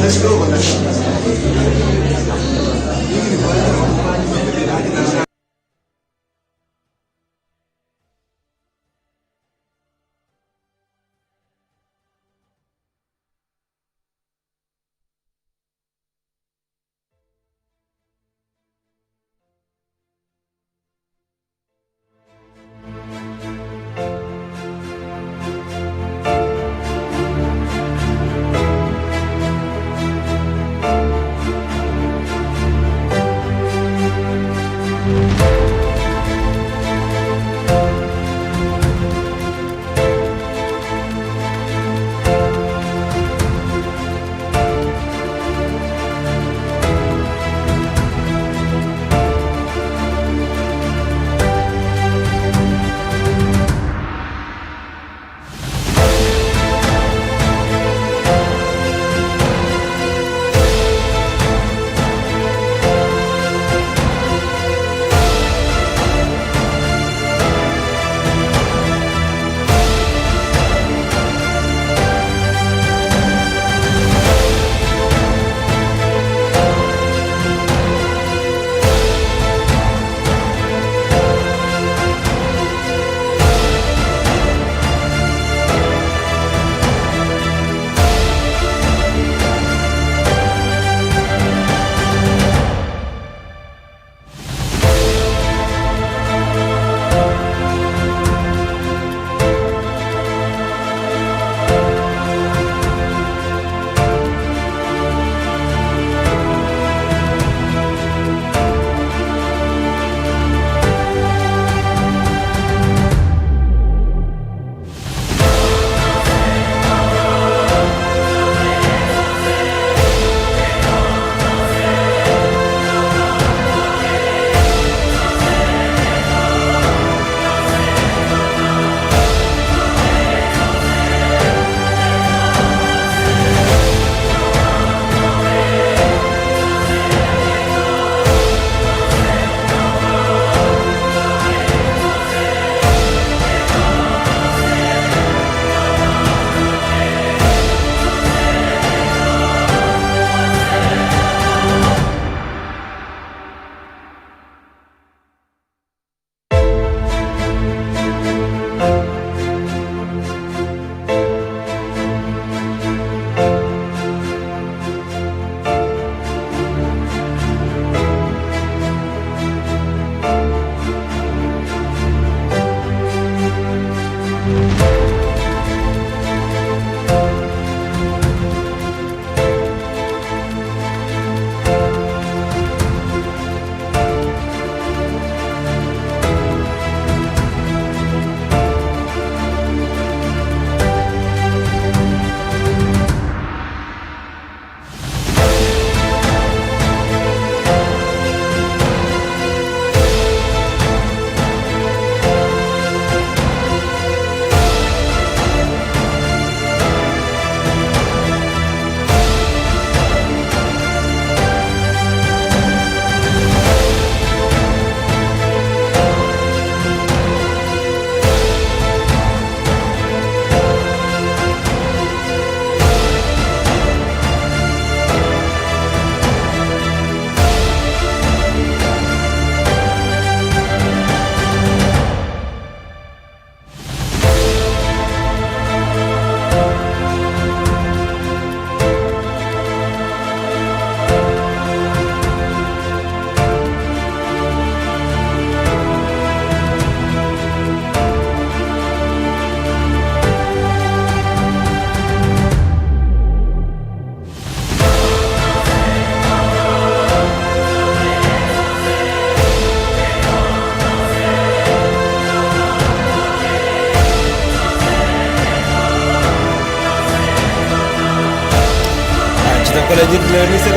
Lewenishet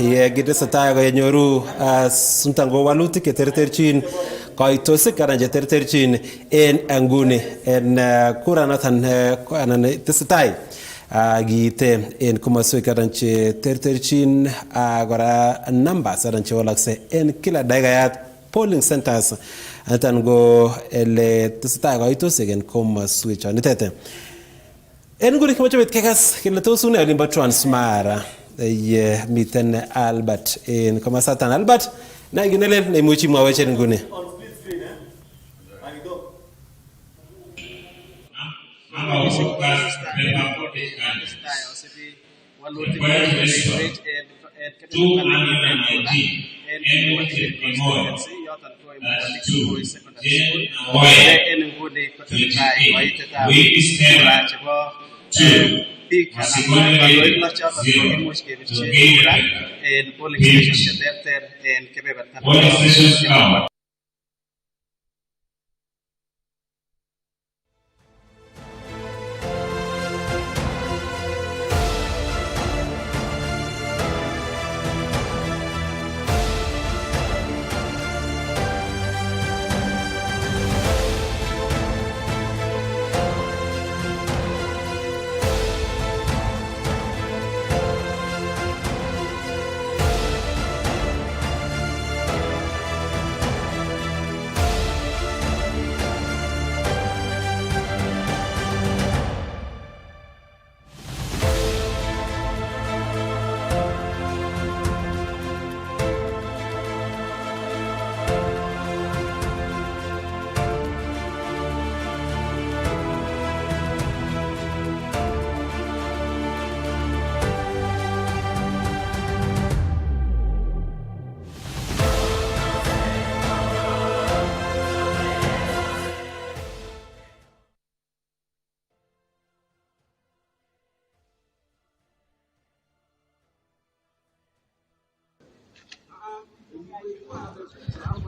2022 ye kitestai kenyoru suntango walutik cheterterchin koitosik anan cheterterchin en nguni en kuranoton anan tesetai giite en komoswek anan cheterterchin kora numbers anan chewalakse en kila dakikayat polling centers atan go ele tesetai koitosik en komoswek chonitete. En nguni kimachobet kekas kele tos une olimbo Transmara ye miten Albert en komasatan Albert na ginelen neimuchi mwawech en nguni.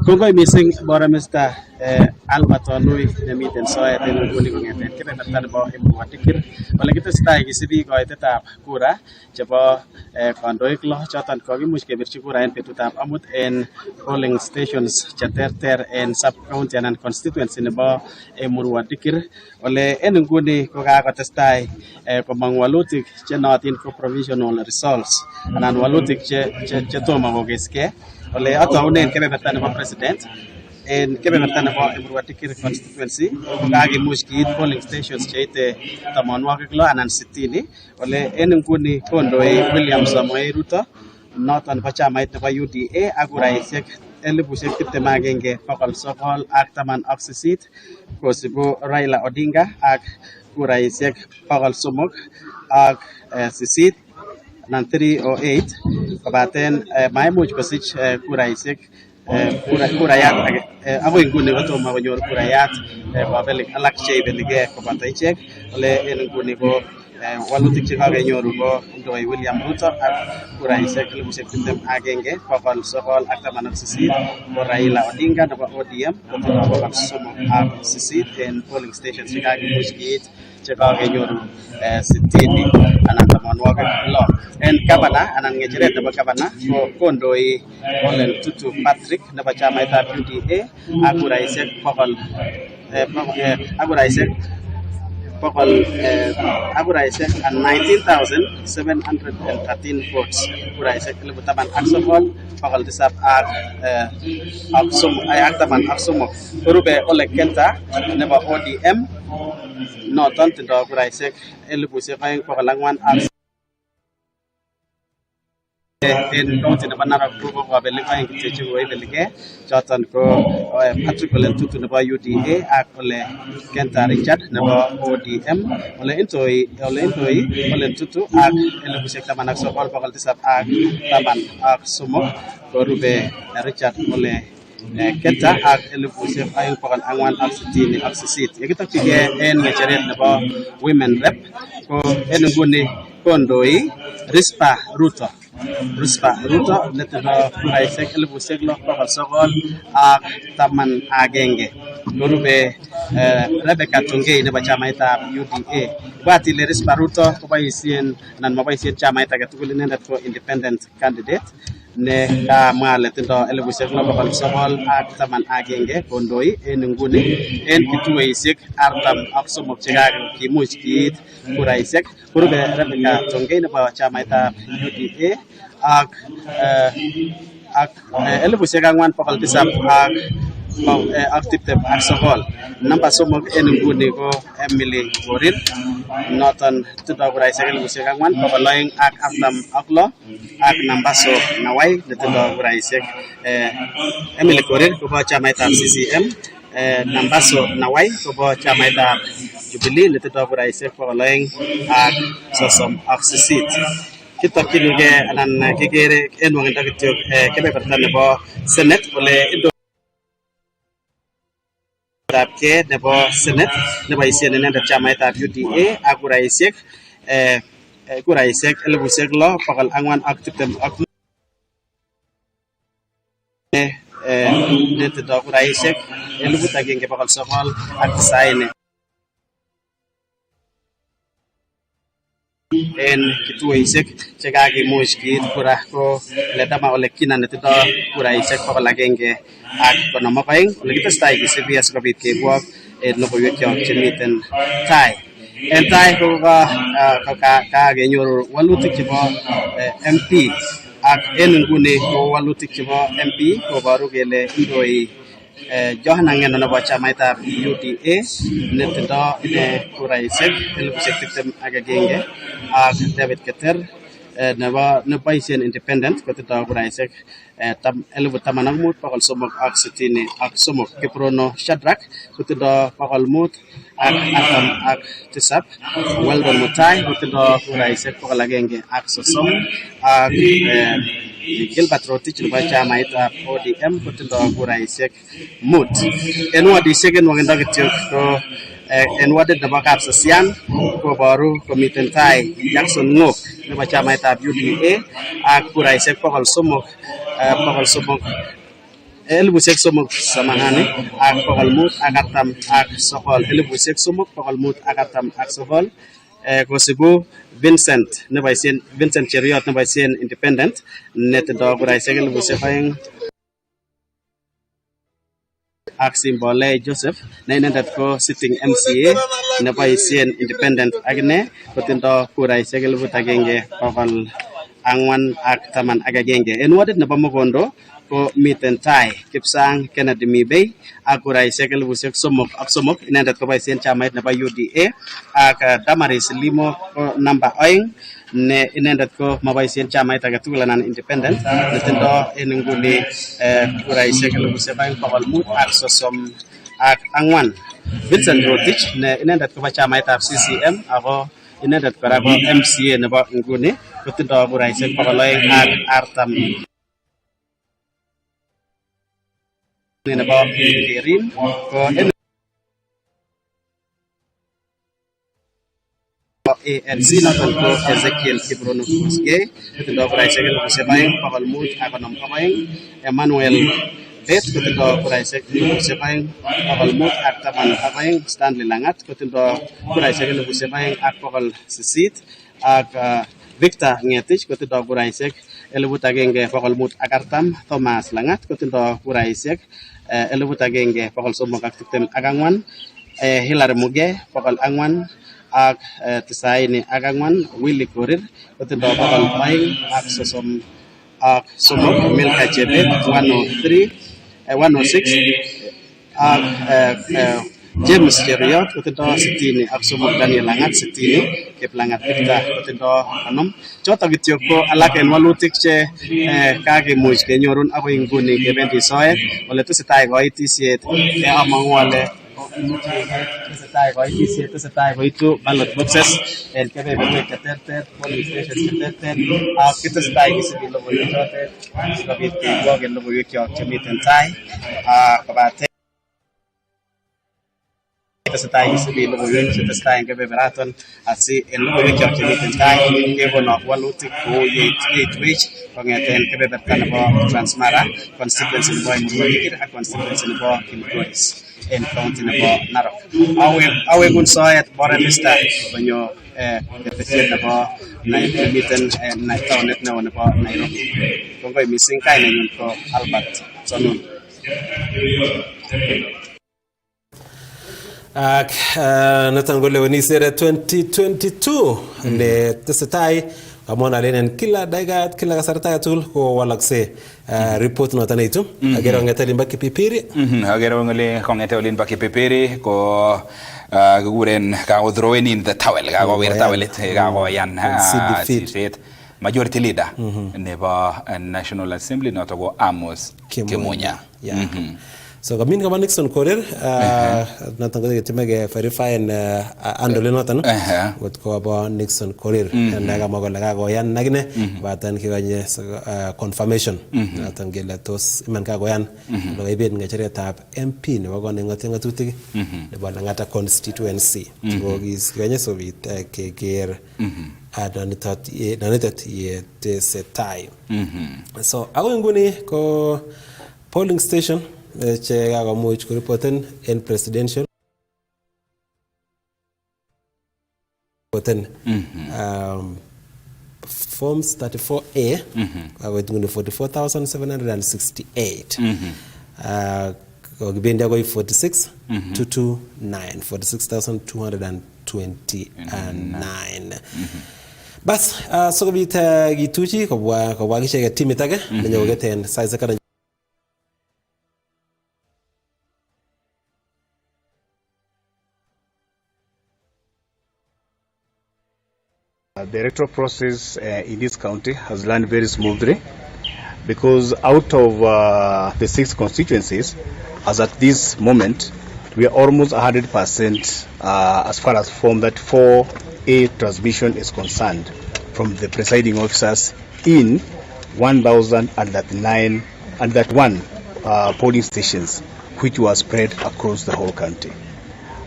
Kongoi missing Bora Mr. Albert Olui nemiten soet en nguni kong'eten kebeberta nebo Emurua Dikir ole kitestai kisibi koitetab kura chebo kandoik lo choton kokimuch kebirchi kura en betutab amut en polling stations cheterter en sub county anan constituency nebo Emurua Dikir ole en nguni kokakotestai komong walutik chenootin ko provisional results anan walutik che tomo kokeskei ole ataunen kebeberta nebo president en kebeberta nebo Emurua Dikir constituency kokakimuch kiit polling stations cheite 60 anan 60 ole en nguni kondoi William Samoei Ruto noton bo chamait nebo UDA ak kuraisiek 21,918 kosibu Raila Odinga ak kuraisiek 308 anan 308 kobaten maimuch kosich kuraisiek kurayat agoi nguni kotomo konyor kurayat kobelik alak cheibelige koboto ichek ole en nguni ko walutik chekakenyoru ko ndoi William Ruto ak kuraisiek 21,918 ko Raila Odinga nebo ODM kotinye 308 en polling stations chekakimuch kiit chekakenyoru 60 anan 60 en gavana anan ngecheret nebo gavana ko kondoi Olen Tutu Patrick nebo chamaitab UDA ak kuraisiek 19,713 votes kuraisiek 10,713 korube Ole Kenta nebo ODM noton tindo kuraisiek 2,400 en county nebo Narok ko kobelik aeng kityo chekoibelige choton ko Patrick Ole Ntutu nebo UDA ak Ole Kenta Richard nebo ODM ole intoi Ole Ntutu ak 19,713 korube Richard Ole Kenta ak 2,468 yekitokyige en ngecheret nebo women rep ko en nguni kondoi Rispa Ruto Ruspa Ruto netindo kuraisiek 6,910 korube Rebecca Tongei nebo chamaitab UDA. Ibwat ile Ruspa Ruto koboisien anan moboisien chamait age tugul, inendet ko independent candidate ne kamwa ale tindo 6,911 kondoi en inguni en kituoisiek 43 chekakimuch kiit kuraisiek. Korube Rebecca Tongei nebo chamaitab UDA ak 4,729. Namba somok en inguni ko Emily Korir noton tindo kuraisiek 4,246 ak Nambaso Nawai netindo kuraisiek Emily Korir kobo chamaitab CCM, Nambaso Nawai kobo chamaitab Jubilee netindo kuraisiek 238. Kitokyinigei anan kikere en wangindo kityo kebeberta nebo Senate ole indochinke nebo Senate neboisien inendet chamaitab UDA ak kuraisiek 6,420 netindo kuraisiek 1,990 en kituoisiek chekakimuch kiit kura ko Ledama Ole Kina netindo kuraisiek 152 ole kitestai kisibi asikobit kebwok en logoiwekyok chemiten tai. En tai ko kakenyoru walutik chebo MP ak en inguni ko walutik chebo MP koboru kele indoi Johanna Ngeno nebo chamaitab UDA netindo kuraisiek 21,000 ak David Keter neboisien independent kotindo kuraisiek 15,363. Kiprono Shadrack kotindo 547. Weldon Mutai kotindo kuraisiek 130 ak Gilbert Rotich nebo chamaitab ODM kotindo kuraisiek 5. En wadisiek en wangindo kityo ko en wadit nebo Kapsasian koboru komiten tai Jackson Ngok nebo chamaitab UDA ak kuraisiek 300 3,549 kosibu Vincent Cheriot neboisien independent netindo kuraisiek 2,000 ak Simbole Joseph ne inendet ko sitting MCA neboisien independent akine kotindo kuraisiek 1,411. En wadit nebo Mogondo ko miten tai Kipsang Kennedy Mibei ak kuraisiek 3,003. Inendet koboisien chamait nebo UDA ak Damaris Limo ko namba 2 ne inendet ko maboisien chamait age tugul anan independent netindo en inguni kuraisiek 2,534. Vincent Rotich ne inendet kobo chamaitab CCM ako inendet kora ko MCA nebo inguni kotindo kuraisiek 240. Nebo Kerin ko ANC noton ko Ezekiel Kiprono Kosgei kotindo kuraisiek 2,552. Emmanuel Bet kotindo kuraisiek 2,512. Stanley Langat kotindo kuraisiek 2,800 ak Victor Ngetich kotindo kuraisiek 1,540. Thomas Langat kotindo kuraisiek 1,324. Hilary Muge 400 ak 94. Willy Korir kotindo 233. Milka Chebet 106 ak James Cheriot kotindo 63. Daniel Langat 60. Kiplangat Victor kotindo 50. Choto kityo ko alak en walutik che kakimuch kenyorun akoi inguni kebendi soet ole tesetai koitisiet amang'u ale tesetai koitu ballot boxes en kebeberwek cheterter, polling stations cheterter ak kitesetai kisibi logoiwek chotet sikobit kebwok en logoiwekyok chemiten tai kobate itesetai isibi logoiwek chetesetai eng kebeberaton asi en logoiwek chok chemiten tai kekono walutik kou yeitwech kong'eten kebeberta nebo Transmara, constituency nebo Imulwakir ak constituency nebo Kilgoris en county nebo Narok. Awekun soet bore Mr. konyo ketesiet nebo miten taonit neo nebo Nairobi. Kongoi missing, kainenyun ko Albert Sonun. Ak niton ko lewenisiet 2022 ne tesetai amon alenen kila dakika kila kasarta tugul ko walakse report noton itu agero ngete limba kipipiri agero ngole kongete olimba kipipiri ko guren ka throw in the towel ka go wir tawelit ka go yan defeat majority leader nebo National Assembly noto go Amos Kimunya. So kamin kama Nixon Korir noton ko timege verify and andole noton what ko ba Nixon Korir na kama ko laga go yan nagne batan kiganye confirmation noton gele tos iman ka go yan lo ibet ngacheretab MP nebo ko ngatutik nebo ngata constituency ko kiganye so bit keger adanitat ye tesetai. So ako nguni ko polling station che kakamuch kuripoten en presidential forms 34A with 44,768 kibenda go 46,229 bas so kobit gituchi kobwa kishege timit age nenyo geten size kana The electoral process in this county has run very smoothly because out of the 6 constituencies, as at this moment, we are almost 100% as far as Form 4A transmission is concerned from the presiding officers in 1,031 polling stations, which were spread across the whole country.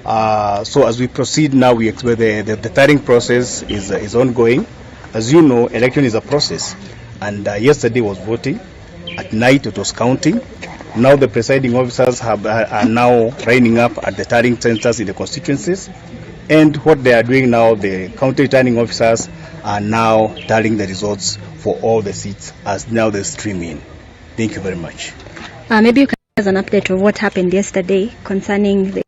So as we proceed now, we expect the tallying process is ongoing. As you know, election is a process, and yesterday was voting. At night it was counting. Now the presiding officers are now lining up at the tallying centers in the constituencies, and what they are doing now, the county returning officers are now tallying the results for all the seats as now they stream in. Thank you very much. Maybe you can give us an update of what happened yesterday concerning the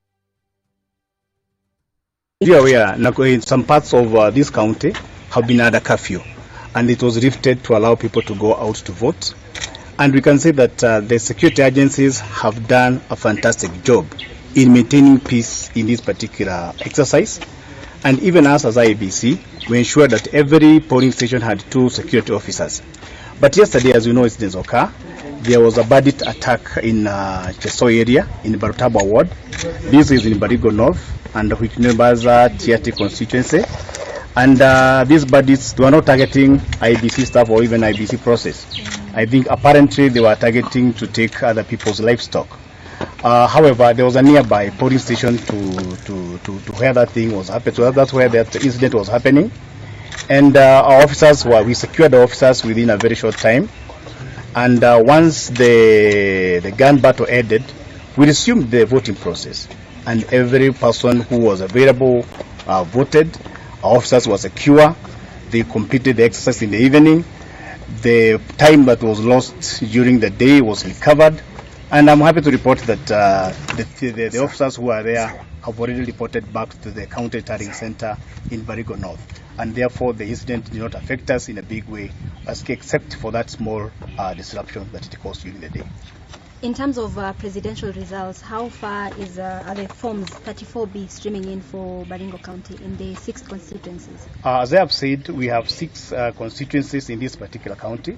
in some parts of this county have been under curfew, and it was lifted to allow people to go out to vote. And we can say that the security agencies have done a fantastic job in maintaining peace in this particular exercise. And even us as IEBC, we ensured that every polling station had 2 security officers. But yesterday, as you know, it's Nzoka, there was a bandit attack in Cheso area in Barutaba ward. This is in Baringo North, and which neighbors Tiati constituency. And these bandits, they were not targeting IBC staff or even IBC process. I think apparently they were targeting to take other people's livestock. However, there was a nearby polling station to where that thing was happening. So that's where that incident was happening. And our officers we secured the officers within a very short time. And once the gun battle ended, we resumed the voting process. And every person who was available voted. Our officers were secure. They completed the exercise in the evening. The time that was lost during the day was recovered. And I'm happy to report that the officers who are there have already reported back to the county tallying center in Baringo North. And therefore the incident did not affect us in a big way, except for that small disruption that it caused during the day. In terms of presidential results, how far are the forms 34B streaming in for Baringo County in the 6 constituencies? As I have said, we have 6 constituencies in this particular county,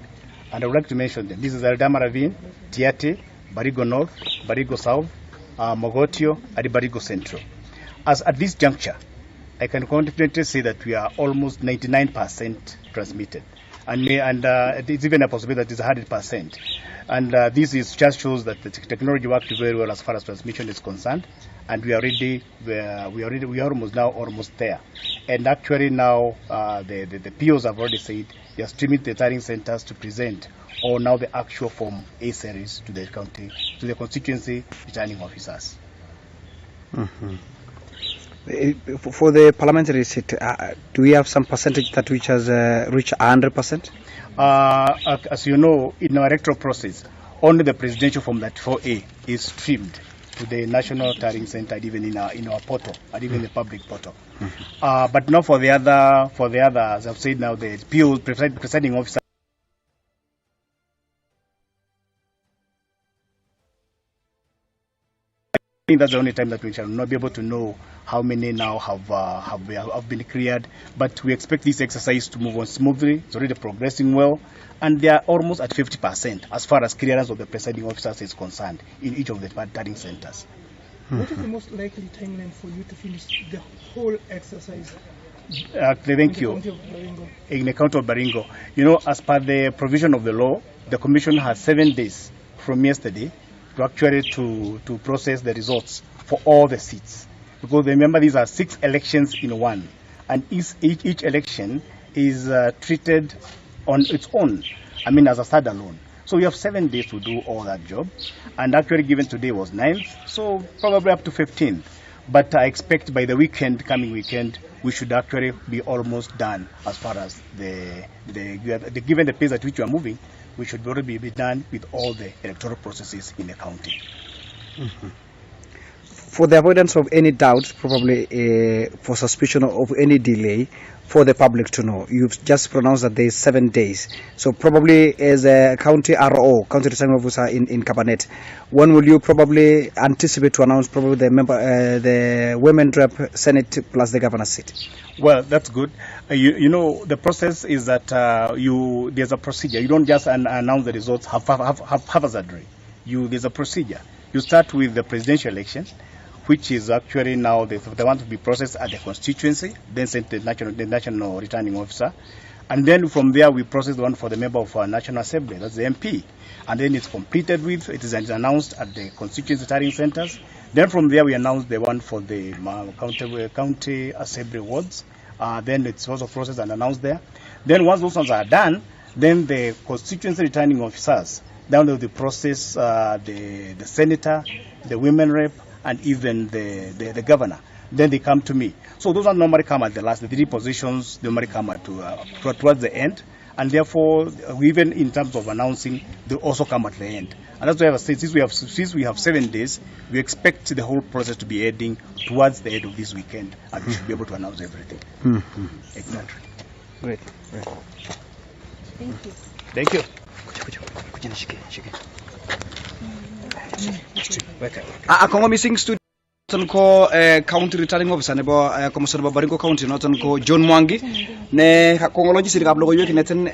and I would like to mention them. This is Eldama Ravine, Tiate, Baringo North, Baringo South, Mogotio, and Baringo Central. As at this juncture, I can confidently say that we are almost 99% transmitted. and it's even a possibility that it's 100%. And this is just shows that the technology works very well as far as transmission is concerned, and we are almost there. And actually now the POs have already said they are streaming the turning centers to present or now the actual Form A series to the county, to the constituency returning officers. For the parliamentary seat, do we have some percentage that which has reached 100%? As you know, in our electoral process, only the presidential Form 34A is streamed to the National Turning Center, even in our portal, and even the public portal. But not for the other, as I've said now, the PO presiding officer. I think that's the only time that we shall not be able to know how many now have been cleared. But we expect this exercise to move on smoothly. It's already progressing well, and they are almost at 50% as far as clearance of the presiding officers is concerned in each of the turning centers. What is the most likely timeline for you to finish the whole exercise? Thank you. In the county of Baringo, you know, as per the provision of the law, the commission has 7 days from yesterday to actually to process the results for all the seats. Because remember, these are 6 elections in one, and each election is treated on its own, I mean as a standalone. So we have 7 days to do all that job, and actually given today was 9th, so probably up to 15th. But I expect by the coming weekend, we should actually be almost done as far as given the pace at which we are moving, we should already be done with all the electoral processes in the county. For the avoidance of any doubts, probably for suspicion of any delay, for the public to know, you've just pronounced that there is 7 days. So probably as a county RO, county returning officer in Cabinet, when will you probably anticipate to announce probably the women rep Senate plus the governor's seat? Well, that's good. You know, the process is that there's a procedure. You don't just announce the results haphazardly. There's a procedure. You start with the presidential election, which is actually now the one to be processed at the constituency, then sent to the national returning officer. And then from there, we process the one for the member of our National Assembly, that's the MP. And then it's completed with, it is announced at the constituency returning centers. Then from there, we announce the one for the county assembly wards. Then it's also processed and announced there. Then once those ones are done, then the constituency returning officers, down to the process, the senator, the women rep, and even the governor. Then they come to me. So those are normally come at the last. The 3 positions normally come at towards the end, and therefore, even in terms of announcing, they also come at the end. And that's why I have said, since we have 7 days, we expect the whole process to be ending towards the end of this weekend, and we should be able to announce everything. Exactly. Great. Thank you. Thank you. Ako missing student ko county returning officer nebo commissioner ba Baringo County noton ko John Mwangi ne kongoloji sir kablo ko yoki neten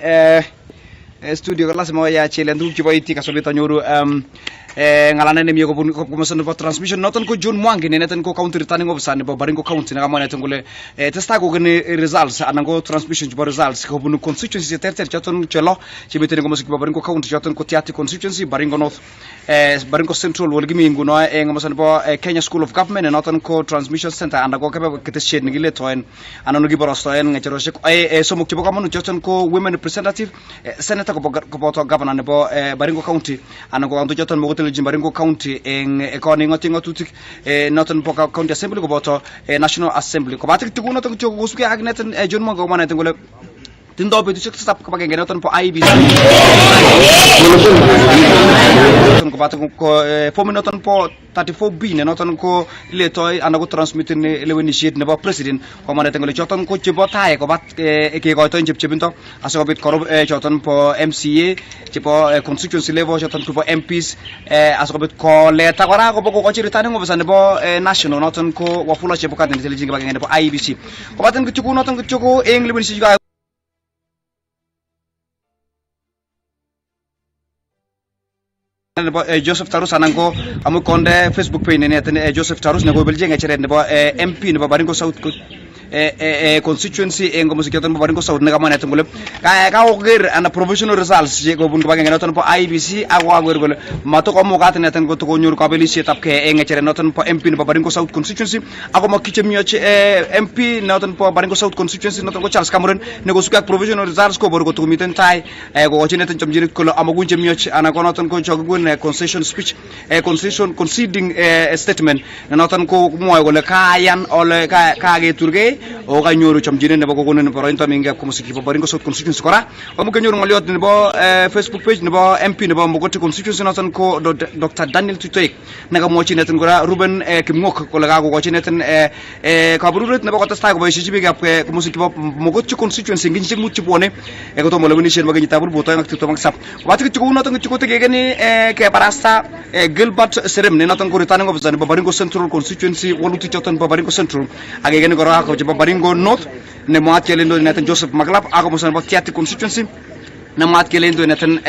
studio lasimo ya chele ndu ci boyti ka sobita nyoru ngalana ne mi ko commissioner for transmission noton ko John Mwangi ne neten ko county returning officer nebo Baringo County na mo neten ko le testa ko gene results anango transmission ci results ko bunu constituency terter chaton chelo ci betene ko musik Baringo County chaton ko tiati constituency Baringo North Baringo Central wol gimi nguno ngamasan bo Kenya School of Government noton ko transmission center andago kebe keteshed ngile toen anano gi borosto en ngachero shek somuk ci bo kamanu chaton ko women representative senator ko poto governor nebo Baringo County anago anto chaton mo hotel Baringo County en ekoni ngoti ngotutik noton po county assembly ko poto national assembly ko batik tiguno to ko usbi agneten John mo go maneten gole tindo be tu stop ko bagay noton po IBC ko batik ko pominoton po 34B ne noton ko letoy anago transmit ne leweni sheet ne ba president ko maneten gole choton ko chibo tae ko bat ke ko to njep chebinto aso bit ko choton po MCA chibo constituency level choton po MPs aso bit ko leta ko ra ko ko chiritane ngo besane bo national noton ko wafula chebo kadin intelligence bagay ne po IBC ko baten ko chuko noton ko chuko eng leweni sheet Joseph Tarus anango amu konde Facebook page ne Joseph Tarus ne go belje ngechere ne MP ne Baringo South ko constituency en komusi kyoton po Baringo South nega mane tungule ka oger ana provisional results je ko bun ko bagenge noton po IBC ako agur gole mato ko mo gatene tan ko to ko nyur ko belisi tap ke en chere noton po MP no Baringo South constituency ako mo kiche mioche MP noton po Baringo South constituency noton ko Charles Cameron nego suka provisional results ko borgo to miten tai ko chine tan jamjiri ko amagun je mioche ana ko noton ko jogun concession speech conceding statement noton ko mo gole kayan ole ka ge turge o ga nyoru chamjiri ne ko gonen poro into minga ko musiki po Baringo South constituency kora o mo nyoru ngoliot ne bo Facebook page ne bo MP ne bo mo gotti constituency noton ko Dr. Daniel Tutoik naga mo chine tan gora Ruben Kimngok ko laga ko chine tan ka bururet ne bo ko tasta ko be shibi ga ko musiki po mo gotti constituency ngi ci mucci bone ko to mo le ni shen magani tabul bo to ngak to mak sap wati ko noton ko te gani ke parasta Gilbert Serem ne noton ko returning officer ne bo Baringo Central constituency woluti choton bo Baringo Central age gani gora ko bo Baringo North ne mo atkelendo ne tan Joseph Maglap ako mo san bo Tiati constituency na mat kelendo neten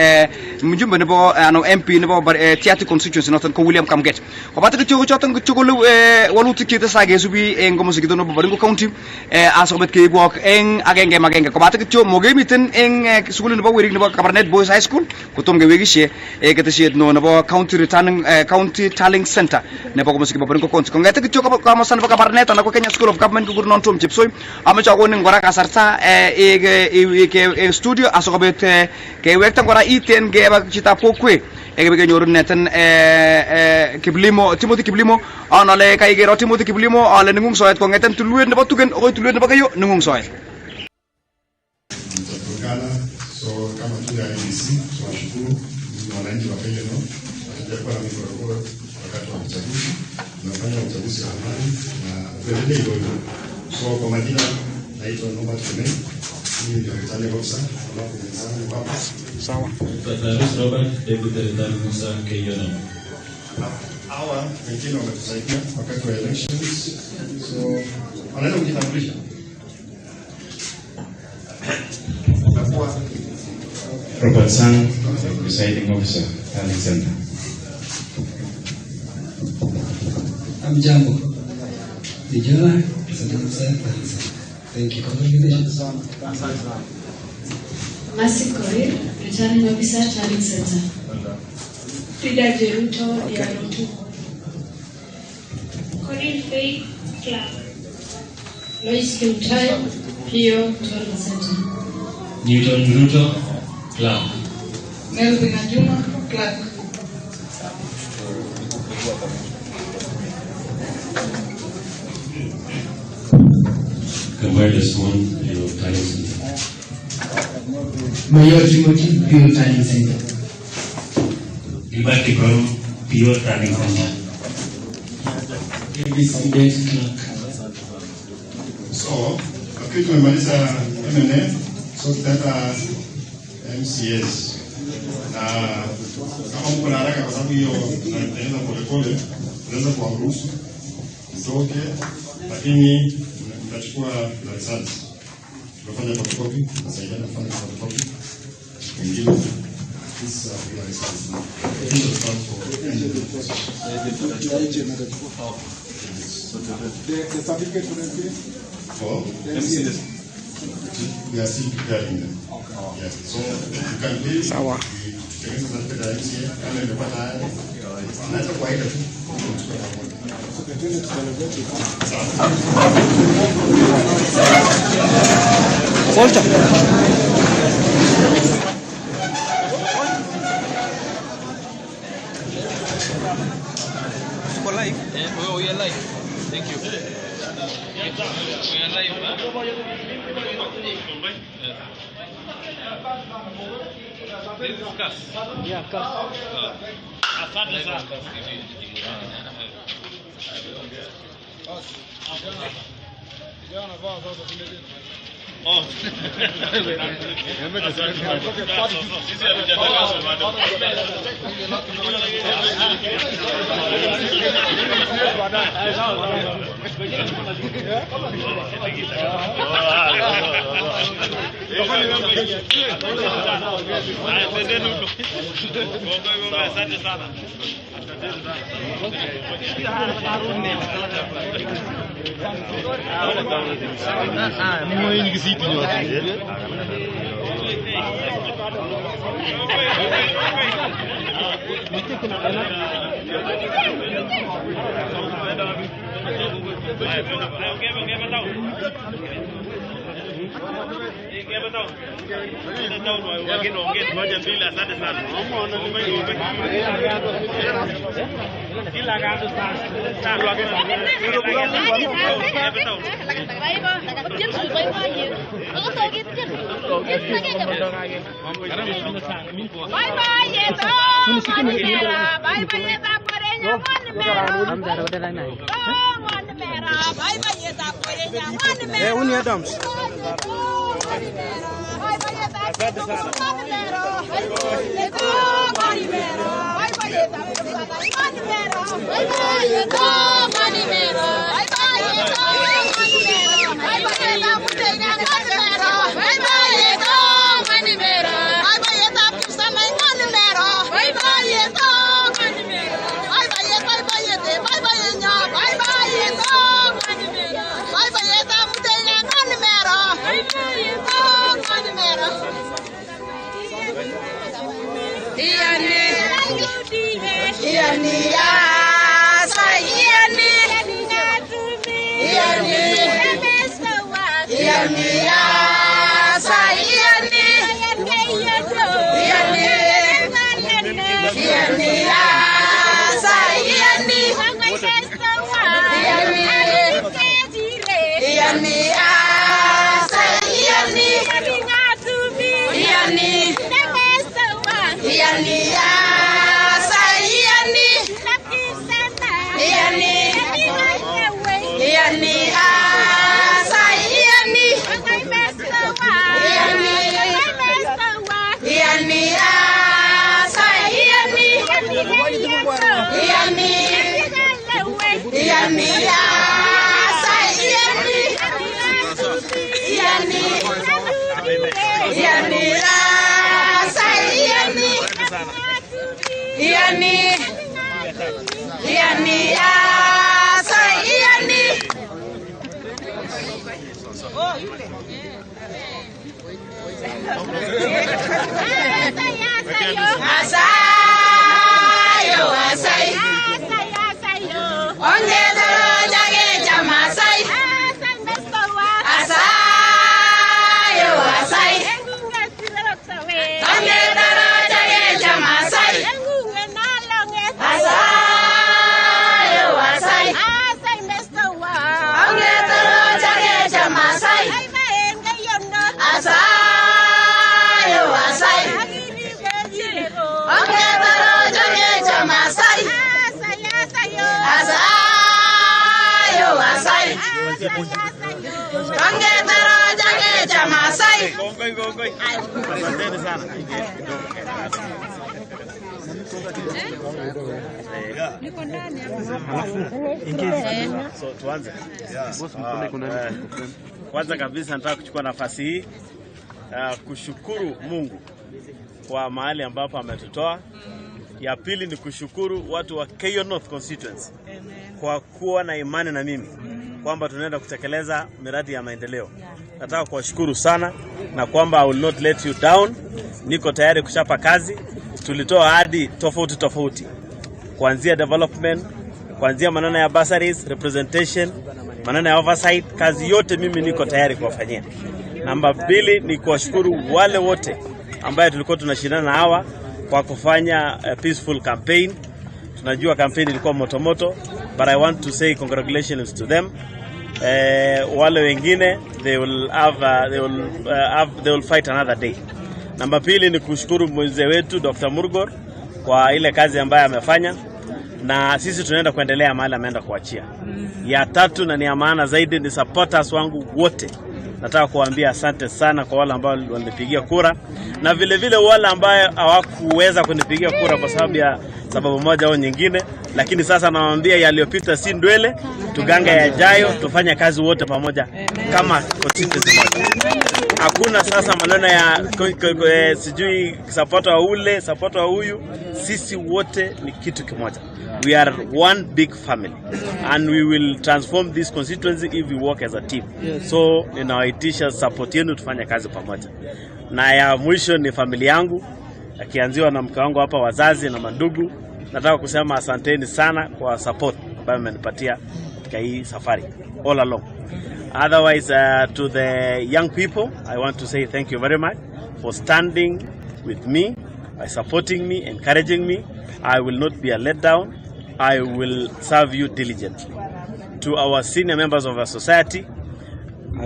mujumbe ne bo ano MP ne bo Tiati constituency noton ko William Kamget ko batta ko choton ko chogolu waluti kite sage subi en gomo sigido no Baringo county asobet ke bo en agenge magenge ko batta ko mo gemi ten en sukul ne bo weri ne bo Kabarnet Boys High School ko tom ge wegi she kete she no ne bo county returning county tallying center ne bo gomo sigido Baringo county ko ngata ko ko masan bo Kabarnet na ko Kenya School of Government ko gur non tom chipsoy ama chago ne ngora kasarta ke studio asobet ke wekta ngora iten ge ba chita pokwe e be nyoru neten Kiblimo Timothy Kiblimo onale kay ge Timothy Kiblimo ole ngung soet ko ngeten tuluen ne batugen o tuluen ne bagayo ngung soet so kama tu ya IBC tunashukuru wananchi wa Kenya no hatujakuwa na migogoro wakati wa uchaguzi tunafanya uchaguzi wa amani na vile hivyo so kwa majina naitwa Norbert Kemei mimi ndio returning officer wa wenzangu hapa sawa Robert deputy returning officer Kenya hawa wengine wametusaidia wakati wa elections so wanaweza kujitambulisha Robert Sang, presiding officer, Tallying Center. Amjambo. Vijana, thank you for the invitation. Mercy Korir, returning officer, Tallying Center. Frida Jeruto, Yarutu. Corinne Faye, Clark. Lois Kimtai, Pio, Tallying Center. Newton Ruto, Clark. Melvin Ajuma, Clark. Kamar Desmond, Pio, Tallying Center. Mayor Timothy, Pio, Tallying Center. Gilbert Kibron, Pio, Tallying Center. Clark. So, wakati tumemaliza MNA, so tutaenda MCS na kama mko na haraka kwa sababu hiyo tunaenda polepole, tunaweza kuwaruhusu mtoke, lakini mtachukua results. Tunafanya photocopy, tunasaidia kufanya photocopy. Wengine this results. The certificate for MCA? For MCS. We are still preparing them. Okay. Yes. So you can pay. Sawa. Tengeneza certificate ya MCA kama imepata haya. Naweza kuaida tu. Volta. For live? Oh, we are live. Thank you. We are live, Yeah, Oh. Kwanza kabisa nataka kuchukua nafasi hii kushukuru Mungu kwa mahali ambapo ametutoa. Ya pili ni kushukuru watu wa Keyo North Constituency kwa kuwa na imani na mimi kwamba tunaenda kutekeleza miradi ya maendeleo. Nataka kuwashukuru sana na kwamba I will not let you down. Niko tayari kuchapa kazi. Tulitoa ahadi tofauti tofauti, kuanzia development, kuanzia maneno ya bursaries, representation, maneno ya oversight. Kazi yote mimi niko tayari kuwafanyia. Namba 2 ni kuwashukuru wale wote ambaye tulikuwa tunashindana na hawa kwa kufanya peaceful campaign. Tunajua campaign ilikuwa motomoto, but I want to say congratulations to them. Wale wengine they will fight another day. Namba 2 ni kushukuru mzee wetu Dr. Murgor kwa ile kazi ambayo amefanya, na sisi tunaenda kuendelea mahali ameenda kuachia. Ya 3 na ni ya maana zaidi ni supporters wangu wote. Nataka kuambia asante sana kwa wale ambao walinipigia kura, na vile vile wale ambao hawakuweza kunipigia kura kwa sababu ya sababu moja au nyingine, lakini sasa nawaambia yaliyopita si ndwele, tuganga yajayo, tufanye kazi wote pamoja kama constituency moja. Hakuna sasa maneno ya sijui support wa ule, support wa huyu. Sisi wote ni kitu kimoja. We are one big family and we will transform this constituency if we work as a team. So ninawaitisha support yenu tufanye kazi pamoja. Na ya mwisho ni familia yangu, akianziwa na mke wangu hapa, wazazi na mandugu. Nataka kusema asanteni sana kwa support ambayo mmenipatia katika hii safari all along. Otherwise, to the young people, I want to say thank you very much for standing with me, by supporting me, encouraging me. I will not be a letdown. I will serve you diligently. To our senior members of our society,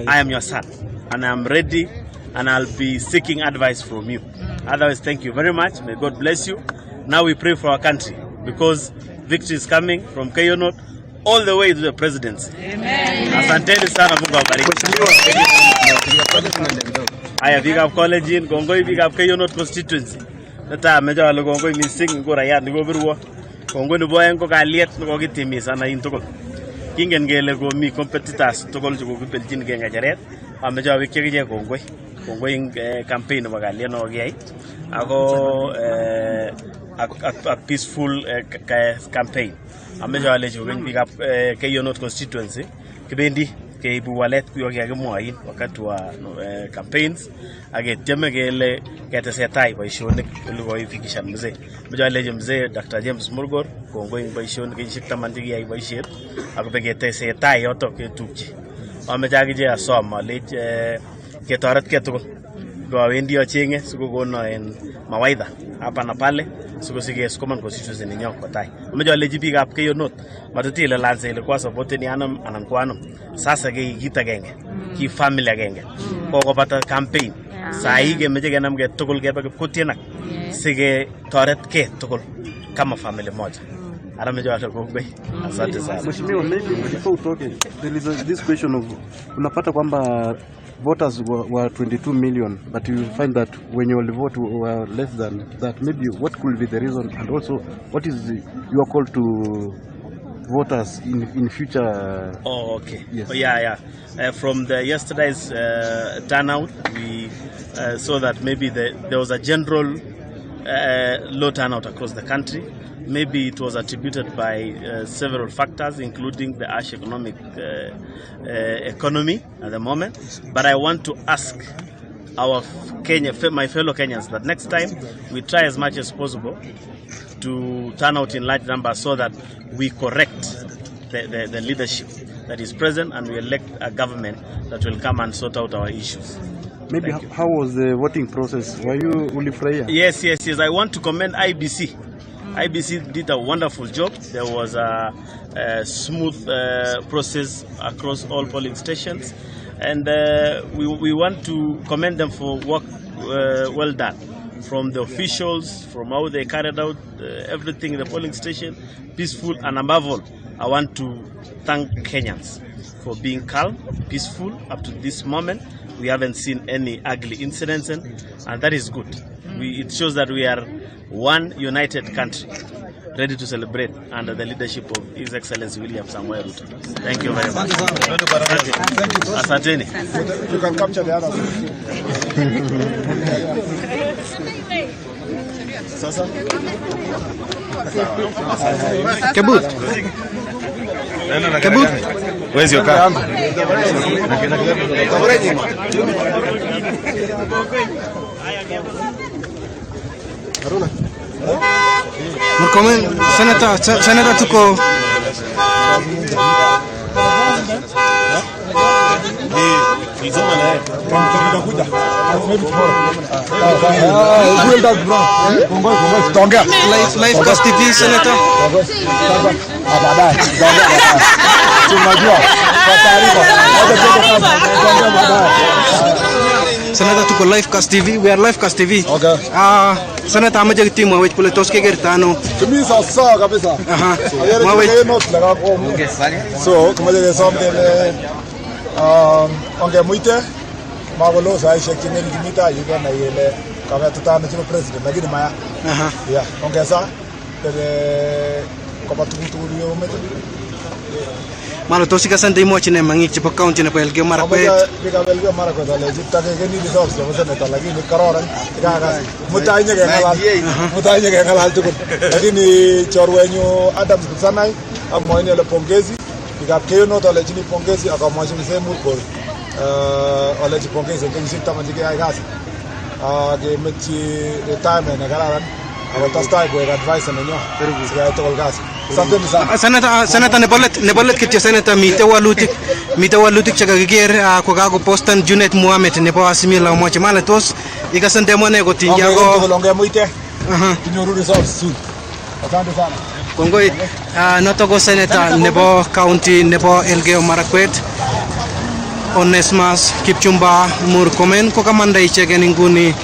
I am your son and I am ready and I'll be seeking advice from you. Otherwise, thank you very much. May God bless you. Now we pray for our country because victory is coming from Keyo North all the way to the presidency. Amen. Asanteni sana, Mungu awabariki. Aya, big up college in Kongoi, big up Keyo North constituency. Nata meja wale Kongoi missing ngo raya ngo birwo. Kongoi ni boy ngo kaliet ngo kitimisa na intokol. Kingen gele go mi competitors tokol go kipeljin ge ngajaret. Ameja wiki ge Kongoi. Kongoi campaign ba kaliet no ge. Ako a peaceful campaign. Ameja wale jo big up Keyo North constituency. Kibendi keibu walet kuyo kiakimwain wakati wa campaigns aketieme kele ketesetai boisionik olikoifikishan mzee. Meja wale mzee Dr. James Murgor kongoi boisionik kenyisiek 10 chekiyai boisiet akobe ketesetai yoto ketupchi. Ameja kije asom ale ketoret ketugul. Gawendi achenge sikokono en mawaidha hapa na pale sikosige skoman constituency ninyo kotai. Ameja wale bikap Keyo North matutile lanse ile kwa support ni anan kwano. Sasa ke kita genge ki family genge kokopata campaign sai ke meje kenam ke tugul ke kutienak sige toret ke tugul kama family moja. Ara meje watu kongwe. Asante sana. Mheshimiwa, maybe before utoke, there is this question of unapata kwamba voters were 22 million, but you find that when you will vote were less than that. Maybe what could be the reason, and also what is your call to voters in future? Oh, okay. Yes. Oh, yeah. From the yesterday's turnout, we saw that maybe there was a general low turnout across the country. Maybe it was attributed by several factors, including the harsh economic economy at the moment. But I want to ask my fellow Kenyans that next time we try as much as possible to turn out in large numbers so that we correct the leadership that is present and we elect a government that will come and sort out our issues. Maybe how was the voting process? Were you ulifurahia? Yes. I want to commend IBC. IBC did a wonderful job. There was a smooth process across all polling stations, and we want to commend them for work well done. From the officials, from how they carried out everything in the polling station, peaceful, and above all, I want to thank Kenyans for being calm, peaceful up to this moment. We haven't seen any ugly incidents, and that is good. It shows that we are one united country, ready to celebrate under the leadership of His Excellency William Samoei Ruto. Thank you very much. Asanteni. You can capture the other. Sasa. Kebut. Where's your car? Murkomen, Senator tuko live cast TV, Senator. Senator tuko live cast TV. We are live cast TV. Okay. Senator amaje timu awech pole toske gertano. Tumisa sawa kabisa. Aha. Mawech. So, kama ile something onge muite magolo sai shekini kimita yuko na ile kama tutana chino president lakini maya. Aha. Yeah, ongeza koba tugul yo met malo to sika sante mo chine mangi chipo county na Elgeyo Marakwet biga Elgeyo Marakwet ale jipta ke geni results mo tane ta lakini karoran kaga mutanye ke ngalal tugul lakini chorwenyu Adams Kipsanai amoini le pongezi biga keyo no to le chini pongezi akamwashi msemu ko ole chipongezi ke msita majike ai gas ge mechi retirement na kararan awatasta ko advice na nyo siga to gas Senata nebolet kityo senata mite walutik chakakiker ko kakopostan Junet Mohamed nebo Azimio moche male tos ikasante mone kotinja ko longe muite kinyoru results soon asante sana kongoi noto ko senata nebo county nebo Elgeyo Marakwet Onesmus Kipchumba Murkomen ko kamanda icheken inguni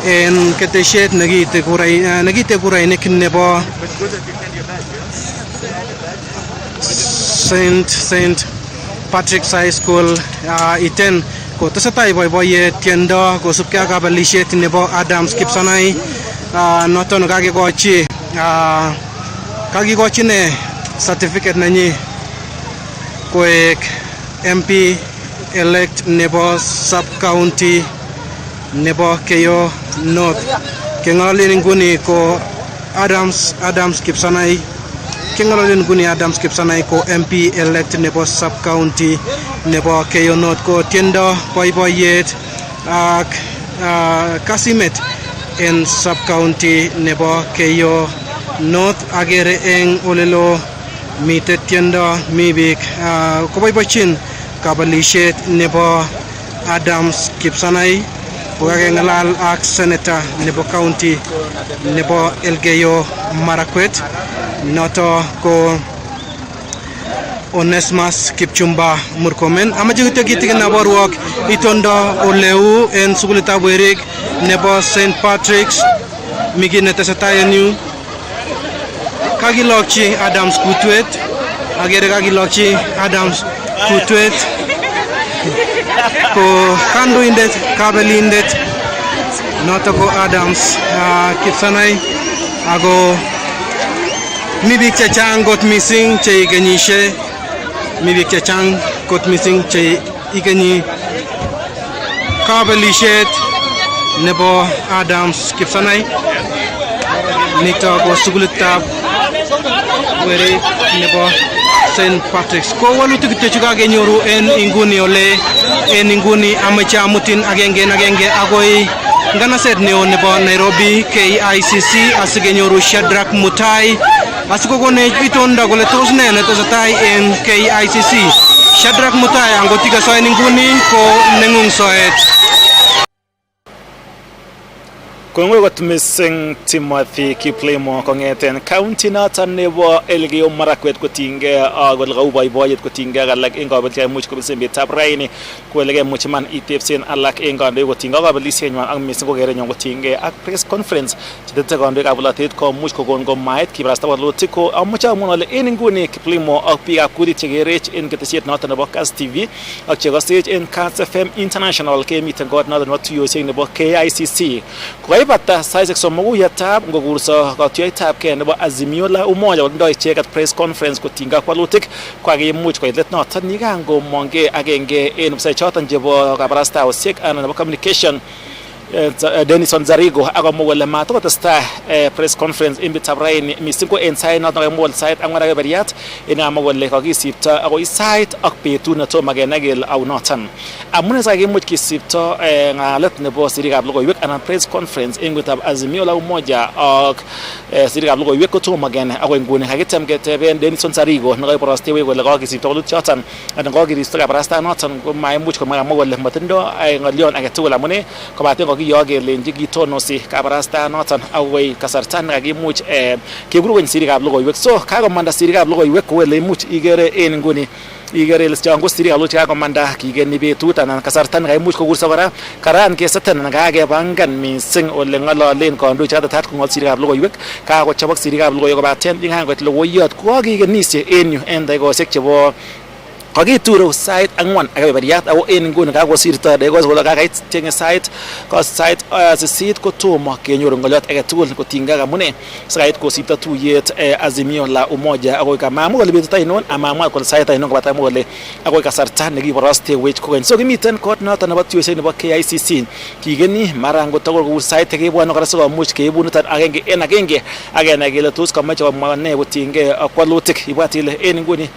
en keteshet negite kurainik nebo Saint Patrick's High School iten ko tesetai boiboiyet tiendo kosubkei ak kabelishet nebo Adams Kipsanai noton kakikochi ne certificate nenyi koek MP elect nebo sub county nebo Keyo North keng'ololen nguni ko Adams Kipsanai keng'ololen nguni Adams Kipsanai ko MP elect nebo sub county nebo Keyo North ko tiendo boiboiyet ak kasimet en sub county nebo Keyo North agere eng olelo mite tiendo mi biik koboiboichin kabelishet nebo Adams Kipsanai kokakeng'alal ak senator nebo county nebo Elgeyo Marakwet noto ko Onesmus Kipchumba Murkomen amache kitigin aborwok itondo oleu en sukulitab werik nebo St Patrick's miki netesetai en yu kakilokchi Adams kutwet agere kakilokchi Adams kutwet ko kandoindet kabelindet noto ko Adams Kipsanai ako mi biik chechang kot missing cheikenyisie mi biik chechang kot missing cheikenyi kabelishet nebo Adams Kipsanai nito ko sukulitab werik nebo St Patrick's ko walutik kityo chekakenyoru en inguni ole en inguni amache amutin agenge akoi nganaset neo nebo Nairobi KICC asikenyoru Shadrack Mutai asikokonech itondo kole tos ne netesetai en KICC. Shadrack Mutai angot ikasoen inguni ko neng'ung soet. Kongoi kot missing Timothy Kiplimo kong'eten county noton nebo Elgeyo Marakwet kotinygei ak ole kou boiboiyet kotinygei ak alak en kabelishet imuch kobesen betutab raini ko ole kemuch iman itebsen alak en kandoik kotinygei ak kabelishenywan ak missing ko kerenywan kotinygei ak press conference chetete kandoikab bolotet komuch kokon komait kibarasta walutik ko amuche amwon ale en inguni Kiplimo ak biikab kutit chekerech en ketesiet noton nebo Kass TV ak chekosech en Kass FM International kemiten kot noton nebo tuiyosiek nebo KICC bata saisek somogu yatab ngokurso katuyoitabkei nebo Azimio la Umoja kotindo icheket press conference kotinygei ak walutik kokakimuch koit let noton nikangomongei agenge en ofisaechoton chebo kabarastaosiek anan nebo communication Denison Zarigo akomwa kole matokotestai press conference en betutab raini missing ko en sait noton kakimwa sait ang'wan ak keberyat inamwa kole kakisipto akoi sait ak betut netomo kenai kele au noton amune sikakimuch kisipto ng'alalet nebo sirikab logoiwek anan press conference en betutab Azimio la Umoja ak sirikab logoiwek kotomo kenai akoi nguni kakitem keteben Denison Zarigo nekakiborostewech kole kakisipto walutyoton anan kakiristo kabarastanoton ko maimuch komwa kole matindo ng'olyon agetugul amune kobaten kiyo kelenji kitonosi kabarastanoton akoi kasarta nekakimuch kekur kwenye sirikab logoiwek so kakomanda sirikab logoiwek kou ele imuch ikere en inguni ikere ile chongo sirikab logoiwek kakomanda kigeni betut anan kasarta nekaimuch kokurso kora karan keseten anan kakepangan missing ole ng'ololen kandoik choton kong'ol sirikab logoiwek kakochobok sirikab logoiwek kobaten ingangoit logoiyot kokakikenisie en yu en dakikoshek chebo kakiture sait 4 akeberiat ako en nguni kakosirto dekos kole kakait tienge sait 8 kotomo kenyor ngoliot age tugul kotinga kamune sait kosipto tuyet Azimio la Umoja akoi kamamu kole betut ainon amamwa kole sait ainon kobata mole akoi kasarta nekiborostewech kokeny. So kimiten kot noton nebo tuyosiek nebo KICC kigeni marango tugul kou sait kebwone kora sikomuch keibunutan agenge en agenge akenai kele tos komoche komwa ne kotinygei ak walutik. Ibwat ile en nguni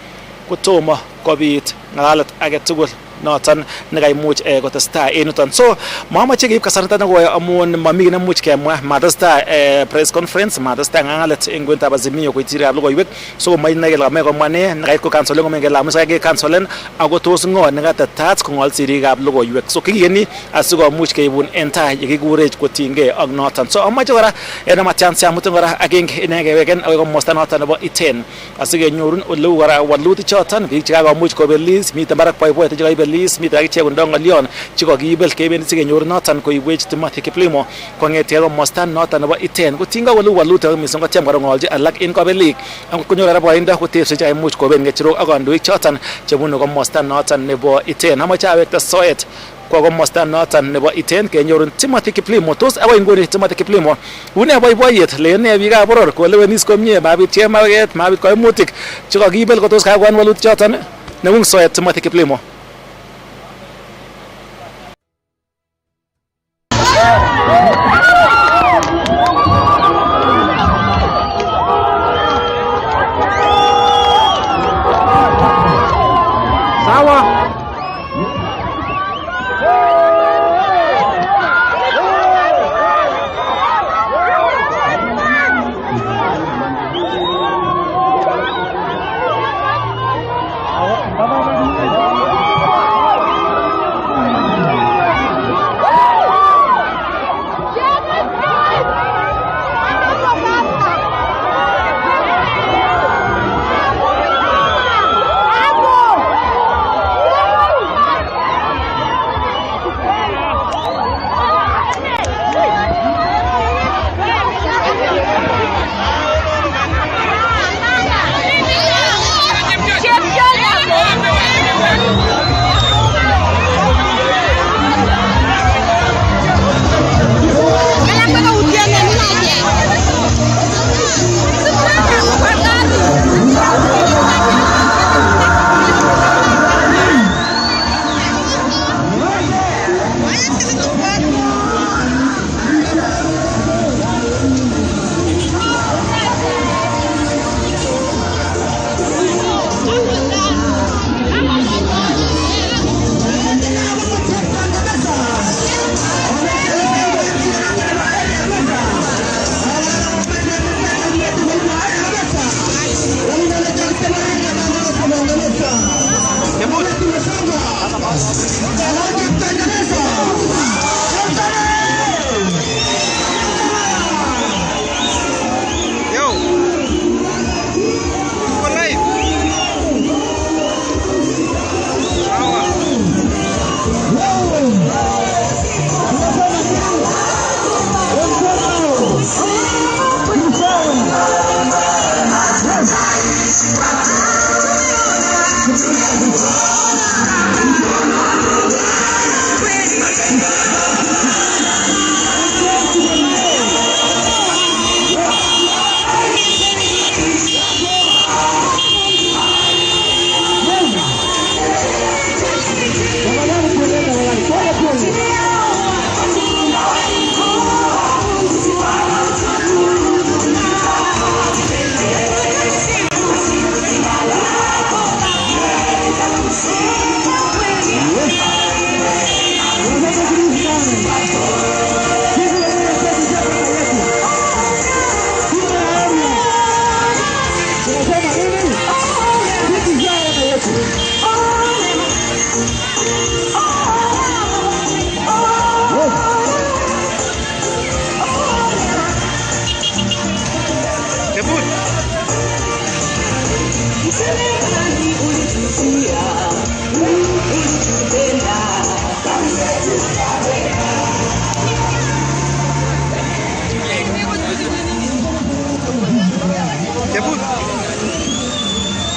kotomo kobit ngalalet age tugul noton nekaimuch kotestai en yuton. So mamache keib kasarta nekoi amun mami kit nemuch kemwa matestai press conference matestai ngalalet en kwenutab Azimio koitirab logoiwek. So komainai kele kamach komwa ne nekait ko canceleng komengen kele amuch ke cancelen ako tos ngo nekatetat kong'ol sirikab logoiwek. So kikigeni asikomuch keibun en tai yekikurech kotinygei ak noton. So amache kora nematyan siamutin kora agenge inekeweken akoi komosta noton nebo Iten asikenyorun oleu kora walutik choton biik chekakomuch kobelis miten barak boiboiyet chekaibelis miten akichek kondo ng'olion chekokibel kebendi sikenyor noton koibwech Timothy Kiplimo kong'etie komosta noton nebo Iten kotinygei oleu walutik mising kotyem kora ng'olchi alak en kobelik konyor kora boroindo kotebse cheimuch koben ng'echerok ak kandoik choton chebunu komosta noton nebo Iten. Amache awekte soet kwa komosta noton nebo Iten kenyorun Timothy Kiplimo. Tos akoi nguni Timothy Kiplimo une boiboiyet lene biikab boror kolewenis komie mabit chemaket mabit koimutik chekokibel kotos kakwan walutik choton neung soet Timothy Kiplimo.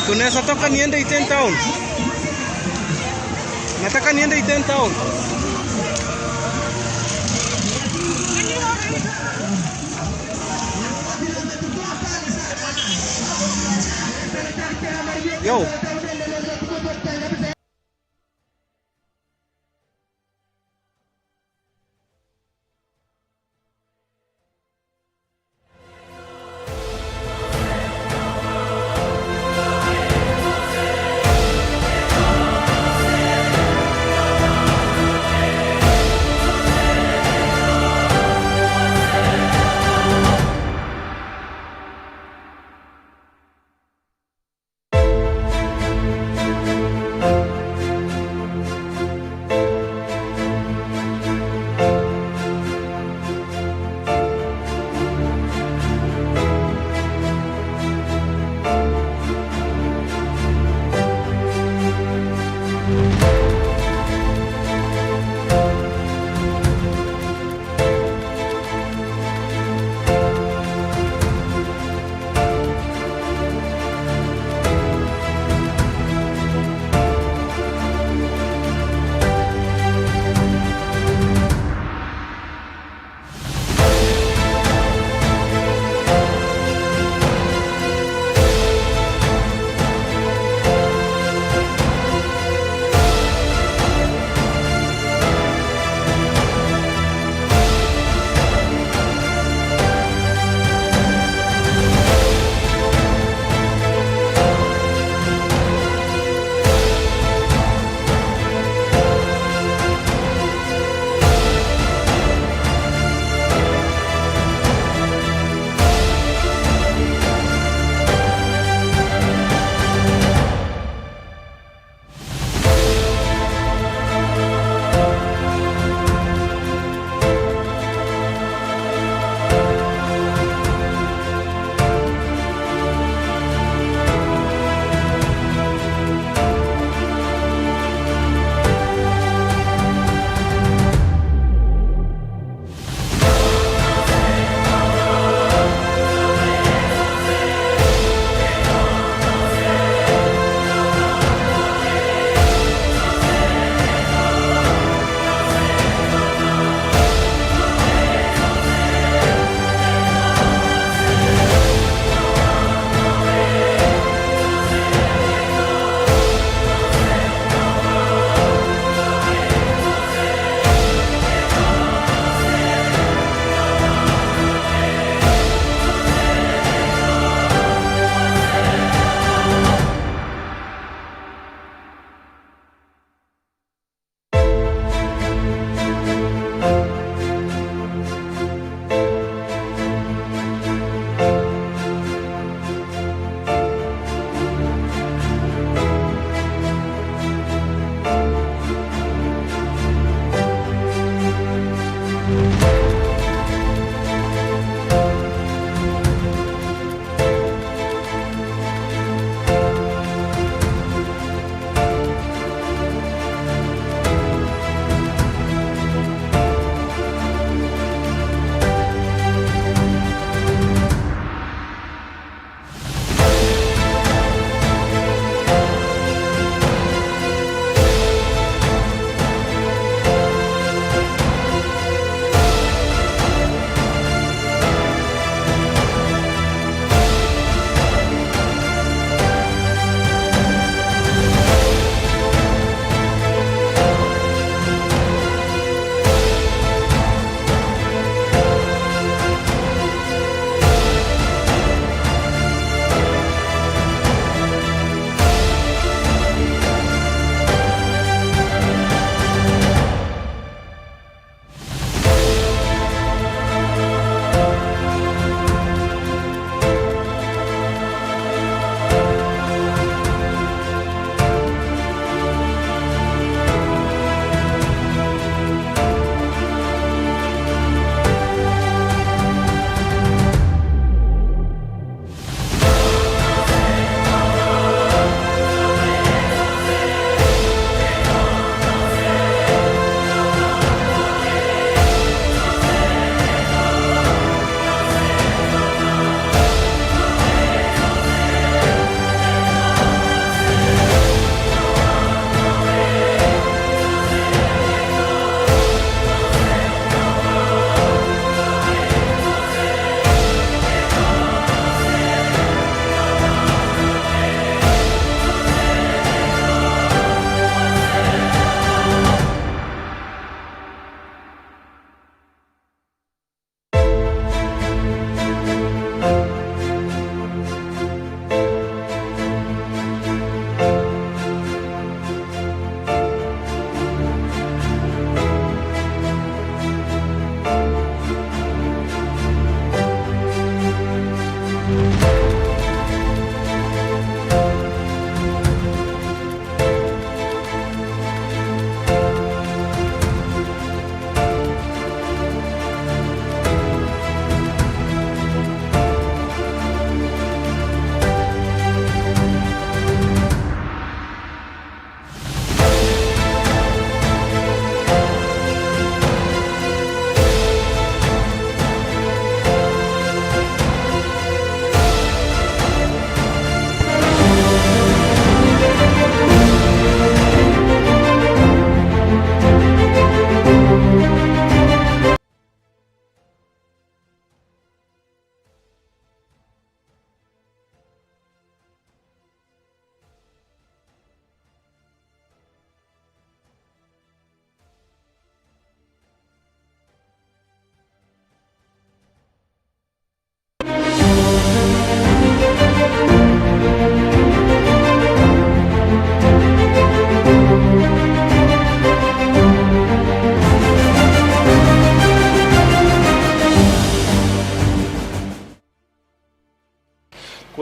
Tunaweza toka niende Iten Town. Nataka niende Iten Town. Yo.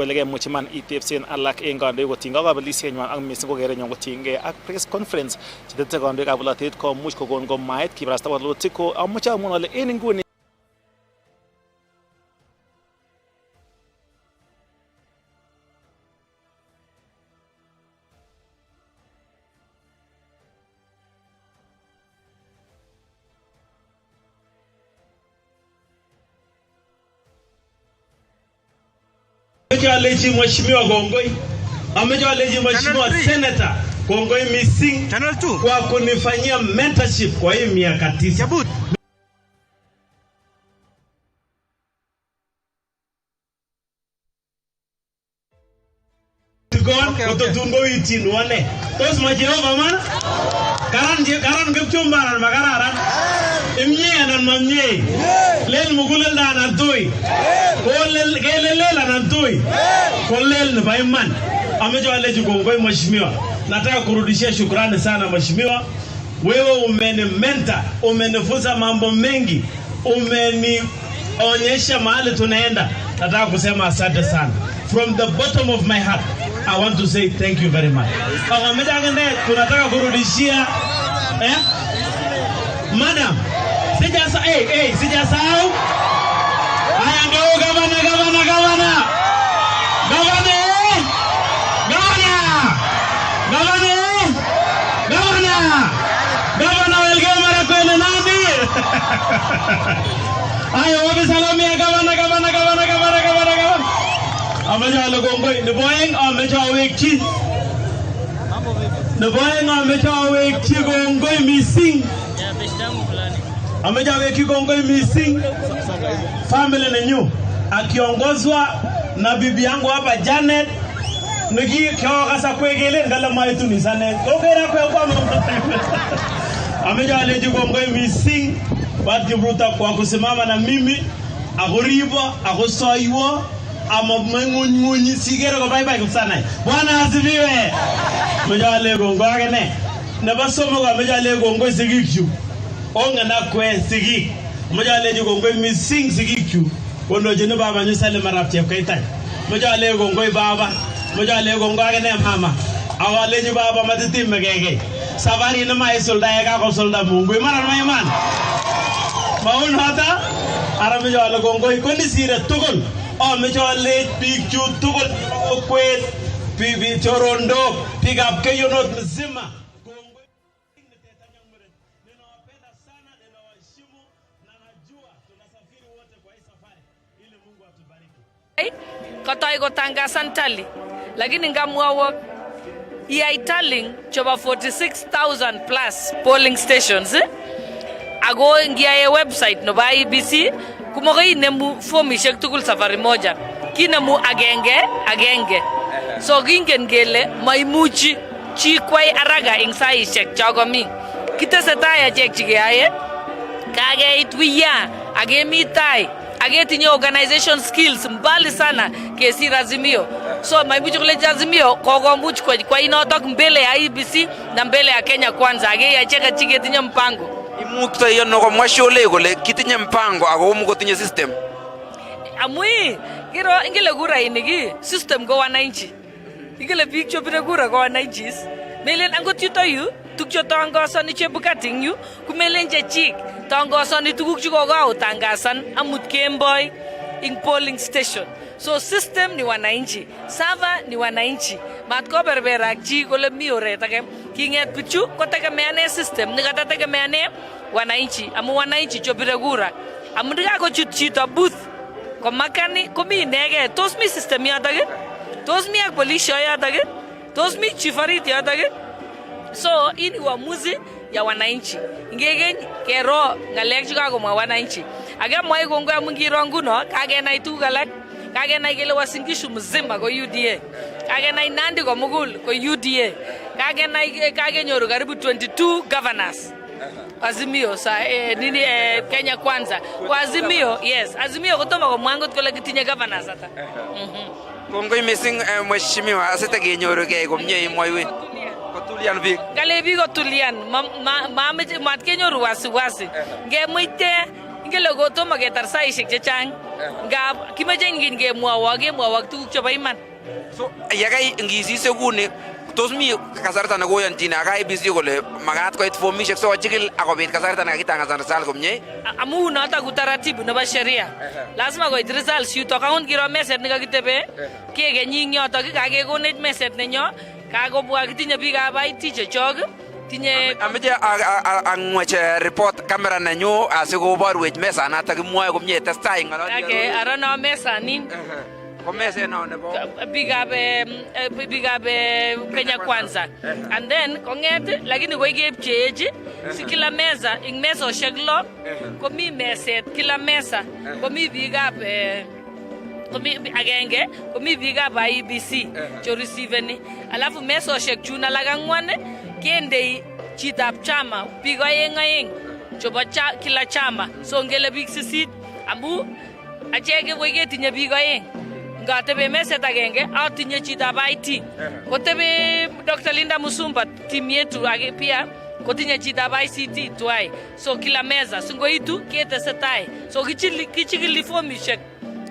kole kemuch iman itebsen alak eng kandoik kotinygei kabelisienywan ak mising ko kerenywan kotinygei ak press conference chetete kandoikab bolotet komuch kokon komait kibarasta walutik ko amuche amwon ale en inguni Aleji mheshimiwa Gongoi, aleji mheshimiwa senator Gongoi missing kwa kunifanyia mentorship kwa hii miaka 9. Kutotungo itin wane. Tos majirova man? Karan gepchumbaran magararan. Imye anan mamye. Lel mugulel da anan tuy. Kolel gelelel anan tuy. Kolel ni baiman. Amejo aleji Gongoi mheshimiwa. Nataka kurudishia shukrani sana mheshimiwa. Wewe umenimenta, umenifunza mambo mengi. Umenionyesha mahali tunaenda. Nataka kusema asante sana. From the bottom of my heart, I want to say thank you very much. Tunataka kurudishia Madam, sijasahau. Haya ndio gavana. Gavana Elgeyo Marakwet nani? Ayo wapi salamia gavana. Ameja le Gongoi ne boyeng ameja weki. Ne boyeng ameja weki Gongoi missing. Ameja weki Gongoi missing. Family nenyu akiongozwa na bibi yangu hapa Janet. Niki kwa kasa kwegele ngala maitu ni sana. Kokera kwa Ameja aleji Gongoi missing. Bati bruta kwa kusimama na mimi. Akoriba, akosoiwa. Ama mwengunyi sigero ko bye kusana. Bwana asifiwe. Mejale Gongoi agene. Nabasomo ga mejale Gongoi sigikyu. Onga na kwe sigi. Mejale Gongoi missing sigikyu. Wono jene baba nyusale marapti kaita. Mejale Gongoi baba. Mejale Gongoi agene mama. Awale ju baba matiti megege. Safari na mai solda ya ka solda mungu. Imana mai man. Maun hata ara mejale Gongoi koni sire tugul. Mejale picture tugul kwet pibi chorondo pick up keyonot mzima. Katoi kotangasan tally lakini ngamwawok iyai tallying choba 46,000 plus polling stations ako ngiaye website no ba IEBC kumokoi nemu formishek tugul safari moja kinemu agenge so kingen kele maimuchi chi kwai araga ing saishek chokomi kitesetai achek chikeyae kageit wiya agemi tai agetinye organization skills mbali sana kesir Azimio so maimuchi kule Azimio kokomuch kwa inotok mbele ya IEBC na mbele ya Kenya Kwanza ageyacheka chiketinye mpango imukto yono ko mwashole kole kitinye mpango ako mukotinye system amui kiro ingele kura iniki system ko wananchi ingele biik chobire kura ko wananchi melen angot yuto yu tukcho tangosani chebukating yu kumelen chechik tangosani tuguk chikokaotangasan amut kemboi in polling station so system ni wananchi server ni wananchi matko berberak chi kole mi oret age kinget bichu kotegemeane system nikatategemeane wananchi amu wananchi chobire kura amu ndikakochut chito booth komakani komi inege tos mi system yotok tos mi ak police yotok tos mi chifarit yotok so ini uamuzi ya wananchi ngegeny kero ngalek chikakomwa wananchi agemwai Gongoi amu ngiro nguno kagenai tuguk alak kagenai kele Uasin Gishu mzima ko UDA kagenai Nandi komugul ko UDA kagenyoru karibu 22 governors Azimio Kenya Kwanza kwa Azimio yes Azimio kutoma kwa mwangot kole kitinye governors hata Gongoi missing mheshimiwa asete kenyoru ke komye imwoiwe kotulian biik kale biik kotulian mat kenyoru wasiwasi ngemuite ingele ko tomo ketar saishek chechang ngap kimache ngin kemwowok tuguk chebo iman. So yakai ngisise kuni tos mi kasarta ne koyanjin ak IEBC kole makat koit formishek so chikil akobit kasarta ne kakitangaza result komie. Amu noto utaratibu nebo sheria. Lazima koit results yuto kaun kiro meset ne kakitebe kekenyi ing yoto kakekonech meset nenyo kakobwa kitinye biikab IT chechok tinye ameche angwache report camera nenyu asikoborwech mesanatak kimwoe komie testai ng'alali. Okay, arano mesanin. Ko meset no nebo biikab Kenya Kwanza. And then konget lakini koi kepcheech si kila meza ing mesoshek lo komi meset kila mesa komi biikab komi agenge komi biikab IEBC cho receiveni alafu mesoshek chun alak angwan kendei chitab chama biik aeng chobo kila chama so ngele biik 8 amu acheke koi ketinye biik aeng ngatebe meset agenge atinye chitab IT kotebe Dr. Linda Musumba team yetu age pia kotinye chitab ICT tuai so kila meza singoitu ketesetai so kichikili formishek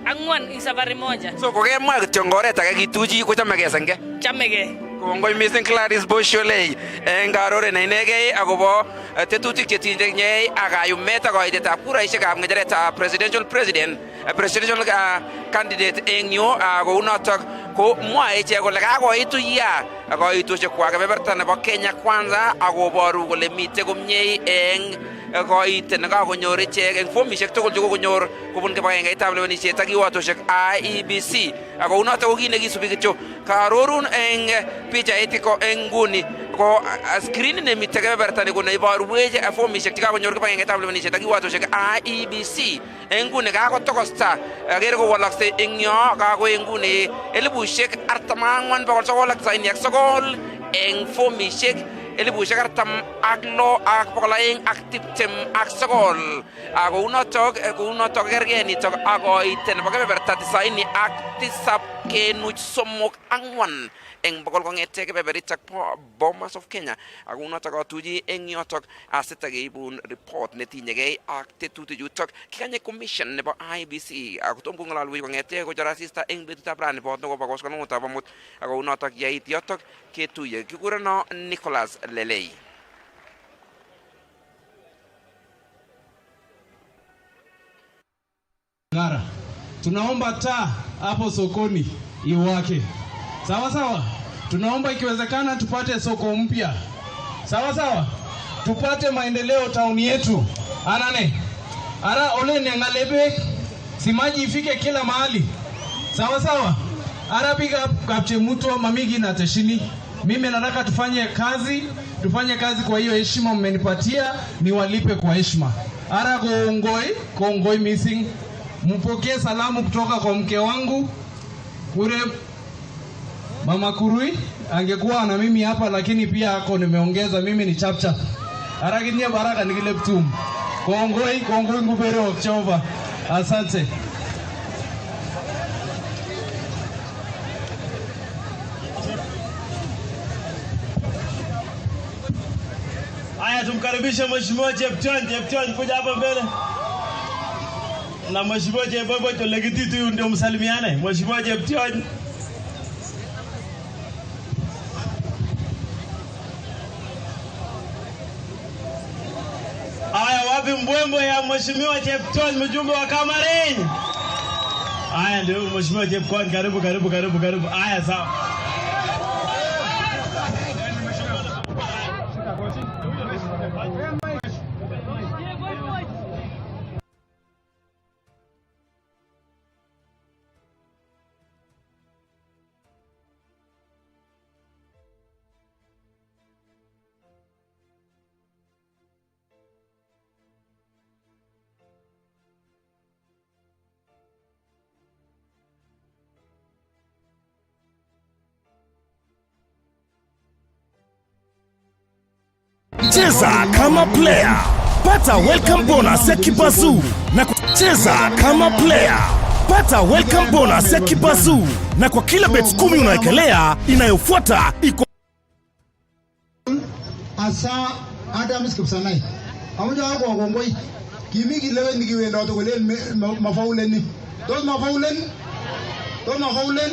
angwan ing safari moja. So kokemwa kityo ngoret age kituchi kochomege senge. Chamege. Kongoi missing Clarice Bosholei ngarore ne inegei akobo tetutik chetinye ak kayumet ak koitetab kuraishekab ng'echeretab presidential candidate eng yu kou notok ko mwae ichek kole kakoitu ya koitoshekwak kebeberta nebo Kenya Kwanza akoboru kole mitei komie eng koit nekakonyor ichek eng formishek tugul chekokonyor kobun kibagengeitab lewenisiet ak kiwatoshek IEBC ako notok ko kit nekisubi kityo kaarorun eng pichait ko eng nguni ko screen nemitei kebeberta ni neiborwech formishek chekakonyor kibagengeitab lewenisiet ak kiwatoshek IEBC eng nguni kakotokosta aker kowoloksei eng yo kakoek nguni 44,999 eng formishek 46,229 ako unotok kergei nitok akoit nebo kebeberta 97.34 eng bokol kong'ete kebeberitak bo Bomas of Kenya ako unotok atuji eng yotok asita keibun report netinyegei ak tetutik chutok kikanye commission nebo IEBC ako tom kong'alalwech kong'ete kochor asista eng betutab rani bo nekobo koskoleng'utab amut ako unotok yait yotok ketuye kikureno Nicholas Lelei. Ngara, tunaomba taa hapo sokoni iwake. Sawa sawa? Tunaomba ikiwezekana tupate soko mpya. Sawa sawa? Tupate maendeleo tauni yetu. Anane. Ara ole nengalebe si maji ifike kila mahali. Sawa sawa? Ara piga kapche mtu mamigi na teshini. Mimi nataka tufanye kazi kwa hiyo heshima mmenipatia niwalipe kwa heshima. Ara kongoi missing. Mpokee salamu kutoka kwa mke wangu kule Mama Kurui, angekuwa na mimi hapa lakini pia ako nimeongeza mimi ni chapchap. Arakinie baraka nikile ptum. Kongoi ngubere Okchova. Asante. Haya, tumkaribishe Mheshimiwa Chepchon kuja hapa mbele. Na Mheshimiwa Chebobo Tolekititu ndio msalimiane. Mheshimiwa Chepchon. Haya, wapi mbwembwe ya Mheshimiwa Chepchon mjumbe wa Kamarin? Haya ndio Mheshimiwa Chepchon, karibu. Haya sawa. Cheza kama player, pata welcome bonus ya Kibazu na kucheza kama player, pata welcome bonus ya Kibazu na kwa kila bet 10 unaekelea inayofuata iko asa Adams Kipsanai. Amuja wako ngongoi Kimi kilewen nikiwendote kolen mafauleni. Tos mafaulen? Tos mafaulen?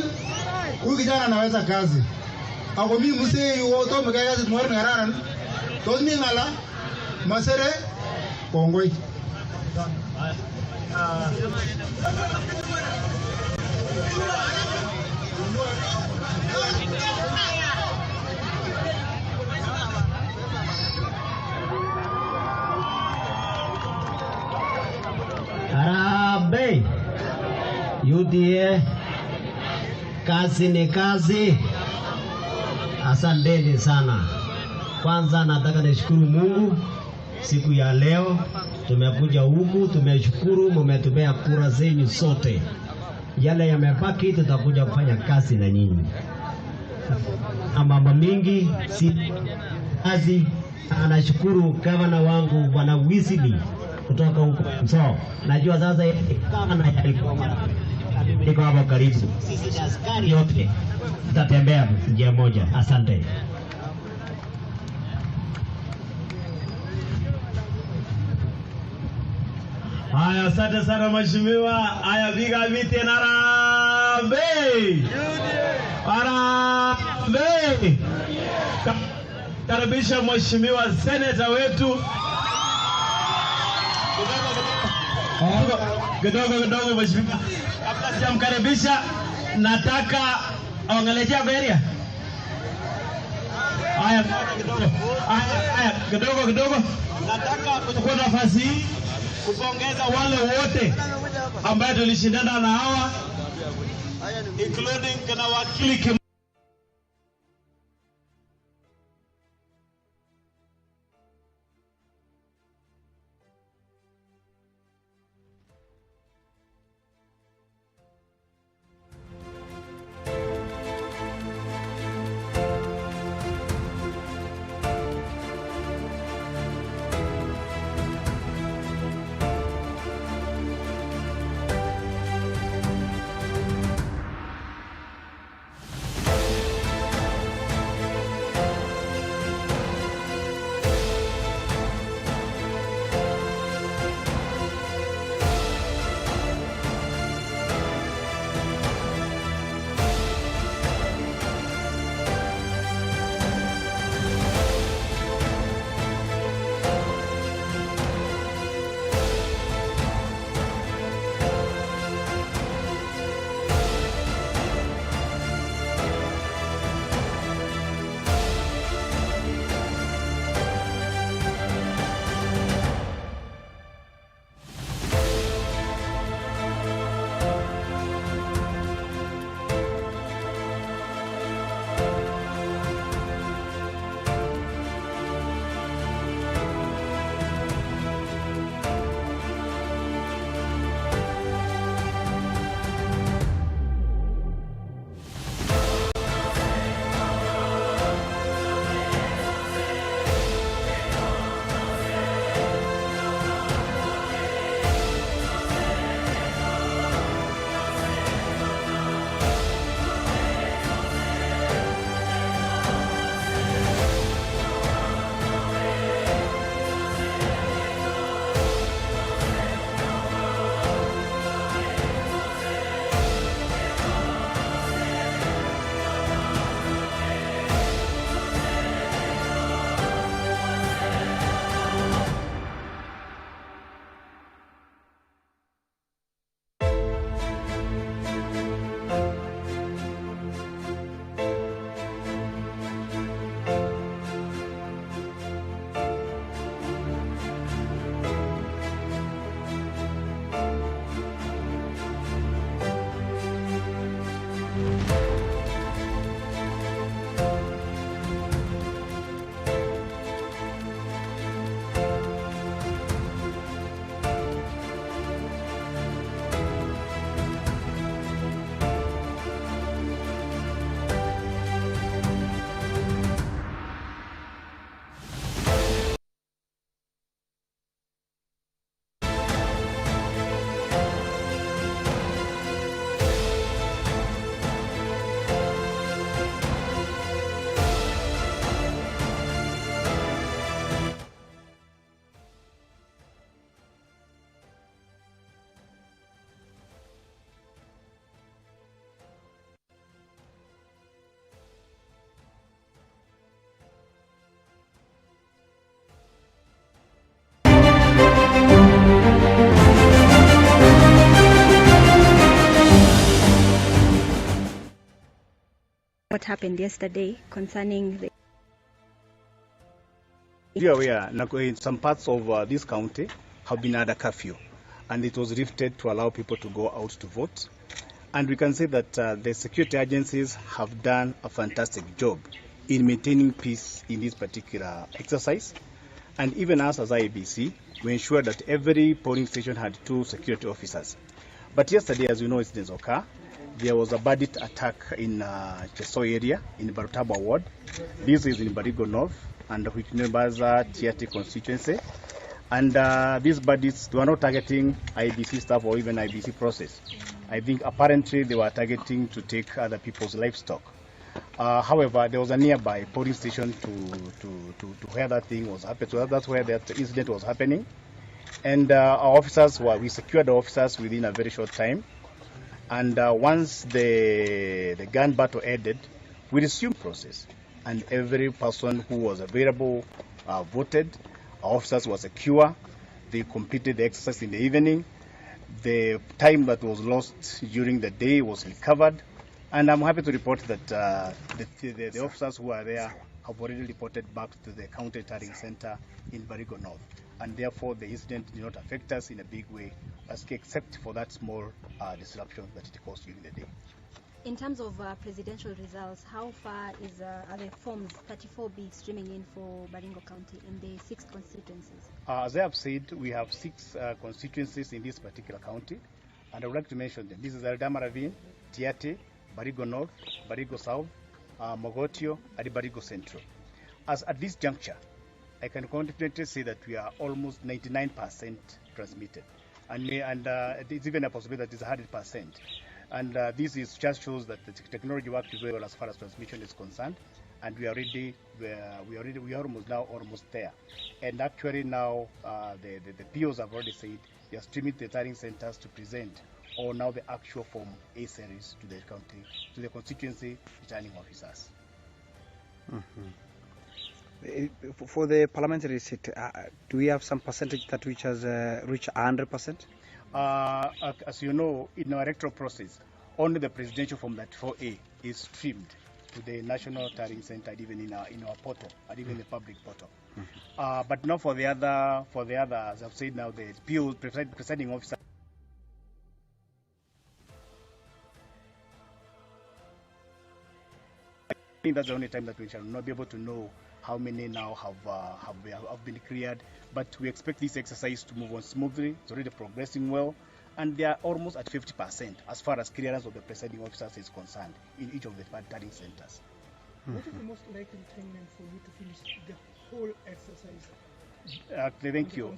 Huyu kijana anaweza kazi. Ako mimi msee wote mkae kazi tumwari ngararan. Tos mimi ngala masere kongoi. Harambee UDA, kazi ni kazi. Asanteni sana. Kwanza nataka nishukuru Mungu siku ya leo tumekuja huku, tumeshukuru mmetupea kura zenyu sote. Yale yamebaki tutakuja kufanya kazi na nyinyi. Mambo mingi si kazi. Anashukuru gavana wangu Bwana Wisili kutoka huko. So, najua sasa kama niko hapo karibu. Sisi askari yote tutatembea njia moja. Asante. Haya, asante sana mheshimiwa. Haya, piga viti na Harambee. Harambee. Karibisha mheshimiwa seneta wetu. Kidogo mheshimiwa. Kabla sijamkaribisha nataka aongelea beria. Haya kidogo. Nataka kuchukua nafasi hii kupongeza wale wote ambao tulishindana na hawa including kana wakili what happened yesterday concerning the... In some parts of this county have been under curfew, and it was lifted to allow people to go out to vote. And we can say that the security agencies have done a fantastic job in maintaining peace in this particular exercise. And even us as IEBC, we ensured that every polling station had 2 security officers. But yesterday, as you know, incidents occur. There was a bandit attack in Cheso area, in Barutaba ward. This is in Baringo North, and which neighbors Tiati constituency. And these bandits were not targeting IEBC staff or even IEBC process. I think apparently they were targeting to take other people's livestock. However, there was a nearby polling station to where that thing was happening. So that's where that incident was happening. And our officers we secured the officers within a very short time. And once the gun battle ended, we resumed process. And every person who was available voted. Our officers were secure. They completed the exercise in the evening. The time that was lost during the day was recovered. And I'm happy to report that the officers who are there have already reported back to the county tallying center in Baringo North. And therefore, the incident did not affect us in a big way, except for that small disruption that it caused during the day. In terms of presidential results, how far are the forms 34B streaming in for Baringo County in the 6 constituencies? As I have said, we have 6 constituencies in this particular county, and I would like to mention them. This is Eldama Ravine, Tiate, Baringo North, Baringo South, Mogotio, and Baringo Central. As at this juncture, I can confidently say that we are almost 99% transmitted, and it's even a possibility that it's 100%. And this just shows that the technology works very well as far as transmission is concerned, and we are almost there. And actually now the POs have already said they are streaming to the tallying centers to present or now the actual Form A series to the county, to the constituency returning officers. For the parliamentary seat, do we have some percentage that which has reached 100%? As you know, in our electoral process, only the presidential Form 4A is streamed to the National Tallying Center, and even in our portal, and even the public portal. But not for the other, as I've said now, the PO presiding officer. I think that's the only time that we shall not be able to know how many now have been cleared. But we expect this exercise to move on smoothly. It's already progressing well, and they are almost at 50% as far as clearance of the presiding officers is concerned in each of the tallying centers. What is the most likely timeline for you to finish the whole exercise? Thank you.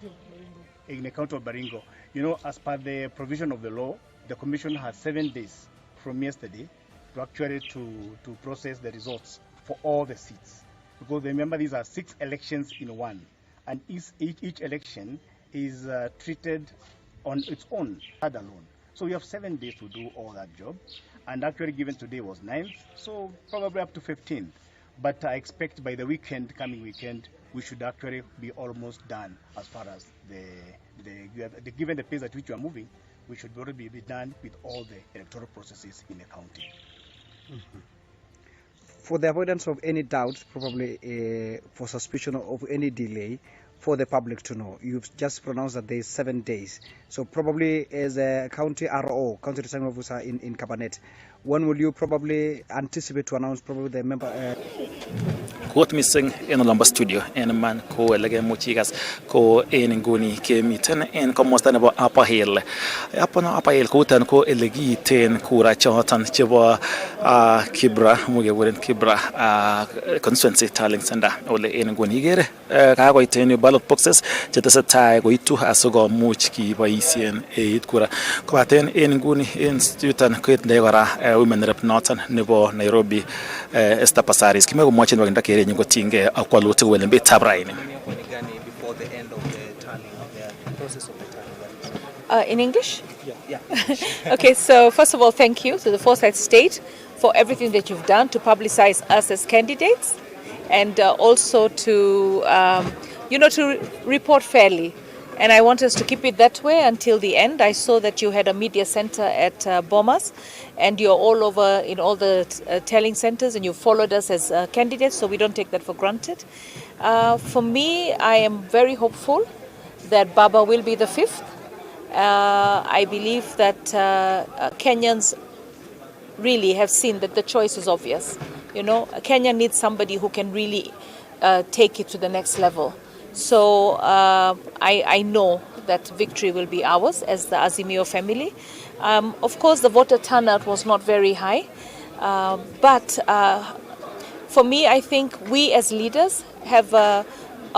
In the county of Baringo, you know, as per the provision of the law, the commission has 7 days from yesterday to actually to process the results for all the seats. Because remember, these are 6 elections in one, and each election is treated on its own, alone. So we have 7 days to do all that job, and actually given today was 9th, so probably up to 15th. But I expect by the coming weekend, we should actually be almost done as far as given the pace at which we are moving, we should already be done with all the electoral processes in the county. For the avoidance of any doubts, probably for suspicion of any delay, for the public to know, you've just pronounced that there is 7 days. So probably as a county RO, county returning officer in Cabinet, when will you probably anticipate to announce probably the member? Kot missing en Olombo studio en man ko lege muchigas ko en nguni ke miten en komosta nebo Upper Hill. Upper Hill ko tan ko elegi ten kura chotan chebo Kibra muge woren Kibra constituency tallying center ole en nguni gere ka ko iten ballot boxes chetesetai ko itu asogo much ki boisien it kura ko baten en nguni en stutan ko ndegora women rep northern nebo Nairobi Esther Passaris kimego mwachin wagenda kere nyingo tinge akwaluti welembe tabraini before the end of the tallying, the process of the tallying. In English? Yeah. Okay, so first of all, thank you to the Forsyth State for everything that you've done to publicize us as candidates, and also to to report fairly And I want us to keep it that way until the end. I saw that you had a media center at Bomas, and you're all over in all the telling centers, and you followed us as candidates, so we don't take that for granted. For me, I am very hopeful that Baba will be the 5th. I believe that Kenyans really have seen that the choice is obvious. You know, Kenya needs somebody who can really take it to the next level. So I know that victory will be ours as the Azimio family. Of course, the voter turnout was not very high, but for me, I think we as leaders have a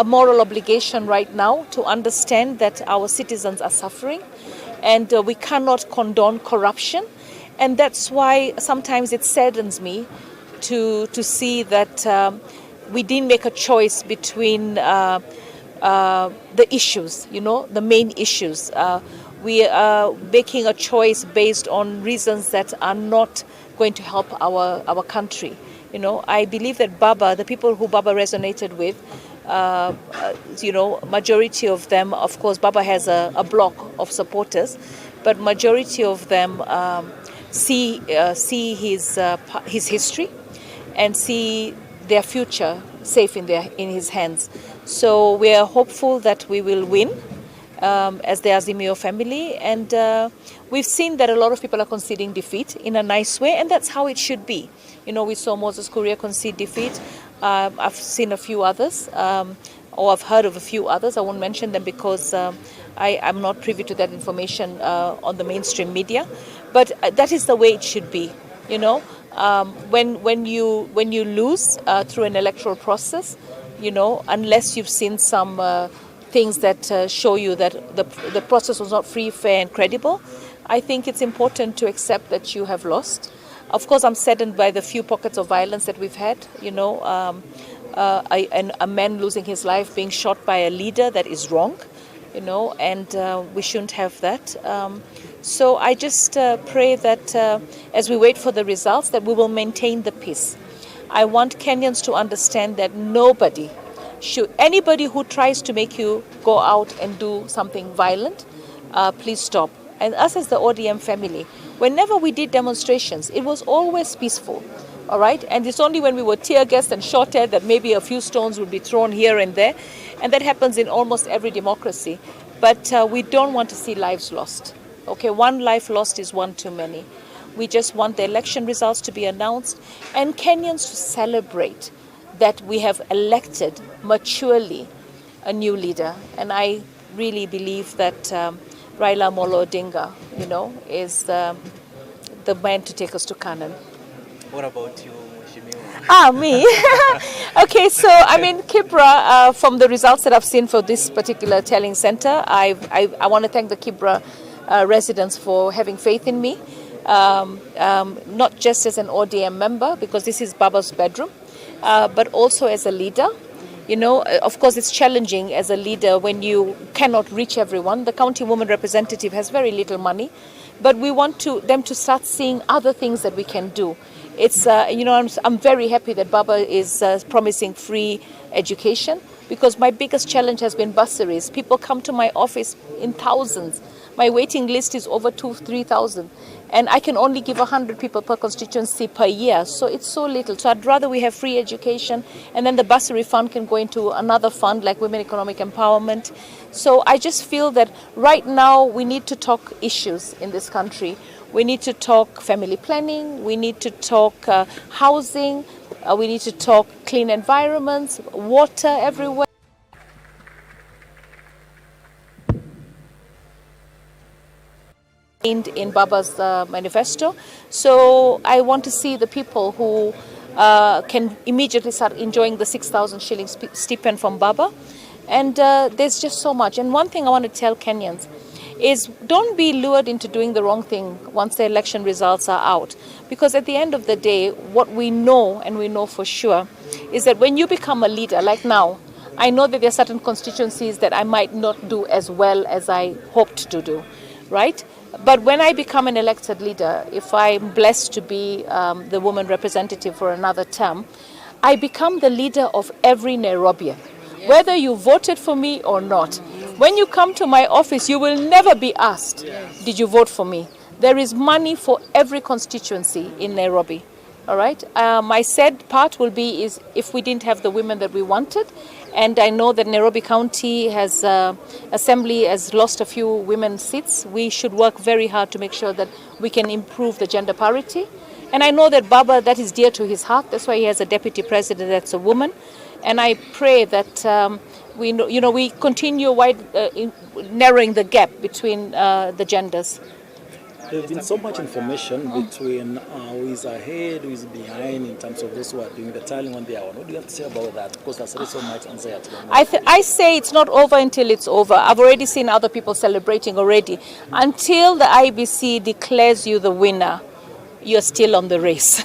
moral obligation right now to understand that our citizens are suffering, and we cannot condone corruption. And that's why sometimes it saddens me to see that we didn't make a choice between the issues, you know, the main issues. We are making a choice based on reasons that are not going to help our country. You know, I believe that Baba, the people who Baba resonated with, you know, majority of them, of course, Baba has a block of supporters, but majority of them see his history and see their future safe in his hands. So we are hopeful that we will win as the Azimio family, and we've seen that a lot of people are conceding defeat in a nice way, and that's how it should be. You know, we saw Moses Kuria concede defeat. I've seen a few others, or I've heard of a few others. I won't mention them because I'm not privy to that information on the mainstream media. But that is the way it should be. You know, when you lose through an electoral process, you know, unless you've seen some things that show you that the process was not free, fair, and credible, I think it's important to accept that you have lost. Of course, I'm saddened by the few pockets of violence that we've had, you know, a man losing his life, being shot by a leader, that is wrong, you know, and we shouldn't have that. So I just pray that as we wait for the results, that we will maintain the peace. I want Kenyans to understand that anybody who tries to make you go out and do something violent, please stop. And us as the ODM family, whenever we did demonstrations, it was always peaceful, all right? And it's only when we were tear gassed and shot at that maybe a few stones would be thrown here and there. And that happens in almost every democracy. But we don't want to see lives lost. Okay, one life lost is one too many. We just want the election results to be announced and Kenyans to celebrate that we have elected maturely a new leader. And I really believe that Raila Amolo Odinga, you know, is the man to take us to Canaan. What about you, Mheshimiwa? Me? Okay, so I mean, Kibra, from the results that I've seen for this particular telling center, I want to thank the Kibra residents for having faith in me, not just as an ODM member, because this is Baba's bedroom, but also as a leader. You know, of course, it's challenging as a leader when you cannot reach everyone. The county woman representative has very little money, but we want them to start seeing other things that we can do. It's, you know, I'm very happy that Baba is promising free education, because my biggest challenge has been bursaries. People come to my office in thousands. My waiting list is over 2,000-3,000. And I can only give 100 people per constituency per year. So it's so little. So I'd rather we have free education, and then the bursary fund can go into another fund like Women Economic Empowerment. So I just feel that right now we need to talk issues in this country. We need to talk family planning. We need to talk housing. We need to talk clean environments, water everywhere. In Baba's manifesto. So I want to see the people who can immediately start enjoying the 6,000 shillings stipend from Baba. And there's just so much. And one thing I want to tell Kenyans is don't be lured into doing the wrong thing once the election results are out. Because at the end of the day, what we know, and we know for sure, is that when you become a leader, like now, I know that there are certain constituencies that I might not do as well as I hoped to do, right? But when I become an elected leader, if I'm blessed to be the woman representative for another term, I become the leader of every Nairobian, whether you voted for me or not. When you come to my office, you will never be asked, did you vote for me? There is money for every constituency in Nairobi. All right. My sad part will be is if we didn't have the women that we wanted, and I know that Nairobi County has Assembly has lost a few women seats. We should work very hard to make sure that we can improve the gender parity. And I know that Baba, that is dear to his heart. That's why he has a deputy president that's a woman. And I pray that we continue narrowing the gap between the genders. There's been so much information between who is ahead, who is behind in terms of those who are doing the tallying on their own. What do you have to say about that? Because there's already so much anxiety. I say it's not over until it's over. I've already seen other people celebrating already. Until the IBC declares you the winner, you're still on the race.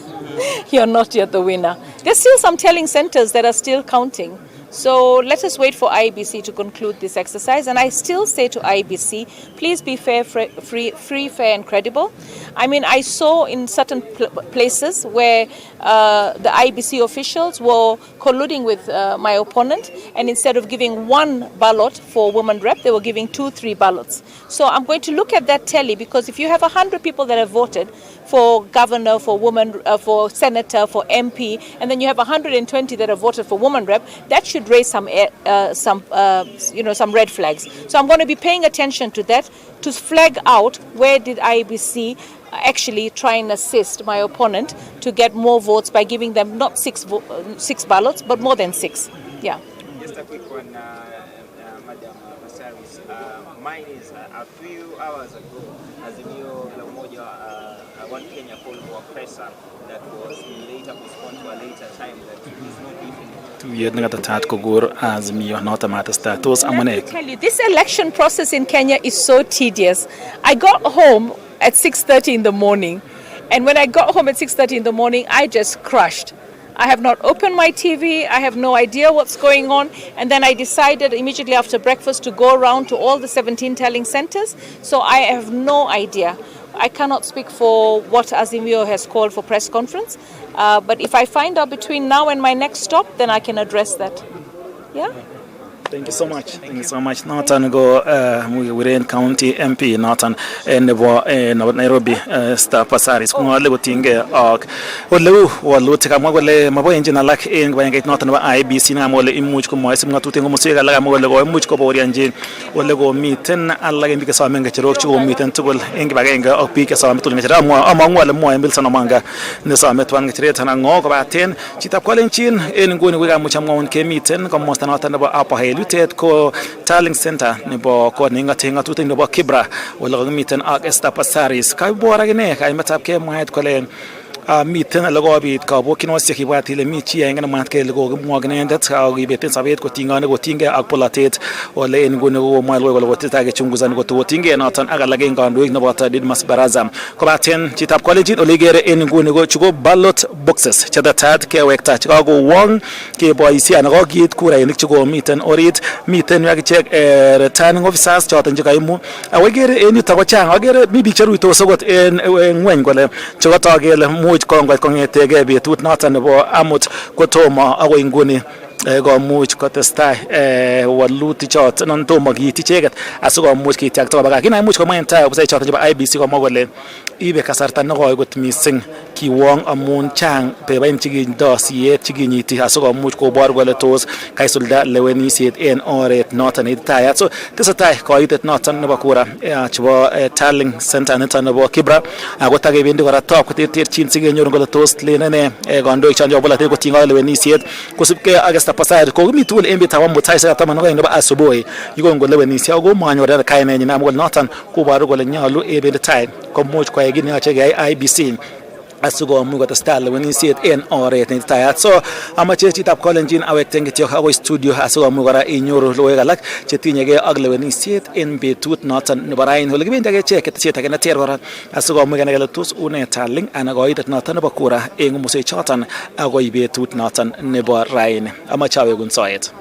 You're not yet the winner. There's still some telling centers that are still counting. So let us wait for IBC to conclude this exercise. And I still say to IBC, please be fair, free, fair and credible. I mean, I saw in certain places where the IBC officials were colluding with my opponent, and instead of giving one ballot for woman rep, they were giving 2-3 ballots. So I'm going to look at that tally, because if you have 100 people that have voted for governor, for woman, for senator, for MP, and then you have 120 that have voted for woman rep, that should raise some red flags. So I'm going to be paying attention to that to flag out where did IBC actually try and assist my opponent to get more votes by giving them not 6 ballots, but more than 6. Yeah. Just a quick one, Madam Masaris. Mine is a few hours ago, Azimio la Umoja, One Kenya called for a presser that was later postponed to a later time that is not even. Let me tell you, this election process in Kenya is so tedious. I got home at 6:30 in the morning, and when I got home at 6:30 in the morning, I just crashed. I have not opened my TV, I have no idea what's going on, and then I decided immediately after breakfast to go around to all the 17 telling centers, so I have no idea. I cannot speak for what Azimio has called for press conference, but if I find out between now and my next stop, then I can address that. Yeah? Thank you so much. Thank you so much. Nathan go Wirain County MP Nathan nebo Nairobi Star Pasaris ko ngale go tinge ak wolu wolu tika mo gole mabo engine alak en gbange Nathan ba IBC na mo le imuch ko mo isim ngatu tingo mo sega laga mo gole go imuch ko bori anje wolu go miten alla ngi ka sa menga chiro go miten tugol en gbange ok pi ka sa metul ngara mo amang wala mo embil sana manga ne sa metwan ngire tan ngo ko ba ten chitap ko len chin en ngoni ga mo cham ngon ke miten ko mo Nathan ba apa lutet ko tallying center nebo ko ninga tinga tuting nebo Kibra wala gamitan ak Star Pasaris kay bora gene kay matap ke mahit ko len miten lago bit ka bo kino se kibati le mi chi ngana mat ke lago mo gne ndat ka gi beten sabet ko tinga ne go tinga ak polatet wala en go ne go mal wala wata ta ga chunguzan go to tinga na tan aga lage ngando ne bata did mas barazam ko baten chitap college oligere en go ne go chugo ballot boxes chada tat ke wekta ka go wong ke boy si an go git kura en chugo miten orit miten ya check returning officers chota nje kaimu awegere en ta go chang agere mi bi cheru to sogot en ngwen gole chota gele kongwa kongetege betut noton nebo amut kotomo agoi nguni komuch kotestai walutik choton non tomo kiit icheket asikomuch kityakta koba lakini imuch komwa entire ofisait choton chebo IBC komwa kole ibe kasarta nekoi kot mising kiwong amun chang pebain chikindo siyet chikinyiti asikomuch kobor kole tos kaisulda lewenisiet en oret noton ititayat. So tesetai koitet noton nebo kura chebo tallying center niton nebo Kibra ako takebendi kora top koterterchin sikenyoru kole tos lenene kandoik chon chebo bolotet kotingo lewenisiet kosubkei ak Star Pasaris ko mi tugul en betab mutai sa taman ko nebo asubuhi yikon kole lewenisiet ako manyor kainenyin amul noton koboru kole nyolu ebendi tai komuch koyai kit neyoche keyai IBC asikomuch kotestai lewenisiet en oret neititayat. So amache chitab kolenjin awekten kityok akoi studio asikomuch kora inyoru logoiwek alak chetinyegei ak lewenisiet en betut noton nebo raini ole kibendi akechek ketesiet age neter kora asikomuch kenai kele tos une tallying anan koitet noton nebo kura en komoswek choton akoi betut noton nebo raini. Amache awekun soet.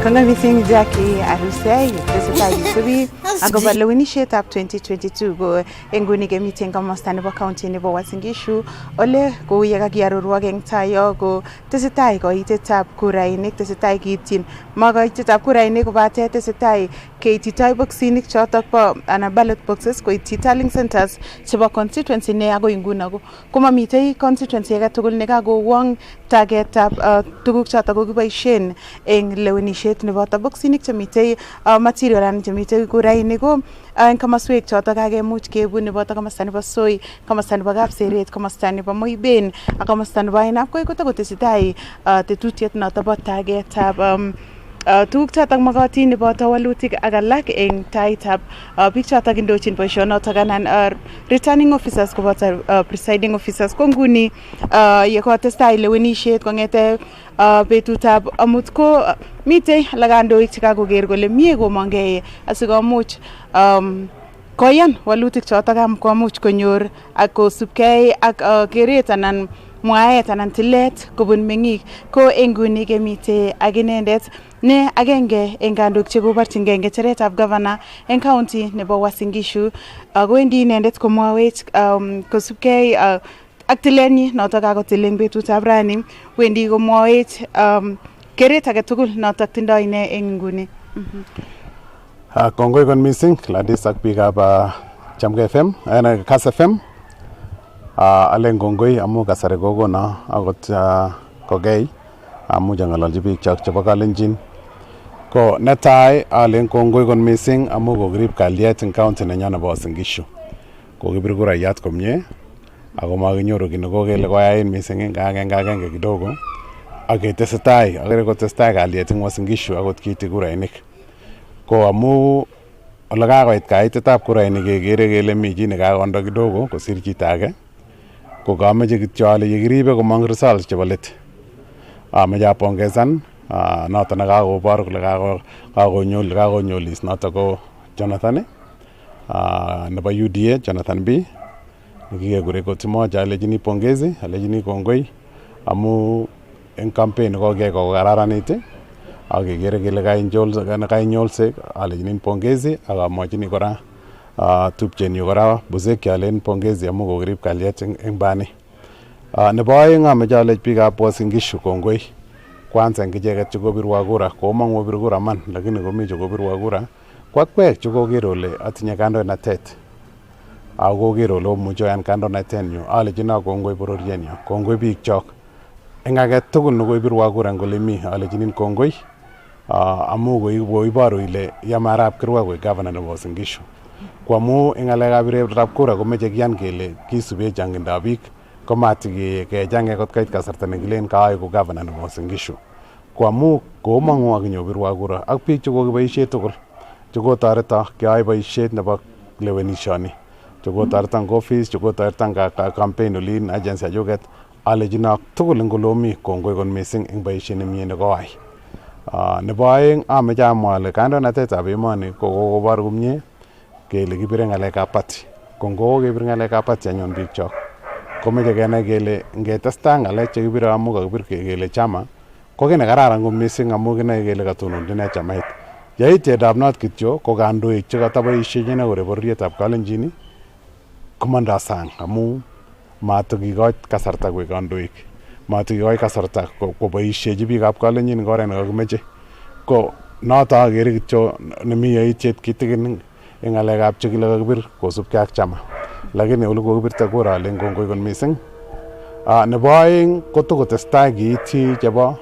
Kongoi mising Jackie Arusei tesetai isubi agobo lewenishetab 2022 go enguni kemiten komosta nebo county nebo Uasin Gishu ole kou ye kakiarorwok eng tayo go tesetai koitetab kurainik tesetai kiityin makoitetab kurainik kobate tesetai keititoi boksinik chotok po ana ballot boxes koityi tallying centers chebo constituency ne agoi nguno komamitei constituency age tugul ne kakowong targetab tuguk chotok kokiboisien eng lewenishet nebo boksinik chemitei material anan chemitei kurainik ko eng komaswek chotok kakemuch kebun nebo komosta nebo Soi, komosta nebo Kapseret, komosta nebo Moiben ak komosta nebo Ainabkoi kotakotesetai tetutiet notok bo targetab tuguk chotok magatin nebo walutik ak alak eng taitab biik chotok indochin boisionotok anan returning officers koboto presiding officers ko nguni yekotestai lewenishet kong'ete betutab amut ko mitei lakandoik chekakoker kole mie komongei asikomuch koyan walutik chotok komuch konyor ak kosubkei ak keret anan mwaet anan tilet kobun meng'ik ko enguni kemite ak inendet ne agenge eng kandoik chekoborchingei ng'echeretab governor eng county nebo Uasin Gishu kowendi inendet komwawech kosubkei ak tilenyi notok kakotil eng betutab rani wendi komwawech keret age tugul notok tindoi ine eng nguni. Kongoi kon missing Gladys ak biikab Chamgei FM ana Kass FM alen kongoi amu kasari kokono akot kokei amuch ang'ololchi biik chok chebo Kalenjin ko netai alen kongoi kon missing amu kokirib kalyet eng county nenyo nebo Uasin Gishu kokibir kurayat komie ako makinyoru kit nekokele koyain missing eng agenge kidogo ak ketesetai akere kotestai kalyet eng Uasin Gishu akot kiiti kurainik ko amu ole kakoit kaitetab kurainik kekere kele mi chi nekakondo kidogo kosir chito age ko kameche kityo ale yekiribe komong results chebo let ameche apongesan noto nekakobor kole kakonyolis noto ko Jonathan nebo UDA Jonathan B nekikekure koti moja alechini pongezi alechini kongoi amu eng campaign kokiyai kokararanit akekere kele kainyolse alechini pongezi akamwachini kora tupchenyu kora Buseki alen pongezi amu kokirib kalyet eng bani. Nebo aeng ameche alech biikab Uasin Gishu kongoi kwanza eng icheket chekobirwa kura komong'u obir kura man lakini komi chekobirwa kura kwakwek chekoker ole atinye kandoinatet akoker ole omuche oyan kandoinatenyu alechino kongoi bororienyo kongoi biik chok eng age tugul nekoibirwa kura eng ole mi alechinin kongoi amu koiboru ile yame Arap Kirwa koek governor nebo Uasin Gishu ko amu eng ng'alekab biretab kura komeche kiyan kele kisube changindab biik komati kechange kot kait kasarta nekilen kaeku governor nebo Uasin Gishu ko amu komong'u akinyobirwa kura ak biik chekokiboisie tugul chekotoreto keyoe boisiet nebo lewenishoni chekotoreto eng office chekotoreto eng campaign olin agency achuket alechino tugul eng olomi kongoi kot missing eng boisiet nemie nekoai. Nebo aeng ameche amwa ale kandoinatetab emoni kokobor komie kele kibire ng'alekab party ko ngokokebir ng'alekab party anyun biik chok komeche kenai kele ngetestai ng'alek chekibire amu kakibir kele chama ko kiy nekararan kot missing amu kinoe kele katononchi ine chamait yaitietab not kityo ko kandoik chekataboisie ine kore bororietab Kalenjin komondoi sang amu matikikoch kasarta koek kandoik matikikoch kasarta koboisiechi biikab Kalenjin eng oret nekakimeche ko noto akere kityo nemi yaitiet kitikin eng ng'alekab chekile kakibir kosubkei ak chama lakini ole kokibirte kura ale kongoi kot missing. Nebo aeng kotokotestai kiiti chebo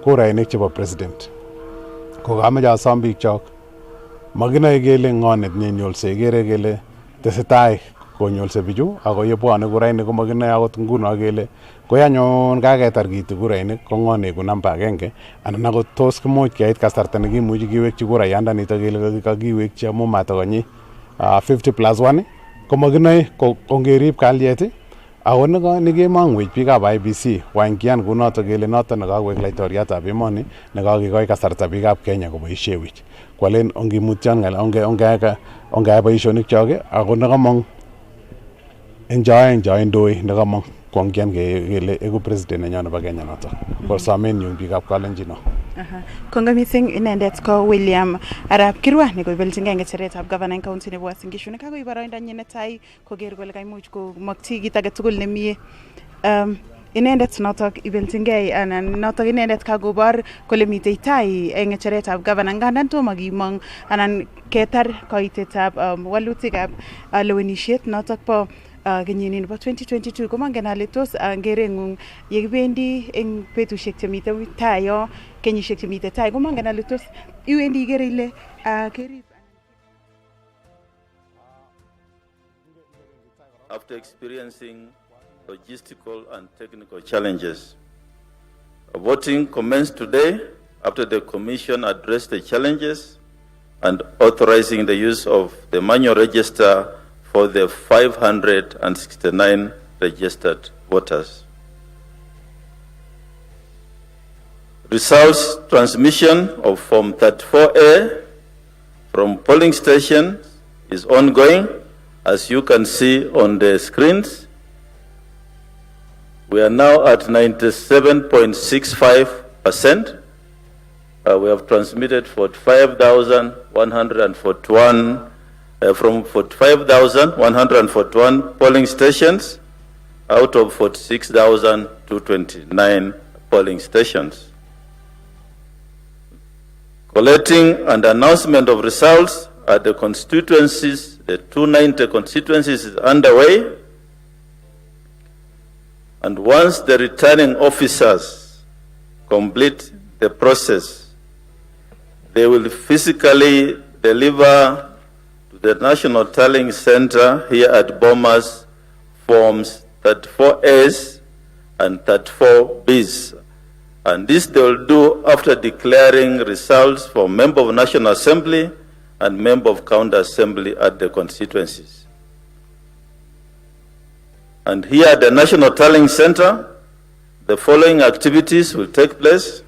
kurainik chebo president ko kameche asom biik chok makinoe kele ng'o nenyolse kere kele tesetai konyolse bichu ako yebwone kurainik komakinoe akot nguno kele koy anyun kaketar kiiti kurainik ko ng'o neeku namba agenge anan akot tos kimuch keit kasarta nekimuchi kiwekchi kurayandanitok kele kakiwekchi amu matakonyi 50+1 komakinoe kongerib kalyet ako nekemong'wech biikab IEBC wany kiyan kunotok kele noto nekawek laitoriatab emoni nekakekoi kasarta biikab Kenya koboisiewech kwalen ongimutyon ongeyai boisionik chok ako nekamong eng choindoi nekamong kongian kele eku president nenyo nebo Kenya notok ko somenyu biikab Kalenjin. Kongo missing inendet ko William Arap Kirwa nekoibelchingei ng'echeretab gavana eng county nebo Uasin Gishu nekakoib boroindonyin netai koker kole kaimuch komokyi kit age tugul nemie. Inendet notok ibelchingei anan notok inendet kakobor kole mitei tai eng ng'echeretab gavana ngandan tomo kimong anan ketar koitetab walutikab lewenisiet notok po kenyini nebo 2022 komangen ale tos ngereng'ung yekibendi eng betusiek chemitei tai yo kenyisiek chemitei tai komangen ale tos iwendi ikere ile kerib. After experiencing logistical and technical challenges, voting commenced today after the Commission addressed the challenges and authorizing the use of the manual register for the 569 registered voters. Results transmission of Form 34A from polling stations is ongoing, as you can see on the screens. We are now at 97.65%. We have transmitted 45,141 from 45,141 polling stations out of 46,229 polling stations. Collecting and announcement of results at the constituencies, the 290 constituencies, is underway. And once the returning officers complete the process, they will physically deliver to the National Tallying Center here at Bomas Forms 34As and 34Bs. And this they will do after declaring results for Member of National Assembly and Member of County Assembly at the constituencies. And here at the National Tallying Center, the following activities will take place.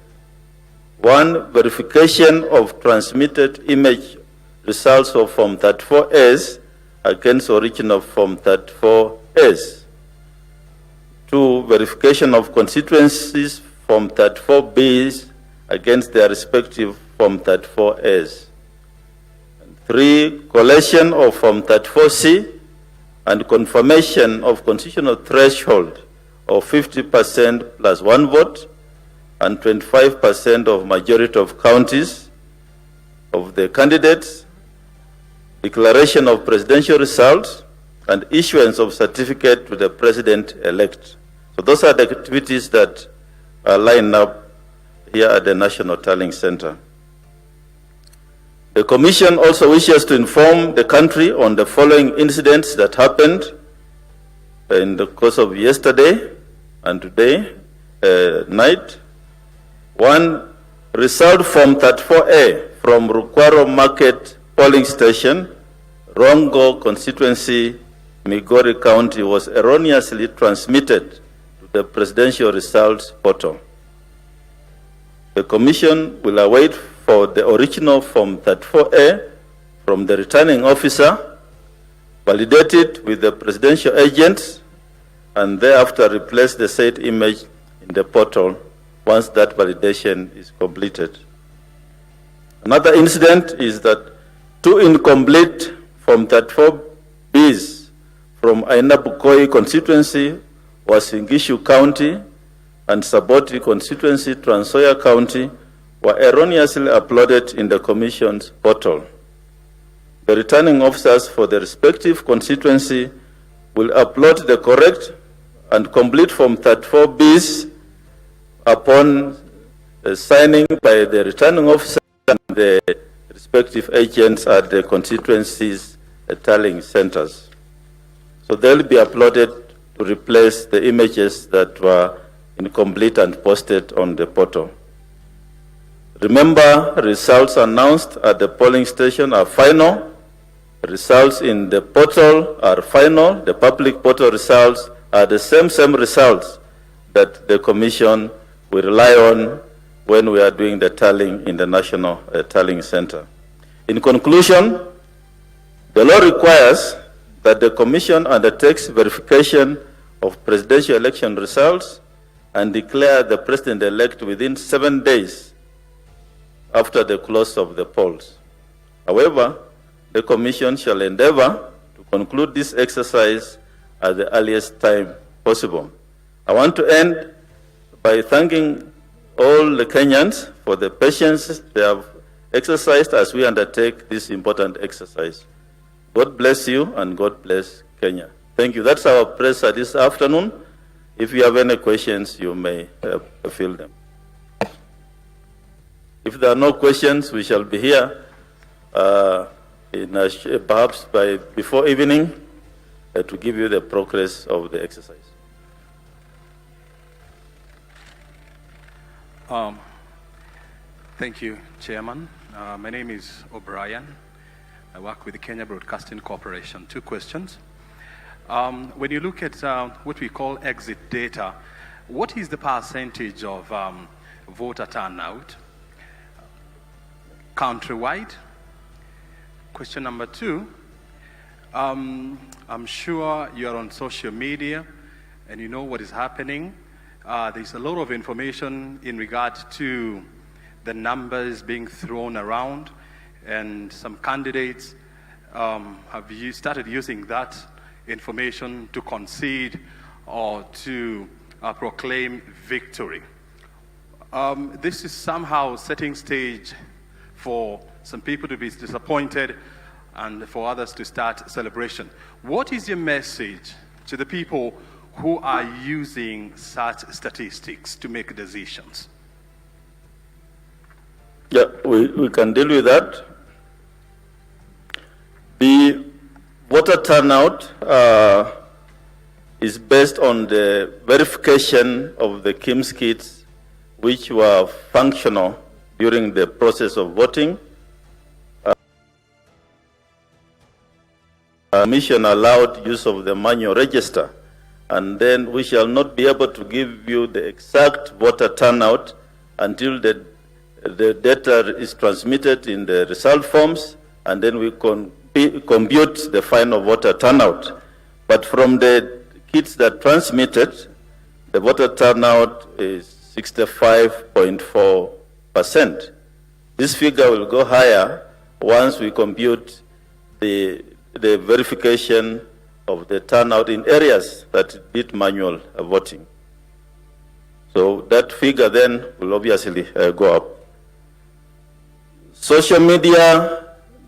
1, verification of transmitted image results of Form 34As against original Form 34As. 2, verification of constituencies Form 34Bs against their respective Form 34As. 3, collection of Form 34C and confirmation of constitutional threshold of 50% plus 1 vote and 25% of majority of counties of the candidates, declaration of presidential results, and issuance of certificate to the president-elect. So those are the activities that are lined up here at the National Tallying Center. The Commission also wishes to inform the country on the following incidents that happened in the course of yesterday and today night. 1, result Form 34A from Rukwaro Market Polling Station, Rongo Constituency, Migori County was erroneously transmitted to the Presidential Results Portal. The Commission will await for the original Form 34A from the returning officer, validate it with the presidential agents, and thereafter replace the said image in the portal once that validation is completed. Another incident is that 2 incomplete Form 34Bs from Ainabukoi constituency, Uasin Gishu County, and Saboti constituency, Trans Nzoia County, were erroneously uploaded in the Commission's portal. The returning officers for the respective constituency will upload the correct and complete Form 34Bs upon signing by the returning officer and the respective agents at the constituencies' tallying centers. So they'll be uploaded to replace the images that were incomplete and posted on the portal. Remember, results announced at the polling station are final. Results in the portal are final. The public portal results are the same results that the Commission will rely on when we are doing the tallying in the National Tallying Center. In conclusion, the law requires that the Commission undertakes verification of presidential election results and declare the president-elect within 7 days after the close of the polls. However, the Commission shall endeavor to conclude this exercise at the earliest time possible. I want to end by thanking all the Kenyans for the patience they have exercised as we undertake this important exercise. God bless you and God bless Kenya. Thank you. That's our press this afternoon. If you have any questions, you may fill them. If there are no questions, we shall be here perhaps before evening to give you the progress of the exercise. Thank you, Chairman. My name is O'Brien. I work with the Kenya Broadcasting Corporation. 2 questions. When you look at what we call exit data, what is the percentage of voter turnout countrywide? Question number 2, I'm sure you are on social media and you know what is happening. There's a lot of information in regard to the numbers being thrown around, and some candidates have started using that information to concede or to proclaim victory. This is somehow setting stage for some people to be disappointed and for others to start celebration. What is your message to the people who are using such statistics to make decisions? Yeah, we can deal with that. The voter turnout is based on the verification of the KIMS kits which were functional during the process of voting. Commission allowed use of the manual register, and then we shall not be able to give you the exact voter turnout until the data is transmitted in the result forms, and then we compute the final voter turnout. But from the kits that transmitted, the voter turnout is 65.4%. This figure will go higher once we compute the verification of the turnout in areas that did manual voting. So that figure then will obviously go up. Social media,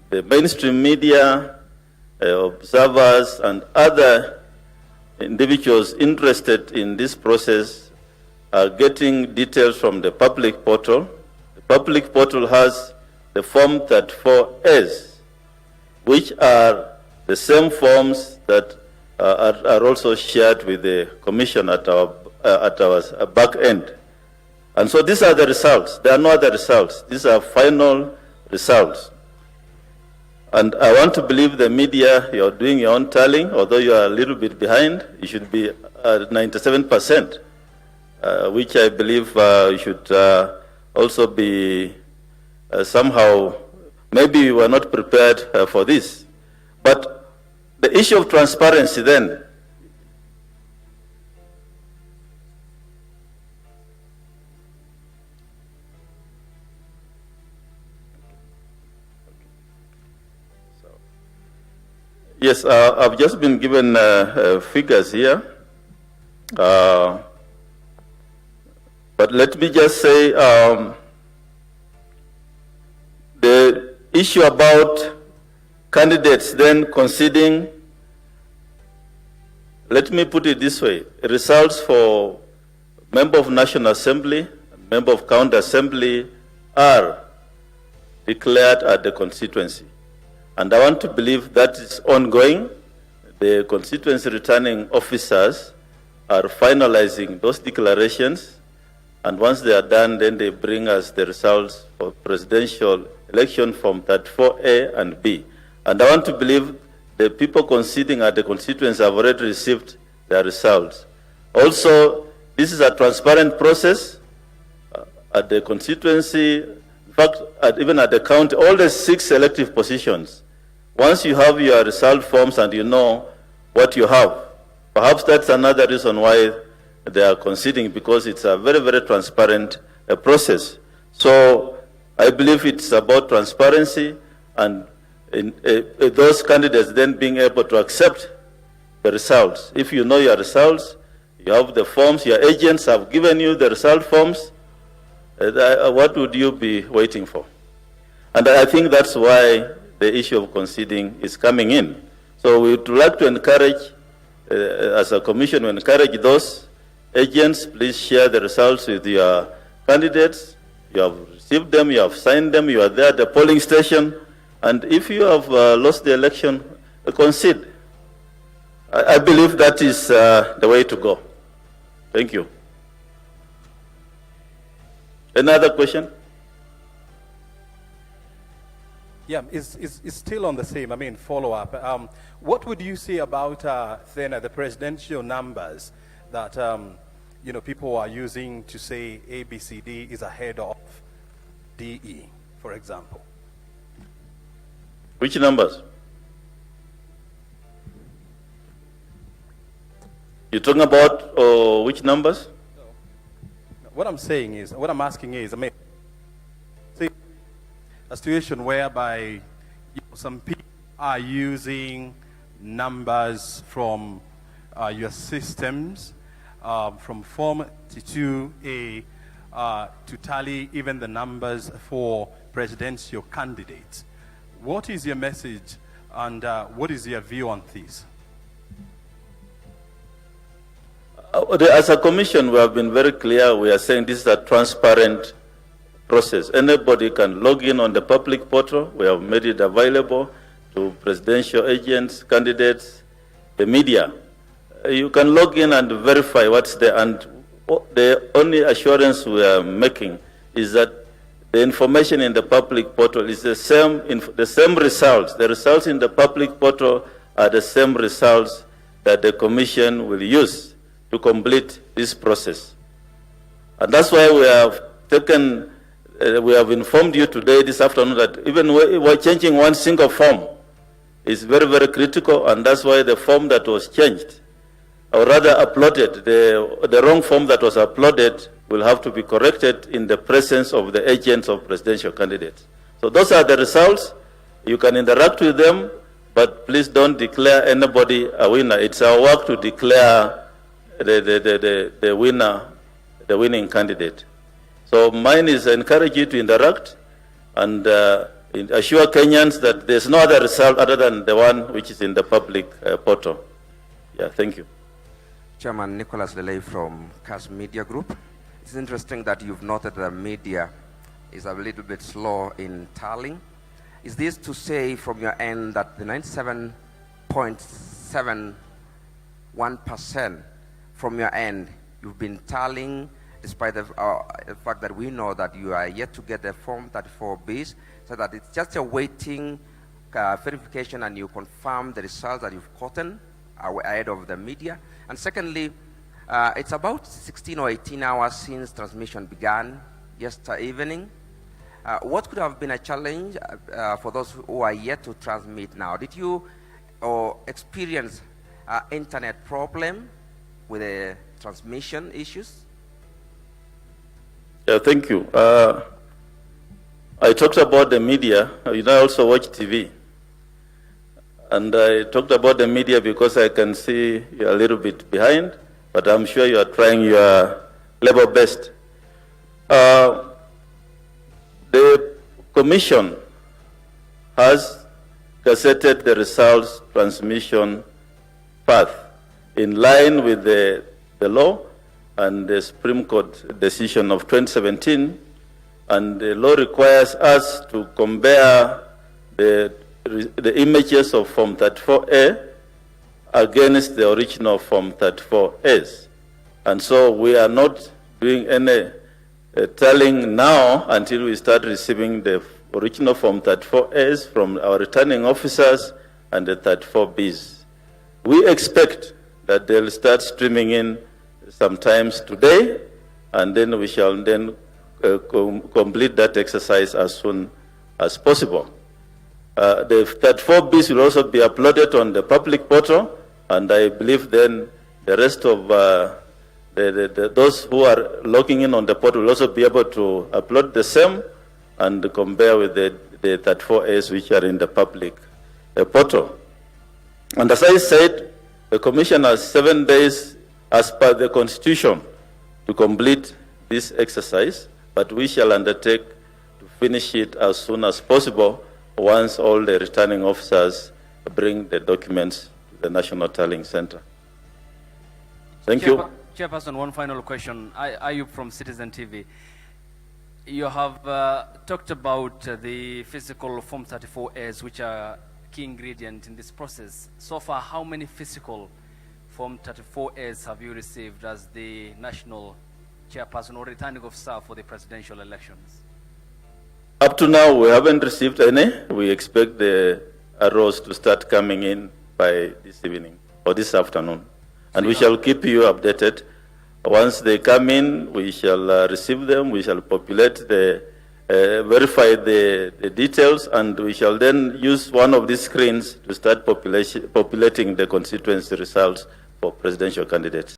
the mainstream media, observers and other individuals interested in this process are getting details from the public portal. The public portal has the Form 34S, which are the same forms that are also shared with the Commission at our back end. And so these are the results. There are no other results. These are final results. And I want to believe the media, you're doing your own tallying, although you are a little bit behind. You should be at 97%, which I believe you should also be somehow, maybe you were not prepared for this. But the issue of transparency then, yes, I've just been given figures here, but let me just say the issue about candidates then conceding, let me put it this way, results for member of National Assembly, member of County Assembly are declared at the constituency. And I want to believe that is ongoing. The constituency returning officers are finalizing those declarations, and once they are done, then they bring us the results for presidential election from 34A and B. And I want to believe the people conceding at the constituency have already received their results. Also, this is a transparent process at the constituency, in fact, even at the county, all the 6 elective positions. Once you have your result forms and you know what you have, perhaps that's another reason why they are conceding, because it's a very, very transparent process. So I believe it's about transparency and those candidates then being able to accept the results. If you know your results, you have the forms, your agents have given you the result forms, what would you be waiting for? And I think that's why the issue of conceding is coming in. So we would like to encourage, as a commission, we encourage those agents, please share the results with your candidates. You have received them, you have signed them, you are there at the polling station, and if you have lost the election, concede. I believe that is the way to go. Thank you. Another question? Yeah, it's still on the same, follow-up. What would you say about then the presidential numbers that people are using to say ABCD is ahead of DE, for example? Which numbers? You're talking about which numbers? What I'm asking is, see a situation whereby some people are using numbers from your systems, from Form 2A, to tally even the numbers for presidential candidates. What is your message and what is your view on this? As a commission, we have been very clear. We are saying this is a transparent process. Anybody can log in on the public portal. We have made it available to presidential agents, candidates, the media. You can log in and verify what's there. And the only assurance we are making is that the information in the public portal is the same results. The results in the public portal are the same results that the commission will use to complete this process. And that's why we have taken, we have informed you today, this afternoon, that even we're changing one single form. It's very, very critical, and that's why the form that was changed, or rather uploaded, the wrong form that was uploaded will have to be corrected in the presence of the agents of presidential candidates. So those are the results. You can interact with them, but please don't declare anybody a winner. It's our work to declare the winner, the winning candidate. So mine is encourage you to interact and assure Kenyans that there's no other result other than the one which is in the public portal. Yeah, thank you. Chairman Nicholas Lelei from CAS Media Group. It's interesting that you've noted that the media is a little bit slow in tallying. Is this to say from your end that the 97.71% from your end, you've been tallying, despite the fact that we know that you are yet to get the Form 34Bs, so that it's just a waiting verification and you confirm the results that you've gotten ahead of the media? And secondly, it's about 16 or 18 hours since transmission began yesterday evening. What could have been a challenge for those who are yet to transmit now? Did you experience internet problem with the transmission issues? Yeah, thank you. I talked about the media. I also watch TV. And I talked about the media because I can see you're a little bit behind, but I'm sure you are trying your level best. The commission has gazetted the results transmission path in line with the law and the Supreme Court decision of 2017, and the law requires us to compare the images of Form 34A against the original Form 34As. And so we are not doing any tallying now until we start receiving the original Form 34As from our returning officers and the 34Bs. We expect that they'll start streaming in sometimes today, and then we shall then complete that exercise as soon as possible. The 34Bs will also be uploaded on the public portal, and I believe then the rest of those who are logging in on the portal will also be able to upload the same, and compare with the 34As which are in the public portal. And as I said, the Commission has 7 days as per the Constitution to complete this exercise, but we shall undertake to finish it as soon as possible once all the returning officers bring the documents to the National Tallying Center. Thank you. Chairperson, one final question. Ayub from Citizen TV. You have talked about the physical Form 34As, which are key ingredient in this process. So far, how many physical Form 34As have you received as the national chairperson or returning officer for the presidential elections? Up to now, we haven't received any. We expect the arrows to start coming in by this evening or this afternoon. And we shall keep you updated. Once they come in, we shall receive them, we shall populate verify the details, and we shall then use one of these screens to start populating the constituency results for presidential candidates.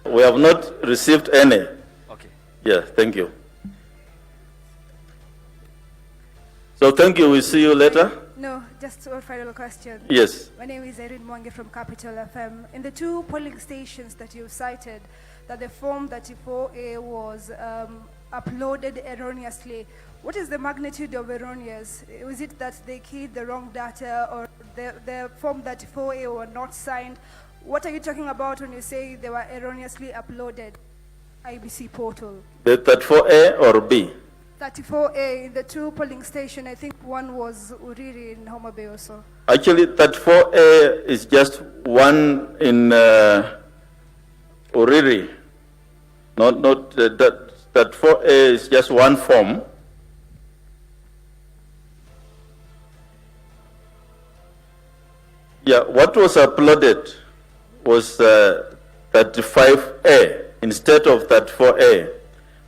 We have not received any. Okay. Yeah, thank you. So thank you, we'll see you later. No, just one final question. Yes. My name is Erin Mwangi from Capital FM. In the 2 polling stations that you cited, that the Form 34A was uploaded erroneously, what is the magnitude of erroneous? Was it that they keyed the wrong data, or the Form 34A were not signed? What are you talking about when you say they were erroneously uploaded IBC portal? The 34A or B? 34A in the 2 polling station. I think one was Uriri in Homa Bay also. Actually, 34A is just one in Uriri. Not that 34A is just one form. Yeah, what was uploaded was 35A instead of 34A.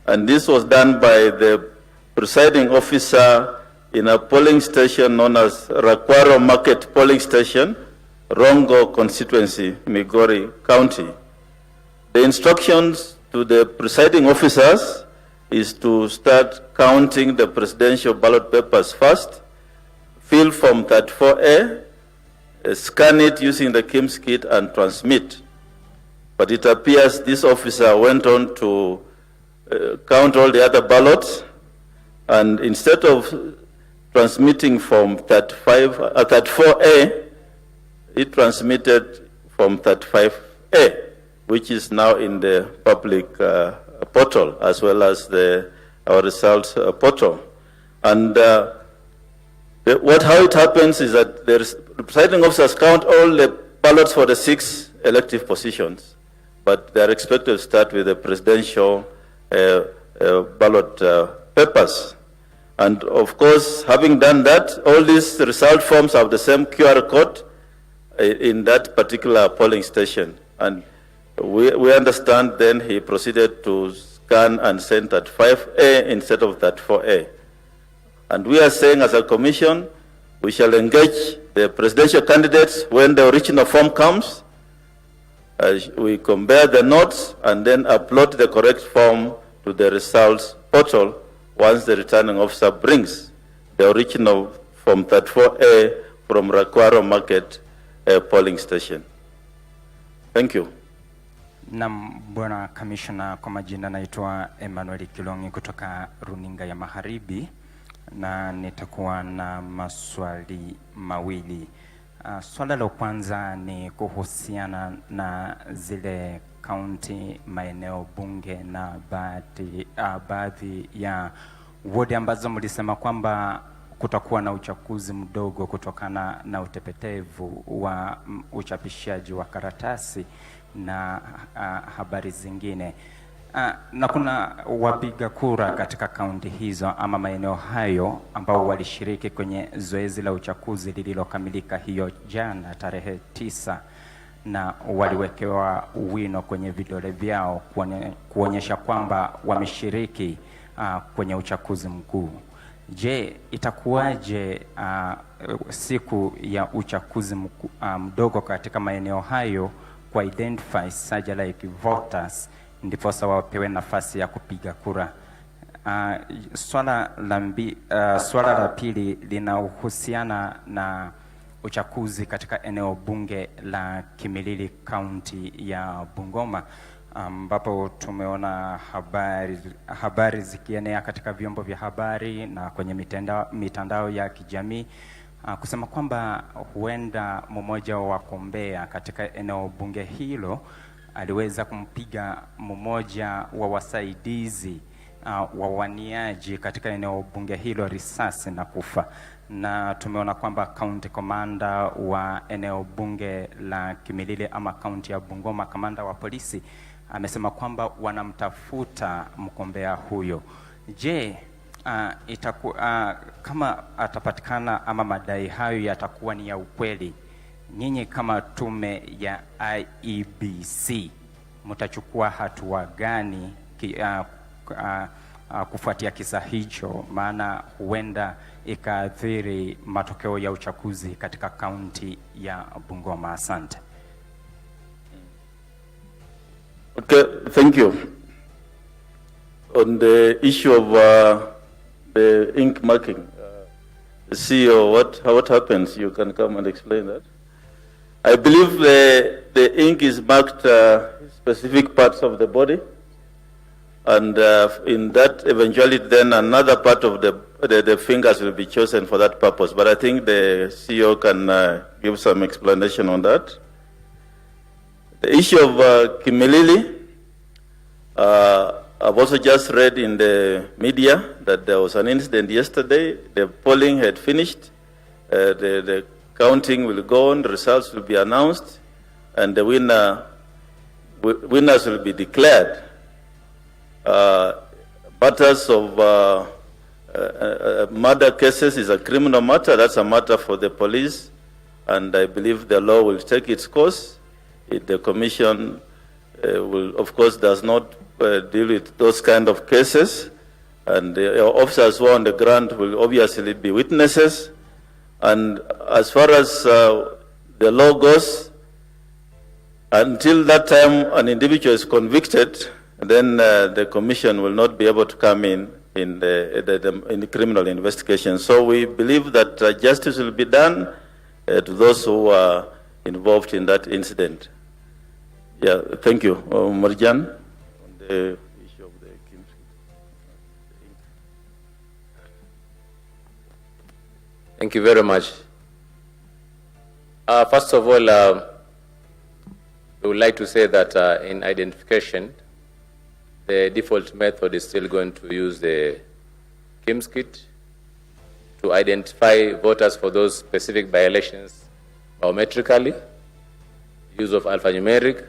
And this was done by the presiding officer in a polling station known as Rakwaro Market Polling Station, Rongo Constituency, Migori County. The instructions to the presiding officers is to start counting the presidential ballot papers first, fill Form 34A, scan it using the KIMS kit and transmit. But it appears this officer went on to count all the other ballots, and instead of transmitting Form 34A, it transmitted Form 35A, which is now in the public portal as well as our results portal. And how it happens is that the presiding officers count all the ballots for the 6 elective positions, but they are expected to start with the presidential ballot papers. And of course, having done that, all these result forms have the same QR code in that particular polling station. And we understand then he proceeded to scan and send that 5A instead of that 4A. And we are saying as a commission, we shall engage the presidential candidates when the original form comes. We compare the notes and then upload the correct form to the results portal once the returning officer brings the original Form 34A from Rakwaro Market polling station. Thank you. Naam, Bwana Kamishna, kwa majina naitwa Emmanuel Kilongi kutoka Runinga ya Magharibi, na nitakuwa na maswali mawili. Swala la kwanza ni kuhusiana na zile kaunti, maeneo bunge na baadhi ya wodi ambazo mlisema kwamba kutakuwa na uchaguzi mdogo kutokana na utepetevu wa uchapishaji wa karatasi na habari zingine. Na kuna wapiga kura katika kaunti hizo ama maeneo hayo ambao walishiriki kwenye zoezi la uchaguzi lililokamilika hiyo jana tarehe 9, na waliwekewa wino kwenye vidole vyao kuonyesha kwamba wameshiriki kwenye uchaguzi mkuu. Je, itakuwaje siku ya uchaguzi mdogo katika maeneo hayo kuidentify such like voters ndiposa wapewe nafasi ya kupiga kura. Swala la pili linahusiana na uchaguzi katika eneo bunge la Kimilili kaunti ya Bungoma, ambapo tumeona habari zikienea katika vyombo vya habari na kwenye mitandao ya kijamii kusema kwamba huenda mmoja wa wagombea katika eneo bunge hilo aliweza kumpiga mmoja wa wasaidizi wawaniaji katika eneo bunge hilo risasi na kufa. Na tumeona kwamba county commander wa eneo bunge la Kimilili ama county ya Bungoma, kamanda wa polisi, amesema kwamba wanamtafuta mgombea huyo. Je, kama atapatikana ama madai hayo yatakuwa ni ya ukweli, nyinyi kama tume ya IEBC mtachukua hatua gani kufuatia kisa hicho, maana huenda ikaathiri matokeo ya uchaguzi katika kaunti ya Bungoma? Asante. Okay, thank you. On the issue of the ink marking, the CEO, what happens? You can come and explain that. I believe the ink is marked specific parts of the body, and in that eventuality then another part of the fingers will be chosen for that purpose. But I think the CEO can give some explanation on that. The issue of Kimilili, I've also just read in the media that there was an incident yesterday. The polling had finished. The counting will go on. The results will be announced, and the winners will be declared. Matters of murder cases is a criminal matter. That's a matter for the police, and I believe the law will take its course. The commission will, of course, does not deal with those kind of cases, and the officers who are on the ground will obviously be witnesses. And as far as the law goes, until that time an individual is convicted, then the commission will not be able to come in the criminal investigation. So we believe that justice will be done to those who are involved in that incident. Yeah, thank you. Marjan, on the issue of the ink. Thank you very much. First of all, we would like to say that in identification, the default method is still going to use the KIMS kit to identify voters for those specific by-elections biometrically, use of alphanumeric,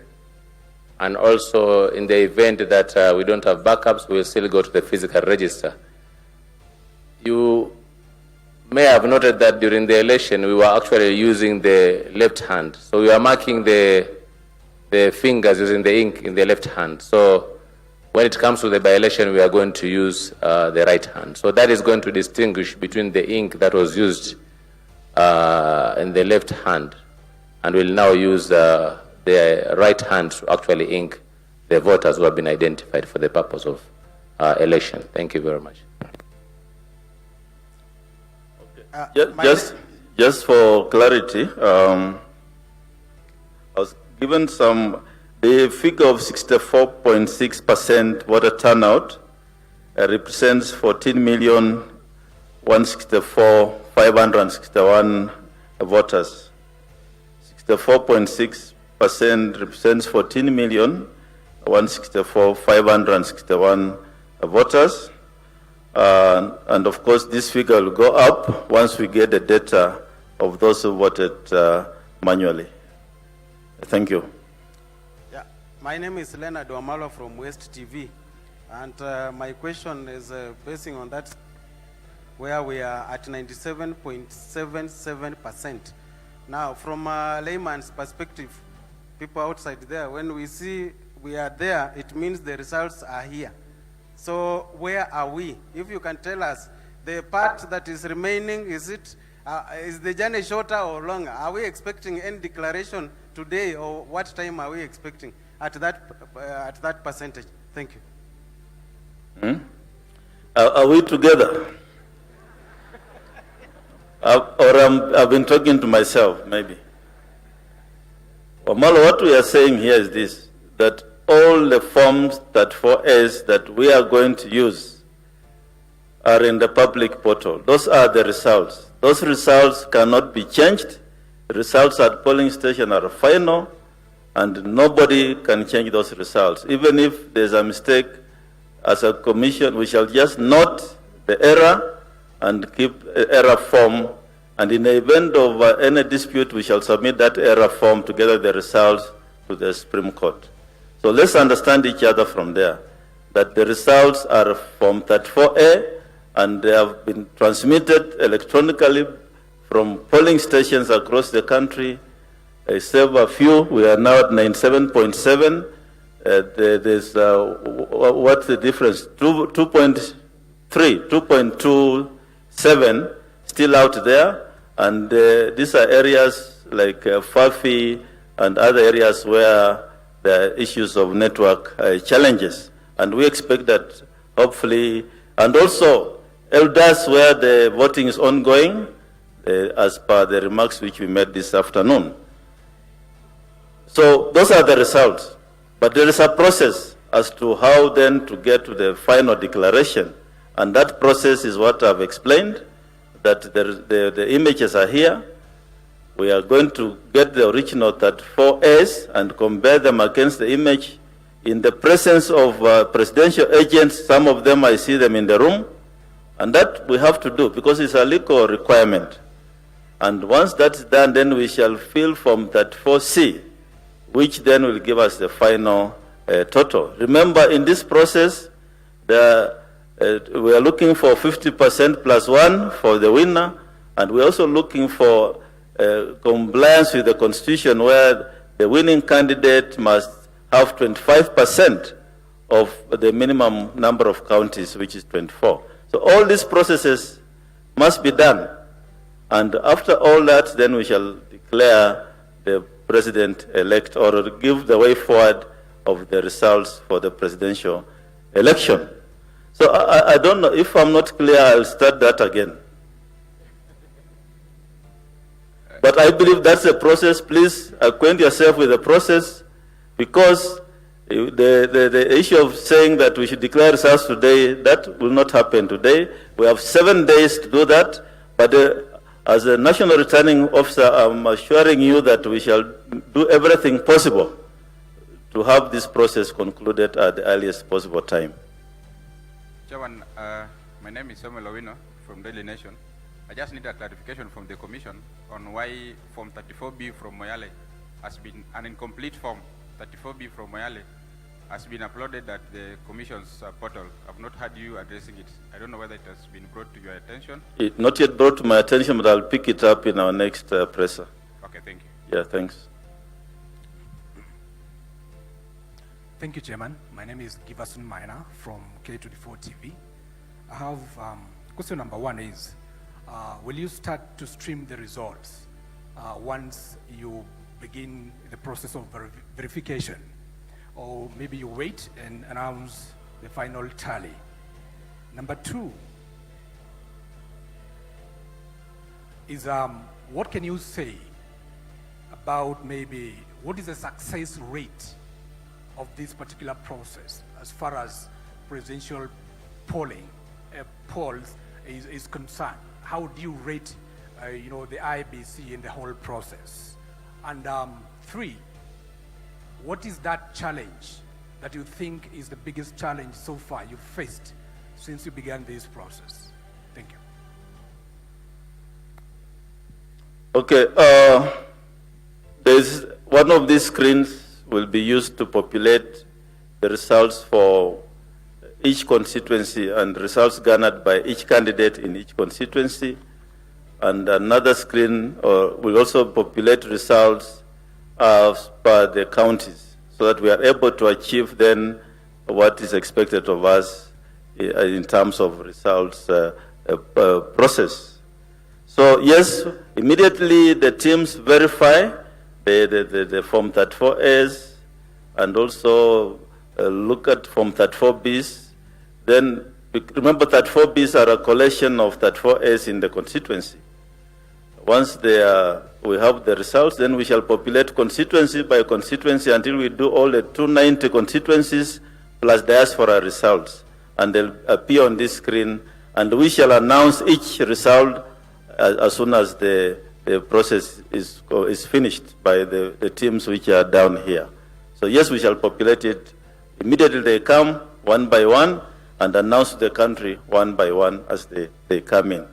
and also in the event that we don't have backups, we'll still go to the physical register. You may have noted that during the election, we were actually using the left hand. So we are marking the fingers using the ink in the left hand. So when it comes to the by-election, we are going to use the right hand. So that is going to distinguish between the ink that was used in the left hand, and we'll now use the right hand to actually ink the voters who have been identified for the purpose of election. Thank you very much. Just for clarity, I was given the figure of 64.6% voter turnout represents 14,164,561 voters. 64.6% represents 14,164,561 voters. And of course, this figure will go up once we get the data of those who voted manually. Thank you. Yeah, my name is Leonard Wamalo from West TV, and my question is basing on that, where we are at 97.77%. Now, from a layman's perspective, people outside there, when we see we are there, it means the results are here. So where are we? If you can tell us, the part that is remaining, is the journey shorter or longer? Are we expecting any declaration today, or what time are we expecting at that percentage? Thank you. Are we together? I've been talking to myself, maybe. Omalo, what we are saying here is this, that all the forms 34As that we are going to use are in the public portal. Those are the results. Those results cannot be changed. The results at polling station are final, and nobody can change those results. Even if there's a mistake, as a commission, we shall just note the error and keep error form, and in the event of any dispute, we shall submit that error form together with the results to the Supreme Court. So let's understand each other from there, that the results are Form 34A, and they have been transmitted electronically from polling stations across the country. Save a few, we are now at 97.7. There's, what's the difference? 2.3, 2.27 still out there. And these are areas like Fafi and other areas where there are issues of network challenges. And we expect that hopefully, and also Elders where the voting is ongoing, as per the remarks which we made this afternoon. So those are the results. But there is a process as to how then to get to the final declaration. And that process is what I've explained, that the images are here. We are going to get the original 34As and compare them against the image in the presence of presidential agents. Some of them, I see them in the room. And that we have to do because it's a legal requirement. And once that's done, then we shall fill Form 34C, which then will give us the final total. Remember, in this process, we are looking for 50% plus 1 for the winner, and we're also looking for compliance with the Constitution, where the winning candidate must have 25% of the minimum number of counties, which is 24. So all these processes must be done. And after all that, then we shall declare the president-elect or give the way forward of the results for the presidential election. So I don't know, if I'm not clear, I'll start that again. But I believe that's the process. Please acquaint yourself with the process, because the issue of saying that we should declare results today, that will not happen today. We have 7 days to do that, but as a national returning officer, I'm assuring you that we shall do everything possible to have this process concluded at the earliest possible time. Chairman, my name is Samuel Owino from Daily Nation. I just need a clarification from the Commission on why Form 34B from Moyale has been an incomplete form. 34B from Moyale has been uploaded at the Commission's portal. I've not heard you addressing it. I don't know whether it has been brought to your attention. It's not yet brought to my attention, but I'll pick it up in our next presser. Okay, thank you. Yeah, thanks. Thank you, Chairman. My name is Giverson Maina from K24 TV. I have question number 1 is, will you start to stream the results once you begin the process of verification? Or maybe you wait and announce the final tally? Number 2 is, what can you say about maybe what is the success rate of this particular process as far as presidential polling polls is concerned? How do you rate the IBC in the whole process? And 3, what is that challenge that you think is the biggest challenge so far you faced since you began this process? Thank you. Okay, there's one of these screens will be used to populate the results for each constituency and results garnered by each candidate in each constituency. And another screen will also populate results per the counties, so that we are able to achieve then what is expected of us in terms of results process. So yes, immediately the teams verify the Form 34As and also look at Form 34Bs. Then remember 34Bs are a collection of 34As in the constituency. Once we have the results, then we shall populate constituency by constituency until we do all the 290 constituencies plus diaspora results. And they'll appear on this screen, and we shall announce each result as soon as the process is finished by the teams which are down here. So yes, we shall populate it. Immediately they come one by one and announce to the country one by one as they come in.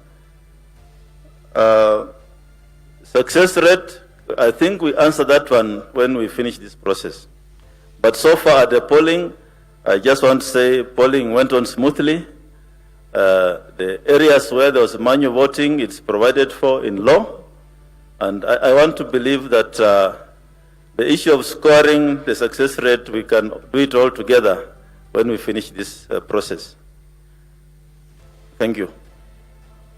Success rate, I think we answer that one when we finish this process. But so far the polling, I just want to say polling went on smoothly. The areas where there was manual voting, it's provided for in law. And I want to believe that the issue of scoring the success rate, we can do it all together when we finish this process. Thank you.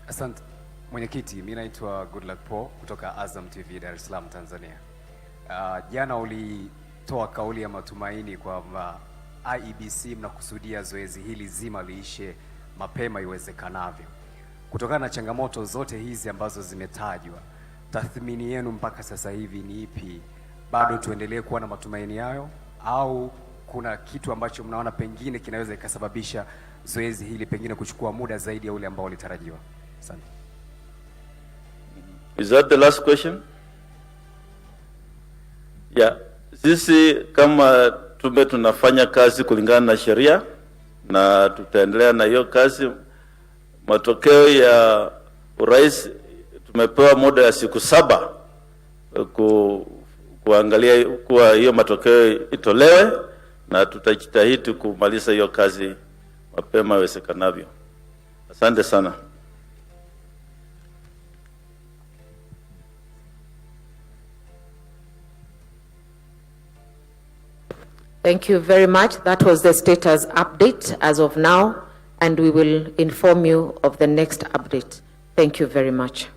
Asante. Mwenyekiti, mimi naitwa Goodluck Paul kutoka Azam TV Dar es Salaam, Tanzania. Jana ulitoa kauli ya matumaini kwamba IEBC mnakusudia zoezi hili zima liishe mapema iwezekanavyo. Kutokana na changamoto zote hizi ambazo zimetajwa, tathmini yenu mpaka sasa hivi ni ipi? Bado tuendelee kuwa na matumaini hayo au kuna kitu ambacho mnaona pengine kinaweza ikasababisha zoezi hili pengine kuchukua muda zaidi ya ule ambao ulitarajiwa? Asante. Is that the last question? Yeah. Sisi kama tume tunafanya kazi kulingana na sheria na tutaendelea na hiyo kazi. Matokeo ya urais tumepewa muda ya siku 7 kuangalia kuwa hiyo matokeo itolewe, na tutajitahidi kumaliza hiyo kazi mapema iwezekanavyo. Asante sana. Thank you very much. That was the status update as of now, and we will inform you of the next update. Thank you very much.